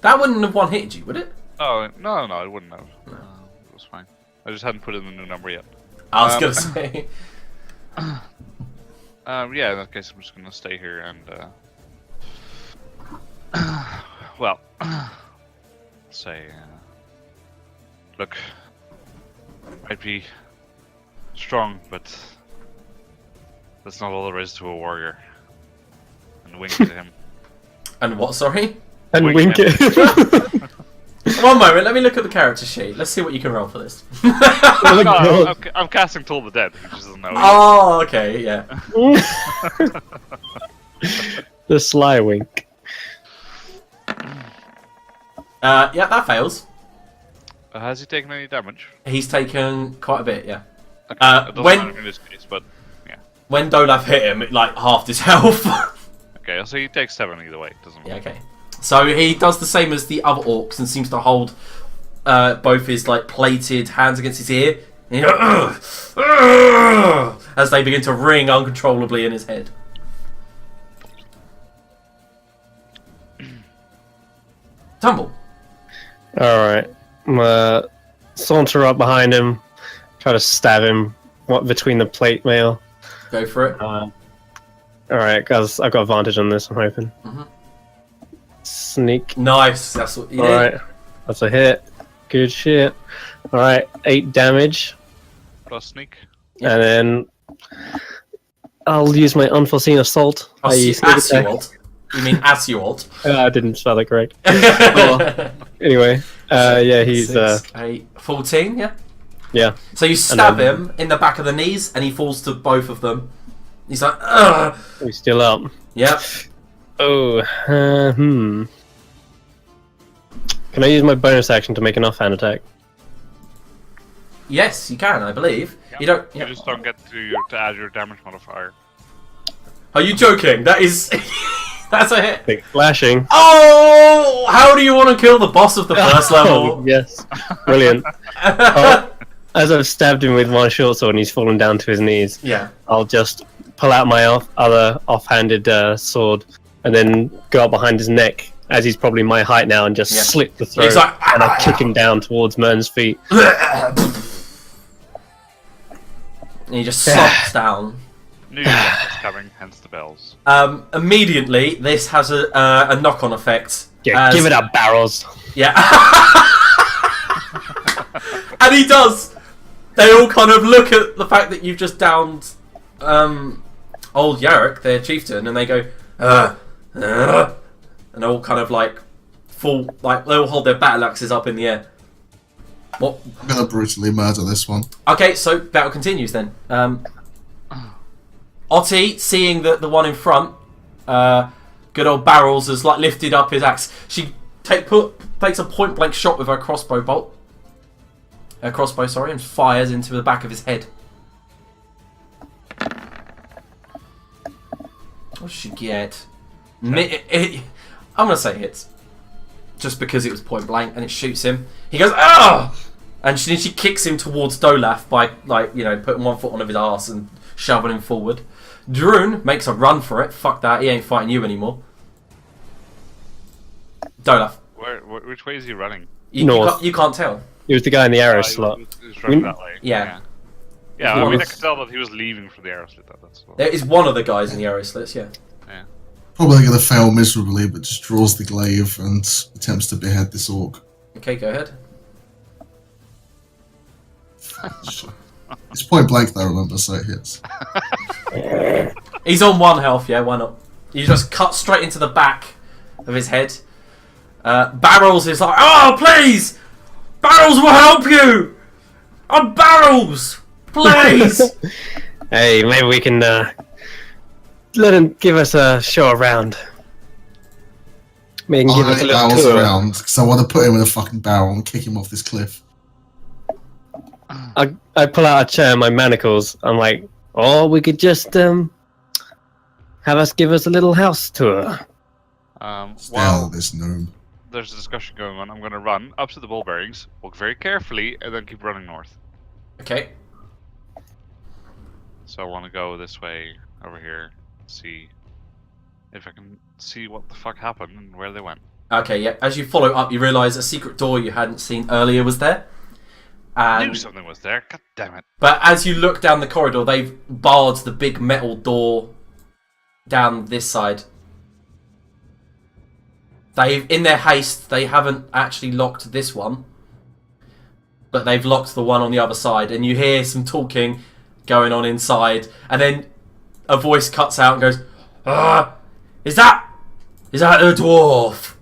that wouldn't have one hit you, would it? Oh no, it wouldn't have. It was fine. I just hadn't put in the new number yet. I was gonna say. Yeah. In that case, I'm just gonna stay here and. Well. Say. Look. I'd be strong, but that's not all there is to a warrior. And wink to him. And what? Sorry. And Wink wink it. One moment. Let me look at the character sheet. Let's see what you can roll for this. Oh my No, god. I'm casting Toll the Dead. He just doesn't know. Oh, okay, yeah. The sly wink. Yeah, that fails. Has he taken any damage? He's taken quite a bit, yeah. Okay, it doesn't when- matter in this case, but yeah. When Dolaf hit him, it like halved his health. Okay, so he takes 7 either way. It doesn't Yeah, matter. okay. So he does the same as the other orcs and seems to hold both his like plated hands against his ear. And he goes, "Ugh, ugh," as they begin to ring uncontrollably in his head. Tumble. Alright. Saunter up behind him. Try to stab him between the plate mail. Go for it. Alright, guys, I've got advantage on this, I'm hoping. Mhm. Sneak. Nice. That's what you did. Alright, that's a hit. Good shit. Alright, 8 damage. Plus sneak. Yeah. And then I'll use my unforeseen assault. Assault. You mean assault? I didn't spell it correct. Oh, anyway, yeah, he's 6, 8, 14, yeah? yeah. So you stab him in the back of the knees, and he falls to both of them. He's like, ugh! He's still up. Yep. Oh, Can I use my bonus action to make an offhand attack? Yes, you can, I believe. Yeah. You don't... You just don't get to add your damage modifier. Are you joking? That is... That's a hit. Big flashing. Oh! How do you want to kill the boss of the first level? Yes. Brilliant. Oh, as I've stabbed him with one short sword and he's fallen down to his knees, Yeah. I'll just pull out my other offhanded sword and then go up behind his neck, as he's probably my height now, and just slit the throat, He's like, and I kick him down towards Mern's feet. And he just slops down. Knew you was coming, hence the bells. Immediately, this has a knock-on effect. Yeah, give it up, barrels. Yeah. And he does. They all kind of look at the fact that you've just downed old Yarrick, their chieftain, and they go, and they all kind of like fall, like they all hold their battle axes up in the air. What? I'm gonna brutally murder this one. Okay, so battle continues then. Otti, seeing that the one in front, good old Barrels, has like lifted up his axe. She takes a point blank shot with her crossbow, and fires into the back of his head. What does she get? I'm gonna say hits, just because it was point blank and it shoots him. He goes, "Ah!" And she kicks him towards Dolaf by, like, you know, putting one foot on his arse and shoving him forward. Drune makes a run for it. Fuck that, he ain't fighting you anymore. Dolaf. Which way is he running? North. You can't tell. He was the guy in the arrow slot. He was running that way. Yeah. Yeah, I mean, I could tell that he was leaving for the arrow slit. That's There is one of the guys in the arrow slits, yeah. Yeah. Probably gonna fail miserably, but just draws the glaive and attempts to behead this orc. Okay, go ahead. It's point blank though, remember, so it hits. He's on 1 health, yeah, why not? You just cut straight into the back of his head. Barrels is like, "Oh, please! Barrels will help you! I'm Barrels! Please!" Hey, maybe we can let him give us a show around. Maybe he can give us a little barrels tour. around, because I want to put him in a fucking barrel and kick him off this cliff. I pull out a chair and my manacles. I'm like, oh, we could just have us give us a little house tour. Still, this gnome. There's a discussion going on. I'm going to run up to the bull bearings, walk very carefully, and then keep running north. Okay. So I want to go this way, over here, see if I can see what the fuck happened and where they went. Okay, yeah. As you follow up, you realise a secret door you hadn't seen earlier was there. I knew something was there. God damn it. But as you look down the corridor, they've barred the big metal door down this side. In their haste, they haven't actually locked this one, but they've locked the one on the other side. And you hear some talking going on inside, and then a voice cuts out and goes, Is that a dwarf?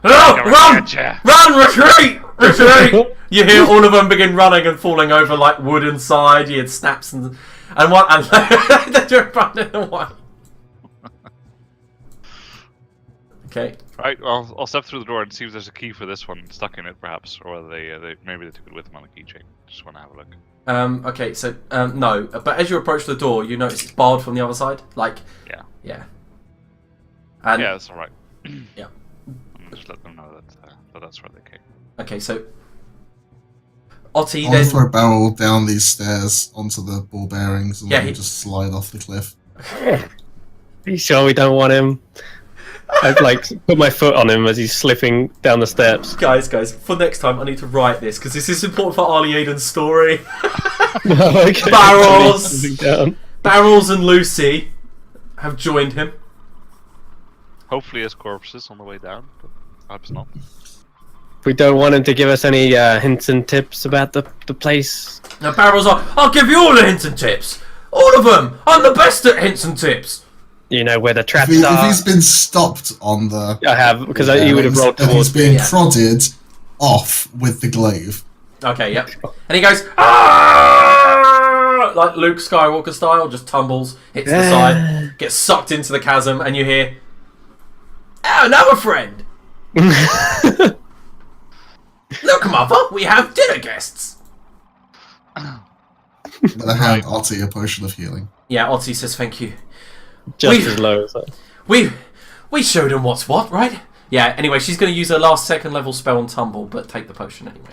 No, run! Run! Retreat! Retreat! You hear all of them begin running and falling over like wood inside. You hear snaps and they're running away. Okay. Right. Well, I'll step through the door and see if there's a key for this one stuck in it, perhaps, or whether they maybe they took it with them on a keychain. Just want to have a look. Okay. So no, but as you approach the door, you notice it's barred from the other side. Like. Yeah. And, yeah, that's all right. Yeah. Just let them know that that's where they came. Okay, so Otti I'll then throw a barrel down these stairs onto the ball bearings and Yeah, then he- just slide off the cliff. Are you sure we don't want him? I'd like put my foot on him as he's slipping down the steps. guys, for next time I need to write this because this is important for Arlie Aiden's story. Okay. Barrels! Something down. Barrels and Lucy have joined him. Hopefully, as corpses on the way down, but perhaps not. We don't want him to give us any hints and tips about the place. And Barrel's like, I'll give you all the hints and tips. All of them. I'm the best at hints and tips. You know where the traps If are. he's been stopped on the... I have, because you would have rolled and towards he's being me, yeah. prodded off with the glaive. Okay, yep. And he goes, ah! Like Luke Skywalker style, just tumbles, hits the side, gets sucked into the chasm, and you hear, oh, another friend. Look, mother, we have dinner guests. I'm going to hand Otti a potion of healing. Yeah, Otti says thank you. just as low as that. We showed him what's what, right? Yeah, anyway, she's going to use her last second level spell on Tumble, but take the potion anyway.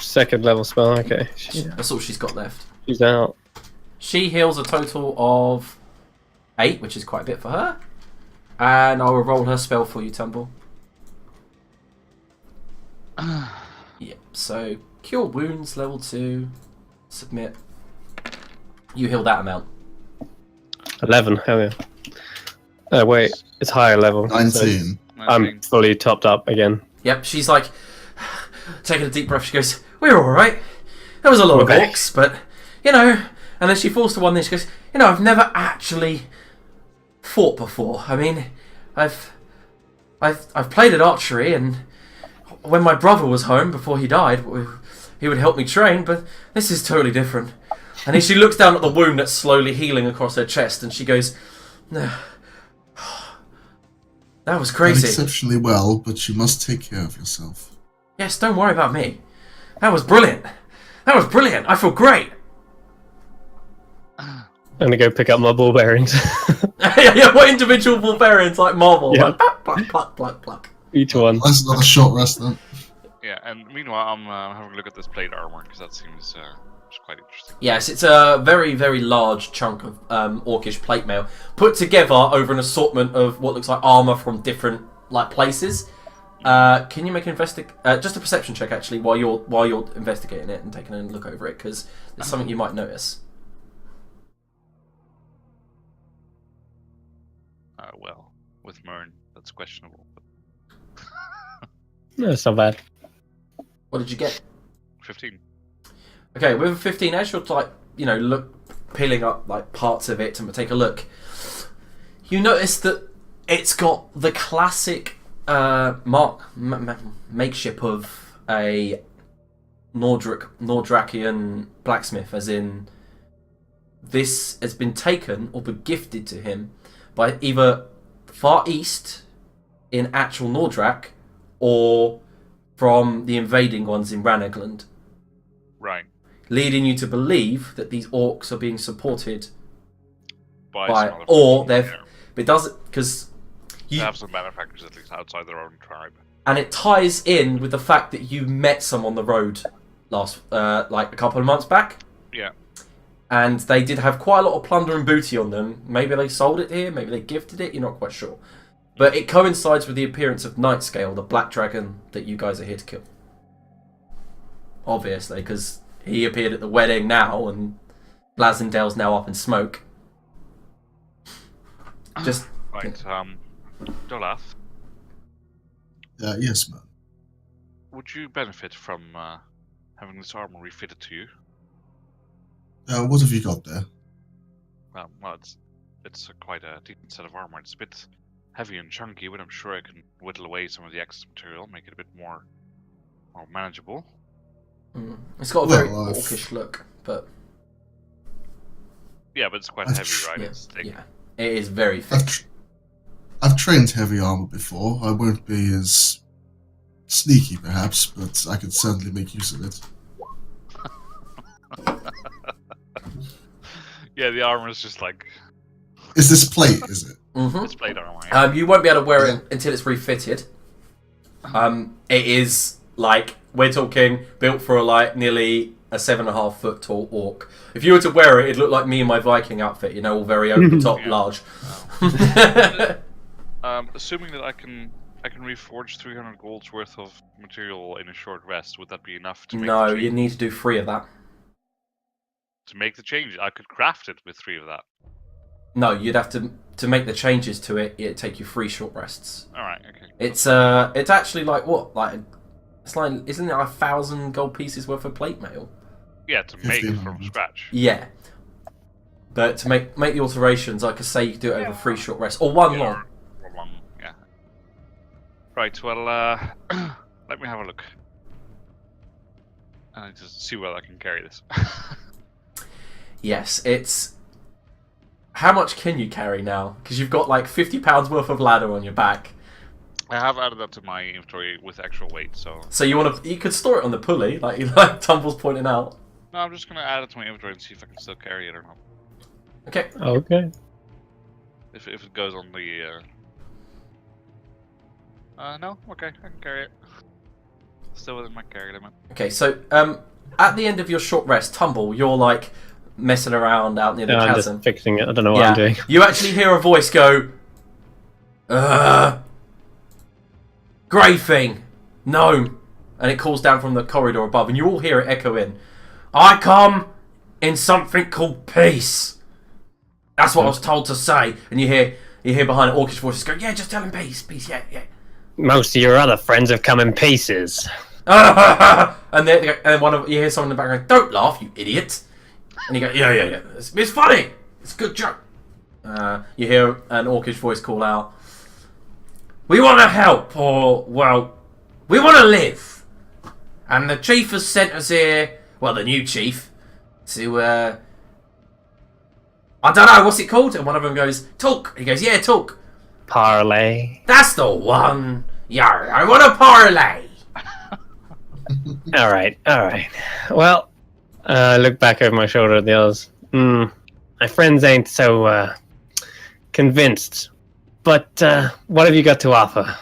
Second level spell, okay. That's all she's got left. She's out. She heals a total of 8, which is quite a bit for her. And I will roll her spell for you, Tumble. Yep, so cure wounds, level 2. Submit. You heal that amount. 11, hell yeah. Oh, wait, it's higher level. 19. So I'm fully topped up again. Yep, she's like, taking a deep breath, she goes, we're alright. There was a lot of orcs, but, you know, and then she falls to one knee, she goes, you know, I've never actually fought before. I mean, I've played at archery, and when my brother was home before he died, he would help me train, but this is totally different. And then she looks down at the wound that's slowly healing across her chest, and she goes, no, that was crazy. Done exceptionally well, but you must take care of yourself. Yes, don't worry about me. That was brilliant. That was brilliant. I feel great. I'm gonna go pick up my ball bearings. Yeah, what individual ball bearings like Marvel? Yeah. Like, pluck, pluck, pluck, pluck, pluck. Each one. That's another short rest then. Yeah, and meanwhile, I'm having a look at this plate armor because that seems quite interesting. Yes, it's a very, very large chunk of orcish plate mail put together over an assortment of what looks like armor from different like places. Can you make an just a perception check actually while you're investigating it and taking a look over it, because there's something you might notice. Well, with Mern, that's questionable. But... No, it's not bad. What did you get? 15. Okay, with a 15, as you're like, you know, peeling up like parts of it to take a look, you notice that it's got the classic makeshift of a Nordrakian blacksmith, as in this has been taken or been gifted to him by either Far East in actual Nordrak or from the invading ones in Ranagland. Right. Leading you to believe that these orcs are being supported by some other or people, they've... yeah. But it doesn't... Because They have some manufacturers at least outside their own tribe. And it ties in with the fact that you met some on the road last, like a couple of months back. Yeah. And they did have quite a lot of plunder and booty on them. Maybe they sold it here, maybe they gifted it, you're not quite sure. But it coincides with the appearance of Nightscale, the black dragon that you guys are here to kill. Obviously, because he appeared at the wedding now, and Blazendale's now up in smoke. Just... Right, Dolath, Yes, man. would you benefit from having this armor refitted to you? What have you got there? Well, it's quite a decent set of armor. It's a bit heavy and chunky, but I'm sure I can whittle away some of the excess material, make it a bit more manageable. It's got a very orcish look, but... Yeah, but it's quite heavy, right? Yeah, It's thick. yeah. It is very thick. I've trained heavy armor before. I won't be as sneaky, perhaps, but I could certainly make use of it. Yeah, the armor is just like... Is this plate, is it? Mm-hmm. It's plate armor, yeah. You won't be able to wear it until it's refitted. It is, like, we're talking built for, like, nearly a 7.5 foot tall orc. If you were to wear it, it'd look like me in my Viking outfit, you know, all very over the top, Yeah. large. Assuming that I can reforge 300 gold's worth of material in a short rest, would that be enough to make No, the change? you need to do 3 of that. To make the change, I could craft it with 3 of that. No, you'd have to make the changes to it. It'd take you 3 short rests. All right, okay. It's actually like what? Like, it's like, isn't it like 1,000 gold pieces worth of plate mail? Yeah, to make 1500. from scratch. Yeah. But to make the alterations, like I say, you can do it over 3 short rests. Or 1 long. Or one, yeah. Right, well, let me have a look. I need to see whether I can carry this. Yes, it's... How much can you carry now? Because you've got like £50 worth of ladder on your back. I have added that to my inventory with actual weight, so... So you could store it on the pulley, like Tumble's pointing out. No, I'm just gonna add it to my inventory and see if I can still carry it or not. Okay. Okay. If it goes on the... no? Okay, I can carry it. Still within my carry limit. Okay, so at the end of your short rest, Tumble, you're like messing around out near the I'm chasm. just fixing it. I don't know what I'm doing. You actually hear a voice go, Grey thing, gnome, and it calls down from the corridor above, and you all hear it echo in. I come in something called peace. That's what I was told to say. And you hear behind it Orcish voices go, yeah, just tell him peace, yeah. Most of your other friends have come in pieces. And you hear someone in the background, don't laugh, you idiot. And you go, yeah. It's funny. It's a good joke. You hear an Orcish voice call out, we want to help, or, well, we want to live. And the chief has sent us here, well, the new chief, to, I don't know, what's it called? And one of them goes, talk. He goes, yeah, talk. Parlay. That's the one. Yeah, I want a parlay. All right. Well, I look back over my shoulder at the others. My friends ain't so convinced. But what have you got to offer?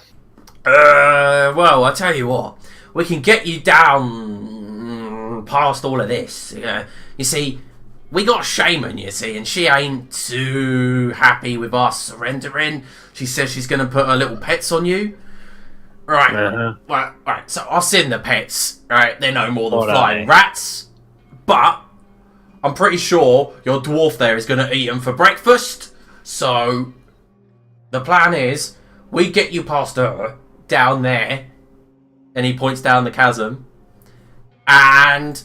Well, I tell you what. We can get you down past all of this. You see, we got a shaman, you see, and she ain't too happy with us surrendering. She says she's going to put her little pets on you. Right. Well, right. So I'll send the pets. Right. They're no more than flying rats. But I'm pretty sure your dwarf there is going to eat them for breakfast. So the plan is we get you past her down there. And he points down the chasm. And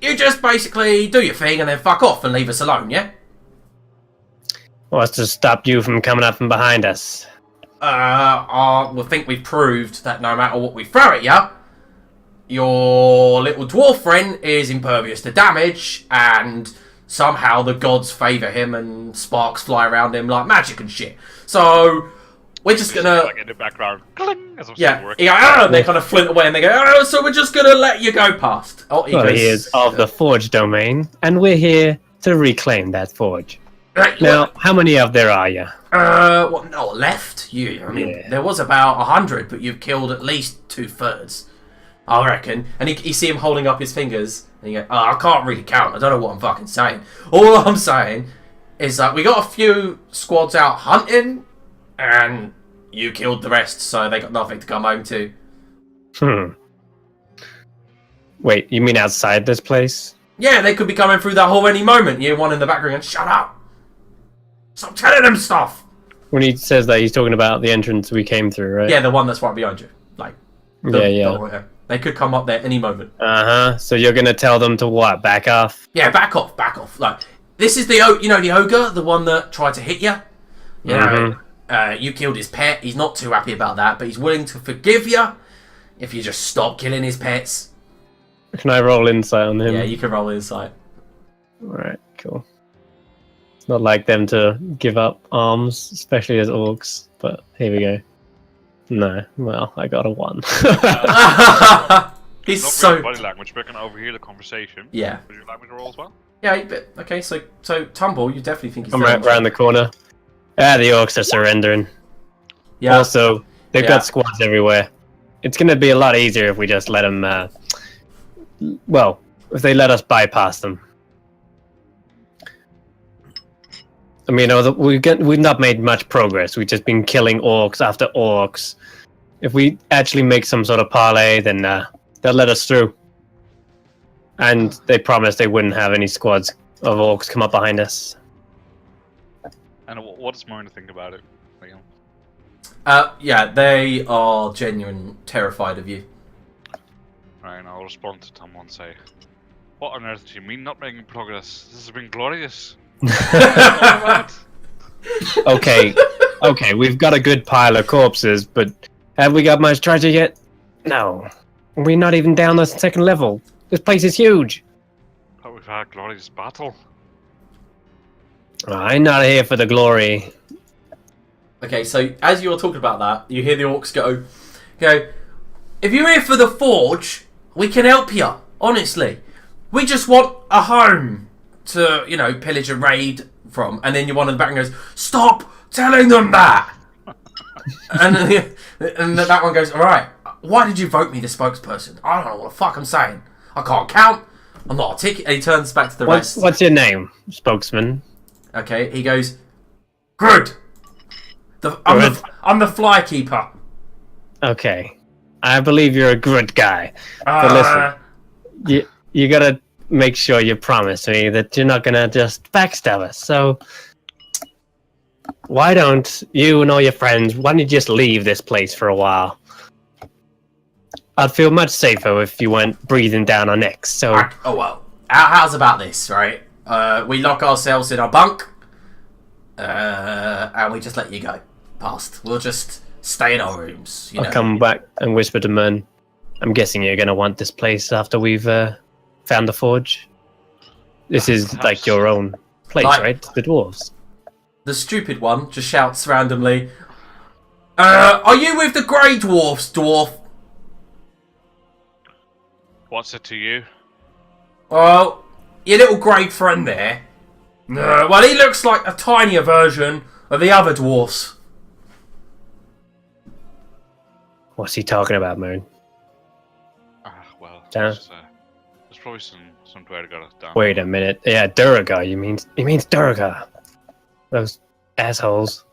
you just basically do your thing and then fuck off and leave us alone, yeah? What's to stop you from coming up from behind us? We think we've proved that no matter what we throw at you, your little dwarf friend is impervious to damage, and somehow the gods favour him and sparks fly around him like magic and shit. So we're just gonna, like in the background, cling, as I'm and they kind of flint away and they go, so we're just gonna let you go past. He is of the Forge domain, and we're here to reclaim that Forge. Now, how many of there are you? Left? There was about 100, but you've killed at least 2/3, I reckon. And you see him holding up his fingers, and you go, I can't really count, I don't know what I'm fucking saying. All I'm saying is that we got a few squads out hunting, and you killed the rest, so they got nothing to come home to. Wait, you mean outside this place? Yeah, they could be coming through that hole any moment. You hear one in the background going, shut up! Stop telling them stuff! When he says that, he's talking about the entrance we came through, right? Yeah, the one that's right behind you. They could come up there any moment. So you're gonna tell them to what? Back off? Yeah, back off. Like, this is the ogre, the one that tried to hit you. You know, you killed his pet. He's not too happy about that, but he's willing to forgive you if you just stop killing his pets. Can I roll insight on him? Yeah, you can roll insight. Alright, cool. It's not like them to give up arms, especially as orcs, but here we go. No, well, I got a 1. He's not so body language, but I can overhear the conversation. Yeah. Would you like me to roll as well? Yeah, okay, so Tumble, you definitely think he's I'm right around the corner. The orcs are surrendering. Yeah. Also, they've got squads everywhere. It's going to be a lot easier if we just let them, if they let us bypass them. I mean, we've not made much progress. We've just been killing orcs after orcs. If we actually make some sort of parlay, then they'll let us through. And they promised they wouldn't have any squads of orcs come up behind us. And what does Mona think about it? Yeah, they are genuine terrified of you. Right, and I'll respond to Tom and say, What on earth do you mean not making progress? This has been glorious. Okay, okay, we've got a good pile of corpses, but have we got much treasure yet? No. We're not even down the second level. This place is huge. But we've had a glorious battle. I'm not here for the glory. Okay, so as you're talking about that, you hear the orcs go, if you're here for the forge, we can help you, honestly. We just want a home to, pillage and raid from. And then one in the back goes, stop telling them that! and that one goes, alright, why did you vote me the spokesperson? I don't know what the fuck I'm saying. I can't count. I'm not articulate. And he turns back to the rest. What's your name, spokesman? Okay, he goes, good. I'm the fly keeper. Okay. I believe you're a good guy. But listen, you gotta make sure you promise me that you're not gonna just backstab us. So, why don't you and all your friends, why don't you just leave this place for a while? I'd feel much safer if you weren't breathing down our necks, so... How's about this, right? We lock ourselves in our bunk, and we just let you go past. We'll just stay in our rooms, I'll come back and whisper to Mern. I'm guessing you're gonna want this place after we've found the forge. This is like your own place, right? The dwarves. The stupid one just shouts randomly, are you with the grey dwarfs, dwarf? What's it to you? Well, your little grey friend there. Well, he looks like a tinier version of the other dwarfs. What's he talking about, Mern? Well, Down. there's probably some way to get it down. Wait a minute. Yeah, Durga. He means Durga. Those assholes.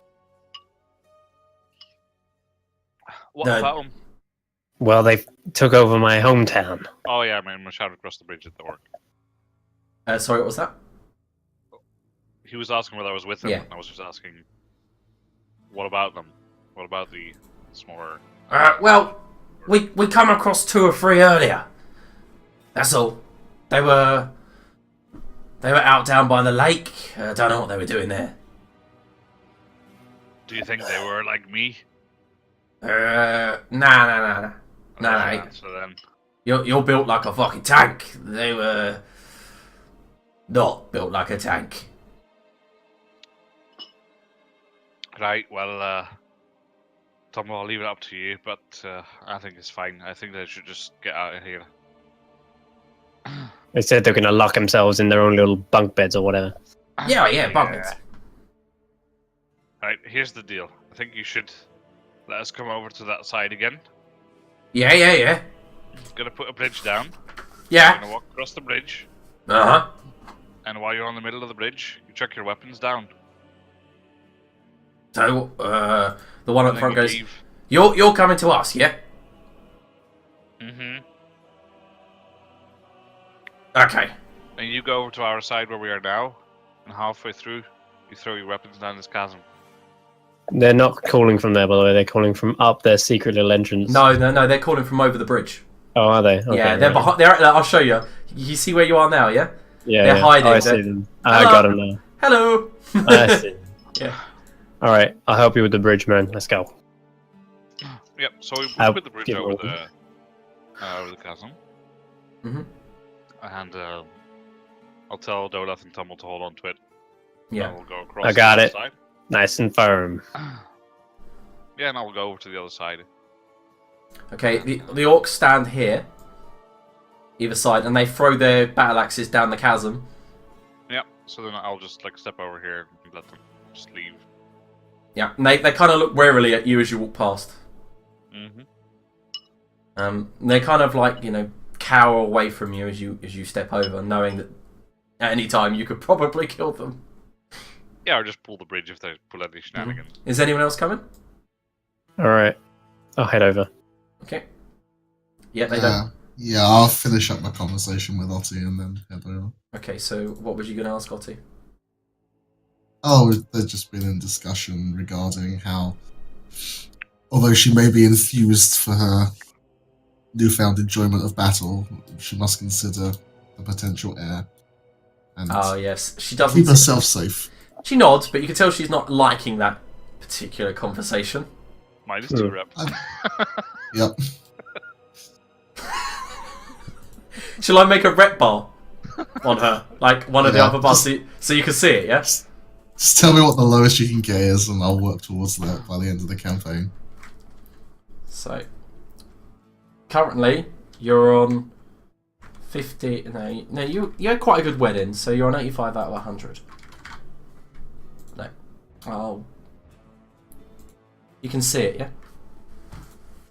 What about him? Well, they took over my hometown. Oh yeah, I mean, shouted across the bridge at the orc. Sorry, what was that? He was asking whether I was with him, Yeah. and I was just asking, what about them? What about the smaller... Well, we come across 2 or 3 earlier. That's all. They were out down by the lake. I don't know what they were doing there. Do you think they were like me? Nah. So then... You're built like a fucking tank. They were not built like a tank. Right, well, Tom, I'll leave it up to you, but I think it's fine. I think they should just get out of here. They said they're gonna lock themselves in their own little bunk beds or whatever. Yeah, bumpets. Right, here's the deal. I think you should let us come over to that side again. Yeah. Gonna put a bridge down. Yeah. Gonna walk across the bridge. Uh-huh. And while you're on the middle of the bridge, you chuck your weapons down. So, the one up And front then goes, you leave. You're coming to us, yeah? Mm-hmm. Okay. And you go over to our side where we are now, and halfway through, you throw your weapons down this chasm. They're not calling from there, by the way. They're calling from up their secret little entrance. No, they're calling from over the bridge. Oh, are they? Okay, Yeah, they're behind. I'll show you. You see where you are now, yeah? Yeah, They're hiding. Oh, I see them. I got them now. Hello. I see. Yeah. All right, I'll help you with the bridge, man. Let's go. Yep. So we I'll put the bridge give over it the chasm. Mhm. And I'll tell Dolaf and Tumble to hold on to it. Yeah. And we'll go across I got the it. other side. Nice and firm. Yeah, and I'll go over to the other side. Okay. The orcs stand here, either side, and they throw their battle axes down the chasm. Yeah. So then I'll just step over here and let them just leave. Yeah. And they kind of look warily at you as you walk past. Mm-hmm. They kind of cower away from you as you step over, knowing that at any time you could probably kill them. Yeah, or just pull the bridge if they pull any shenanigans. Is anyone else coming? All right, I'll head over. Okay. Yeah, they don't. Yeah, I'll finish up my conversation with Otti and then head over. Okay, so what was you going to ask Otti? Oh, there's just been a discussion regarding how, although she may be enthused for her newfound enjoyment of battle, she must consider a potential heir. And Oh yes, she doesn't keep herself safe. She nods, but you can tell she's not liking that particular conversation. Minus 2 rep. Yep. Shall I make a rep bar on her, like one of the Yeah, other bars, so you can see it? Yes. Just tell me what the lowest you can get is, and I'll work towards that by the end of the campaign. So, currently you're on 50. No, you had quite a good wedding, so you're on 85 out of 100. No, oh, you can see it, yeah.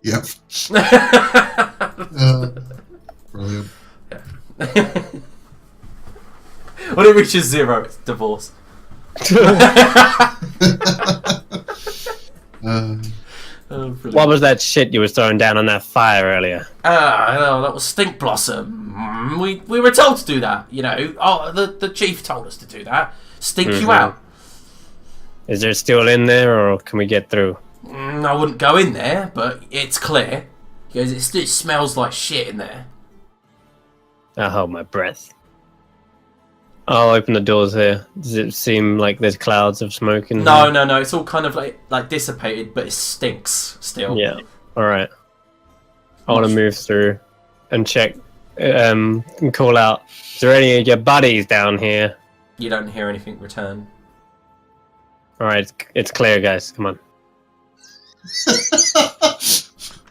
Yep. Brilliant. When it reaches 0, it's divorce. Oh, What was that shit you was throwing down on that fire earlier? No, that was Stink Blossom. We were told to do that, you know. Oh, the chief told us to do that. Stink you out. Is there still in there, or can we get through? I wouldn't go in there, but it's clear. Because it still smells like shit in there. I hold my breath. I'll open the doors here. Does it seem like there's clouds of smoke in No, here? no. It's all kind of like dissipated, but it stinks still. Yeah. Alright. I want to move through and check and call out. Is there any of your buddies down here? You don't hear anything return. Alright, it's clear, guys. Come on.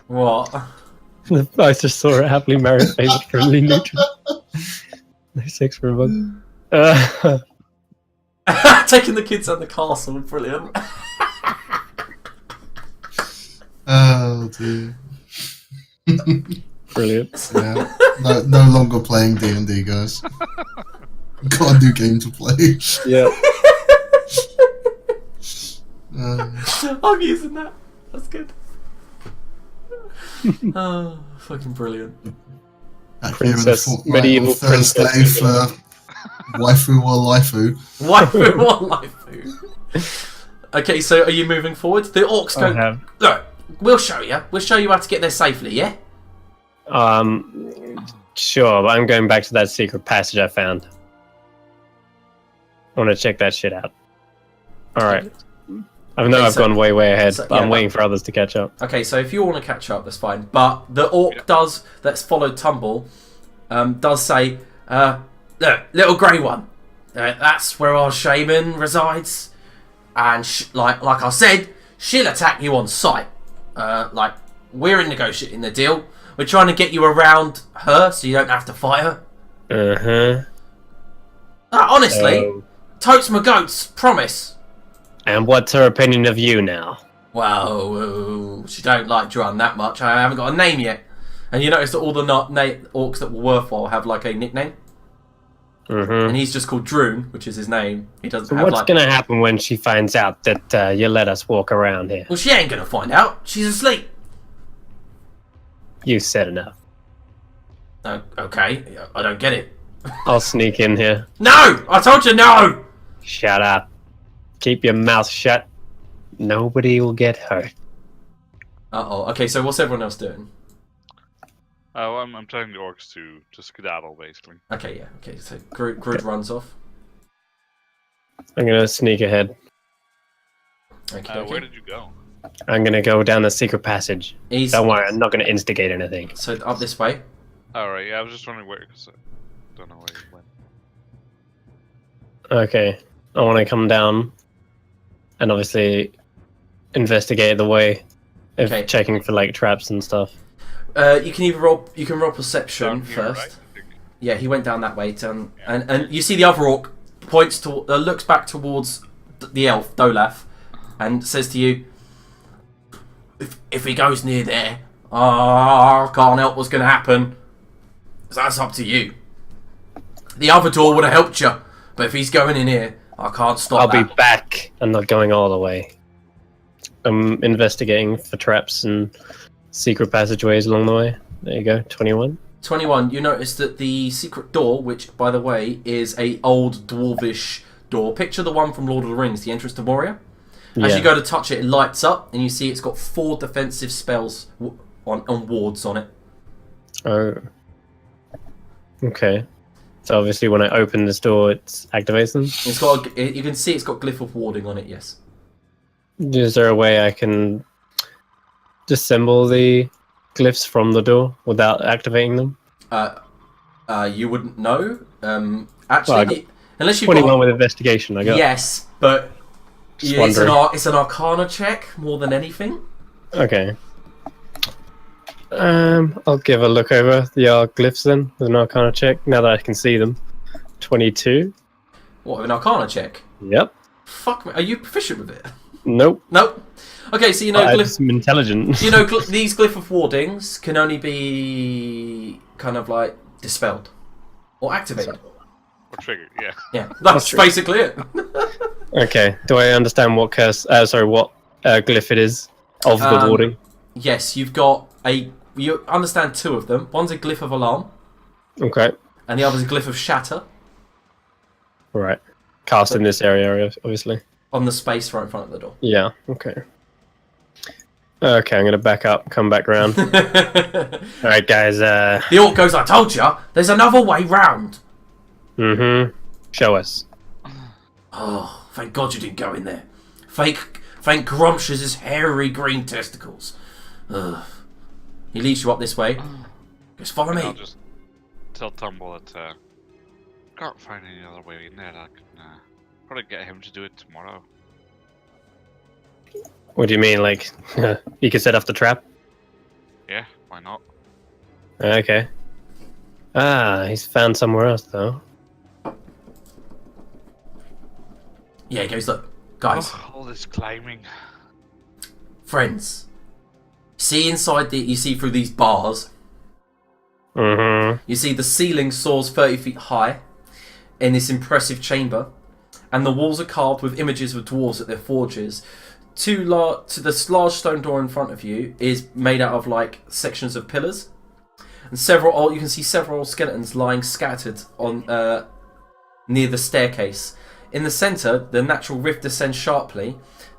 What? I just saw a happily married favorite friendly neutral. No sex for a month. Taking the kids out the castle, brilliant. Oh dear. Brilliant. Yeah. No longer playing D&D, guys. Got a new game to play. Yeah. I'm using that. That's good. Oh, fucking brilliant. Back here in the Princess, fortnight medieval on Thursday princess. for Waifu or Laifu. Waifu or Waifu. Okay, so are you moving forward? The orcs go. Look, we'll show you. We'll show you how to get there safely. Yeah. Sure, but I'm going back to that secret passage I found. I want to check that shit out. Alright. I know Okay, I've so- gone way ahead, so, but yeah, I'm waiting for others to catch up. Okay, so if you want to catch up, that's fine. But the orc that's followed Tumble, does say, look, little grey one. That's where our shaman resides, and like I said, she'll attack you on sight. Like we're negotiating the deal. We're trying to get you around her so you don't have to fight her. Honestly, totes my goats. Promise. And what's her opinion of you now? Well, she don't like Drun that much. I haven't got a name yet. And you notice that all the orcs that were worthwhile have like a nickname. And he's just called Droon, which is his name. He doesn't So have what's like... gonna happen when she finds out that you let us walk around here? Well, she ain't gonna find out. She's asleep. You said enough. Okay, I don't get it. I'll sneak in here. No! I told you no! Shut up. Keep your mouth shut. Nobody will get hurt. Uh-oh. Okay, so what's everyone else doing? Oh, I'm telling the orcs to skedaddle, basically. Okay, yeah. Okay, so Groot runs off. I'm gonna sneak ahead. Okay, Where did you go? I'm gonna go down the secret passage. He's... Don't worry, I'm not gonna instigate anything. So up this way. Alright, yeah, I was just wondering where, because I don't know where you went. Okay, I want to come down and obviously investigate the way of Okay. checking for like traps and stuff. You can roll perception Down here, first. right? I think. Yeah, he went down that way. And you see the other orc points to looks back towards the elf Dolaf and says to you, "If he goes near there, I can't help what's going to happen. So that's up to you. The other door would have helped you, but if he's going in here, I can't stop I'll that." be back. I'm not going all the way. I'm investigating for traps and secret passageways along the way. There you go, 21. 21. You notice that the secret door, which by the way is a old dwarvish door. Picture the one from Lord of the Rings, the entrance to Moria. As Yeah. you go to touch it, it lights up, and you see it's got 4 defensive spells on wards on it. Oh. Okay. So obviously when I open this door, it activates them. It's got. You can see it's got glyph of warding on it. Yes. Is there a way I can disassemble the glyphs from the door without activating them? You wouldn't know. Actually, Well, I got unless you've 21 got. with investigation, I got. Yes, but Just yeah, it's wondering. an Arcana check more than anything. Okay. I'll give a look over the glyphs then with an Arcana check. Now that I can see them. 22. What, an Arcana check? Yep. Fuck me. Are you proficient with it? Nope. Nope. Okay, so you know I'm intelligent. you know these glyph of wardings can only be kind of like dispelled or activated. Or triggered, yeah. Yeah, that's true. basically it. Okay. Do I understand what curse? What glyph it is of the warding? Yes, you've got a. You understand two of them. One's a glyph of alarm, Okay. and the other's a glyph of shatter All right. Cast in this area, obviously. on the space right in front of the door. Yeah. Okay. Okay, I'm gonna back up, come back round. All right, guys. The orc goes, I told you, there's another way round. Show us. Oh, thank God you didn't go in there. Thank Grumptious' hairy green testicles. Ugh. He leads you up this way. Just follow me. I'll just tell Tumble that can't find any other way in there. I can probably get him to do it tomorrow. What do you mean, like, you could set off the trap? Yeah, why not? Okay. He's found somewhere else, though. Yeah, he goes, look, guys, Oh, all this climbing. friends. See inside you see through these bars, you see the ceiling soars 30 feet high in this impressive chamber, and the walls are carved with images of dwarves at their forges. To this large stone door in front of you is made out of like sections of pillars, and you can see several skeletons lying scattered on near the staircase. In the centre, the natural rift descends sharply.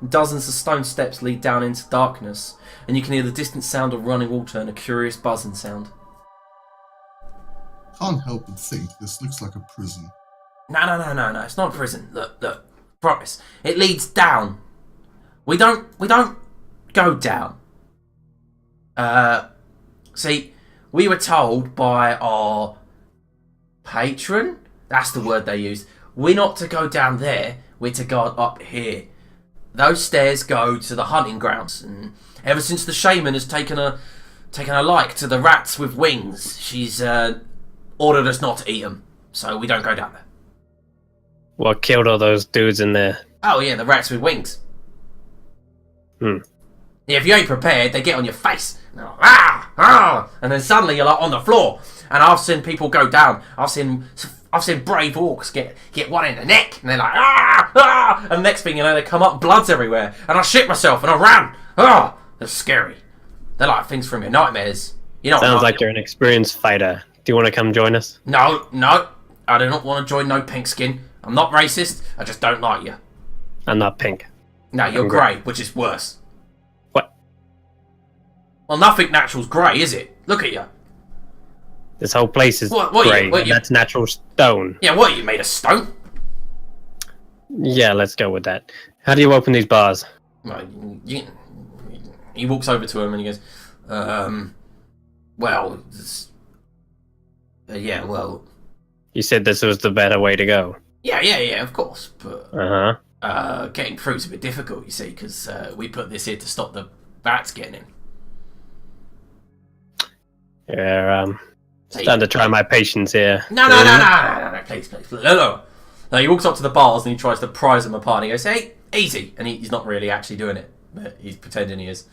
Dozens of stone steps lead down into darkness, and you can hear the distant sound of running water and a curious buzzing sound. Can't help but think this looks like a prison. No, it's not a prison. Look, promise. It leads down. We don't go down. See, we were told by our patron, that's the word they used, we're not to go down there, we're to go up here. Those stairs go to the hunting grounds, and ever since the shaman has taken a like to the rats with wings, she's ordered us not to eat them, so we don't go down there. What killed all those dudes in there? Oh yeah, the rats with wings. Hmm. Yeah, if you ain't prepared, they get on your face. And then suddenly you're like on the floor. And I've seen people go down. I've seen brave orcs get one in the neck, and they're like and next thing you know, they come up, blood's everywhere, and I shit myself and I ran. They're scary. They're like things from your nightmares. You know. Sounds like you're an experienced fighter. Do you want to come join us? No, I do not want to join no pink skin. I'm not racist. I just don't like you. I'm not pink. No, you're I'm grey, which is worse. What? Well, nothing natural's grey, is it? Look at you. This whole place is What grey. you- That's natural stone. Yeah, what are you made of stone? Yeah, let's go with that. How do you open these bars? Well, he walks over to him and he goes, well, yeah, well, You said this was the better way to go. yeah, of course, but getting through's a bit difficult, you see, because we put this here to stop the bats getting in. Yeah, So starting to try my patience here. No, please. No. He walks up to the bars and he tries to prise them apart and he goes, hey, easy. And he's not really actually doing it, but he's pretending he is.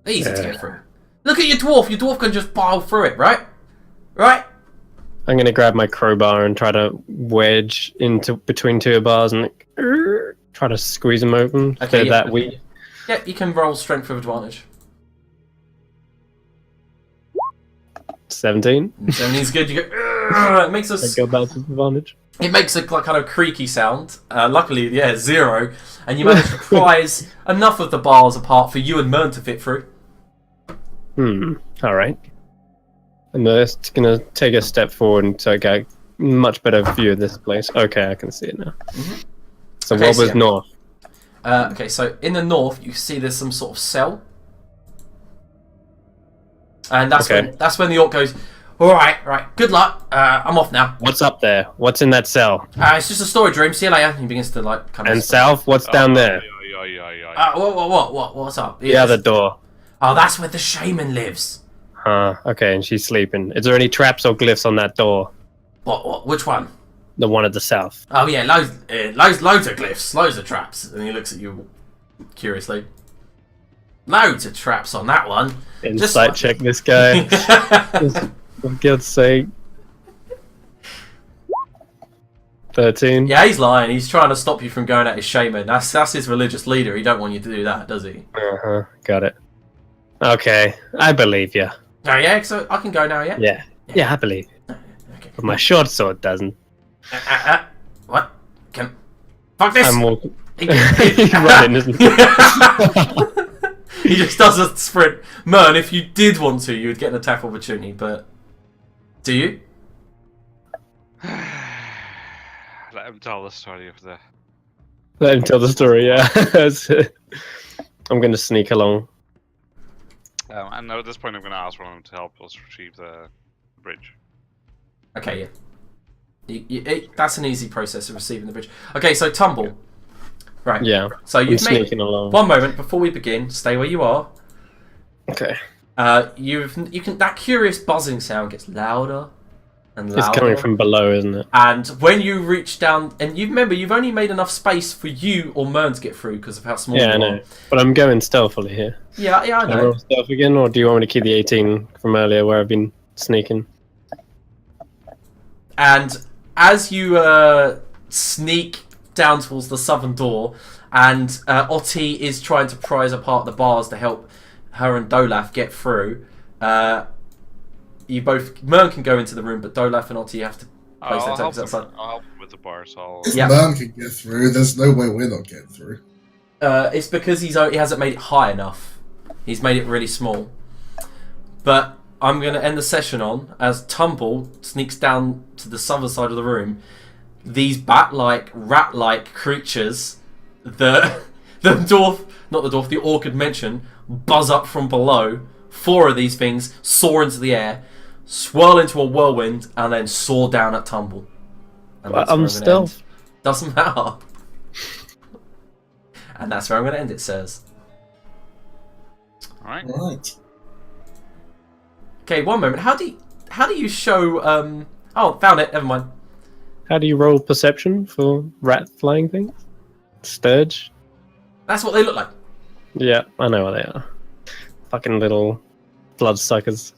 Easy to get through. Look at your dwarf. Your dwarf can just pile through it, right? Right? I'm gonna grab my crowbar and try to wedge into between two bars and try to squeeze them open. Okay, so that we. Yeah, you can roll strength with advantage. 17. 17's good. You go. It makes us. I go back to advantage. It makes a kind of creaky sound. Luckily, 0, and you manage to prise enough of the bars apart for you and Mern to fit through. All right. I'm just gonna take a step forward until I get a much better view of this place. Okay, I can see it now. Mhm. So Okay, what so was yeah. north? Okay, so in the north, you see there's some sort of cell, and that's Okay. when the orc goes. All right, good luck. I'm off now. What's up there? What's in that cell? It's just a storage room. See you later. He begins to like kind of. And south? What's down there? What's up? The other door. Oh, that's where the shaman lives. Okay, and she's sleeping. Is there any traps or glyphs on that door? What? Which one? The one at the south. Oh yeah, loads of glyphs, loads of traps. And he looks at you curiously. Loads of traps on that one. Insight check this guy. For God's sake. 13. Yeah, he's lying. He's trying to stop you from going at his shaman. That's his religious leader. He don't want you to do that, does he? Got it. Okay, I believe you. Oh yeah, so I can go now, yeah? Yeah, I believe you. Okay. But my short sword doesn't. What? Fuck this! I'm walking. He's running, isn't he? He just does a sprint. Mern, if you did want to, you would get an attack opportunity, but do you? Let him tell the story of the. Let him tell the story, yeah. I'm going to sneak along. And at this point, I'm going to ask one of them to help us retrieve the bridge. Okay, yeah. That's an easy process of receiving the bridge. Okay, so tumble. Right. Yeah. So I'm you've made sneaking along. 1 moment before we begin. Stay where you are. Okay. You can that curious buzzing sound gets louder and louder. It's coming from below, isn't it? And when you reach down, and you remember you've only made enough space for you or Mern to get through because of how small Yeah, you I are. know. But I'm going stealthily here. Yeah, I Can I know. roll stealth again, or do you want me to keep the 18 from earlier where I've been sneaking? And as you sneak down towards the southern door, and Otti is trying to prise apart the bars to help her and Dolaf get through, you both... Mern can go into the room, but Dolaf and Otti have to place their tokens outside. I'll help him with the bar, so If Yeah. Mern can get through, there's no way we're not getting through. It's because he hasn't made it high enough. He's made it really small. But I'm going to end the session on, as Tumble sneaks down to the southern side of the room, these bat-like, rat-like creatures that the orc had mentioned, buzz up from below. 4 of these things soar into the air, swirl into a whirlwind, and then soar down at Tumble. And that's where I'm gonna stealth. end. Doesn't matter. And that's where I'm going to end it, sirs. alright. Right. Okay, 1 moment. How do you show? Oh, found it. Never mind. How do you roll perception for rat flying things? Sturge? That's what they look like. Yeah, I know what they are. Fucking little bloodsuckers.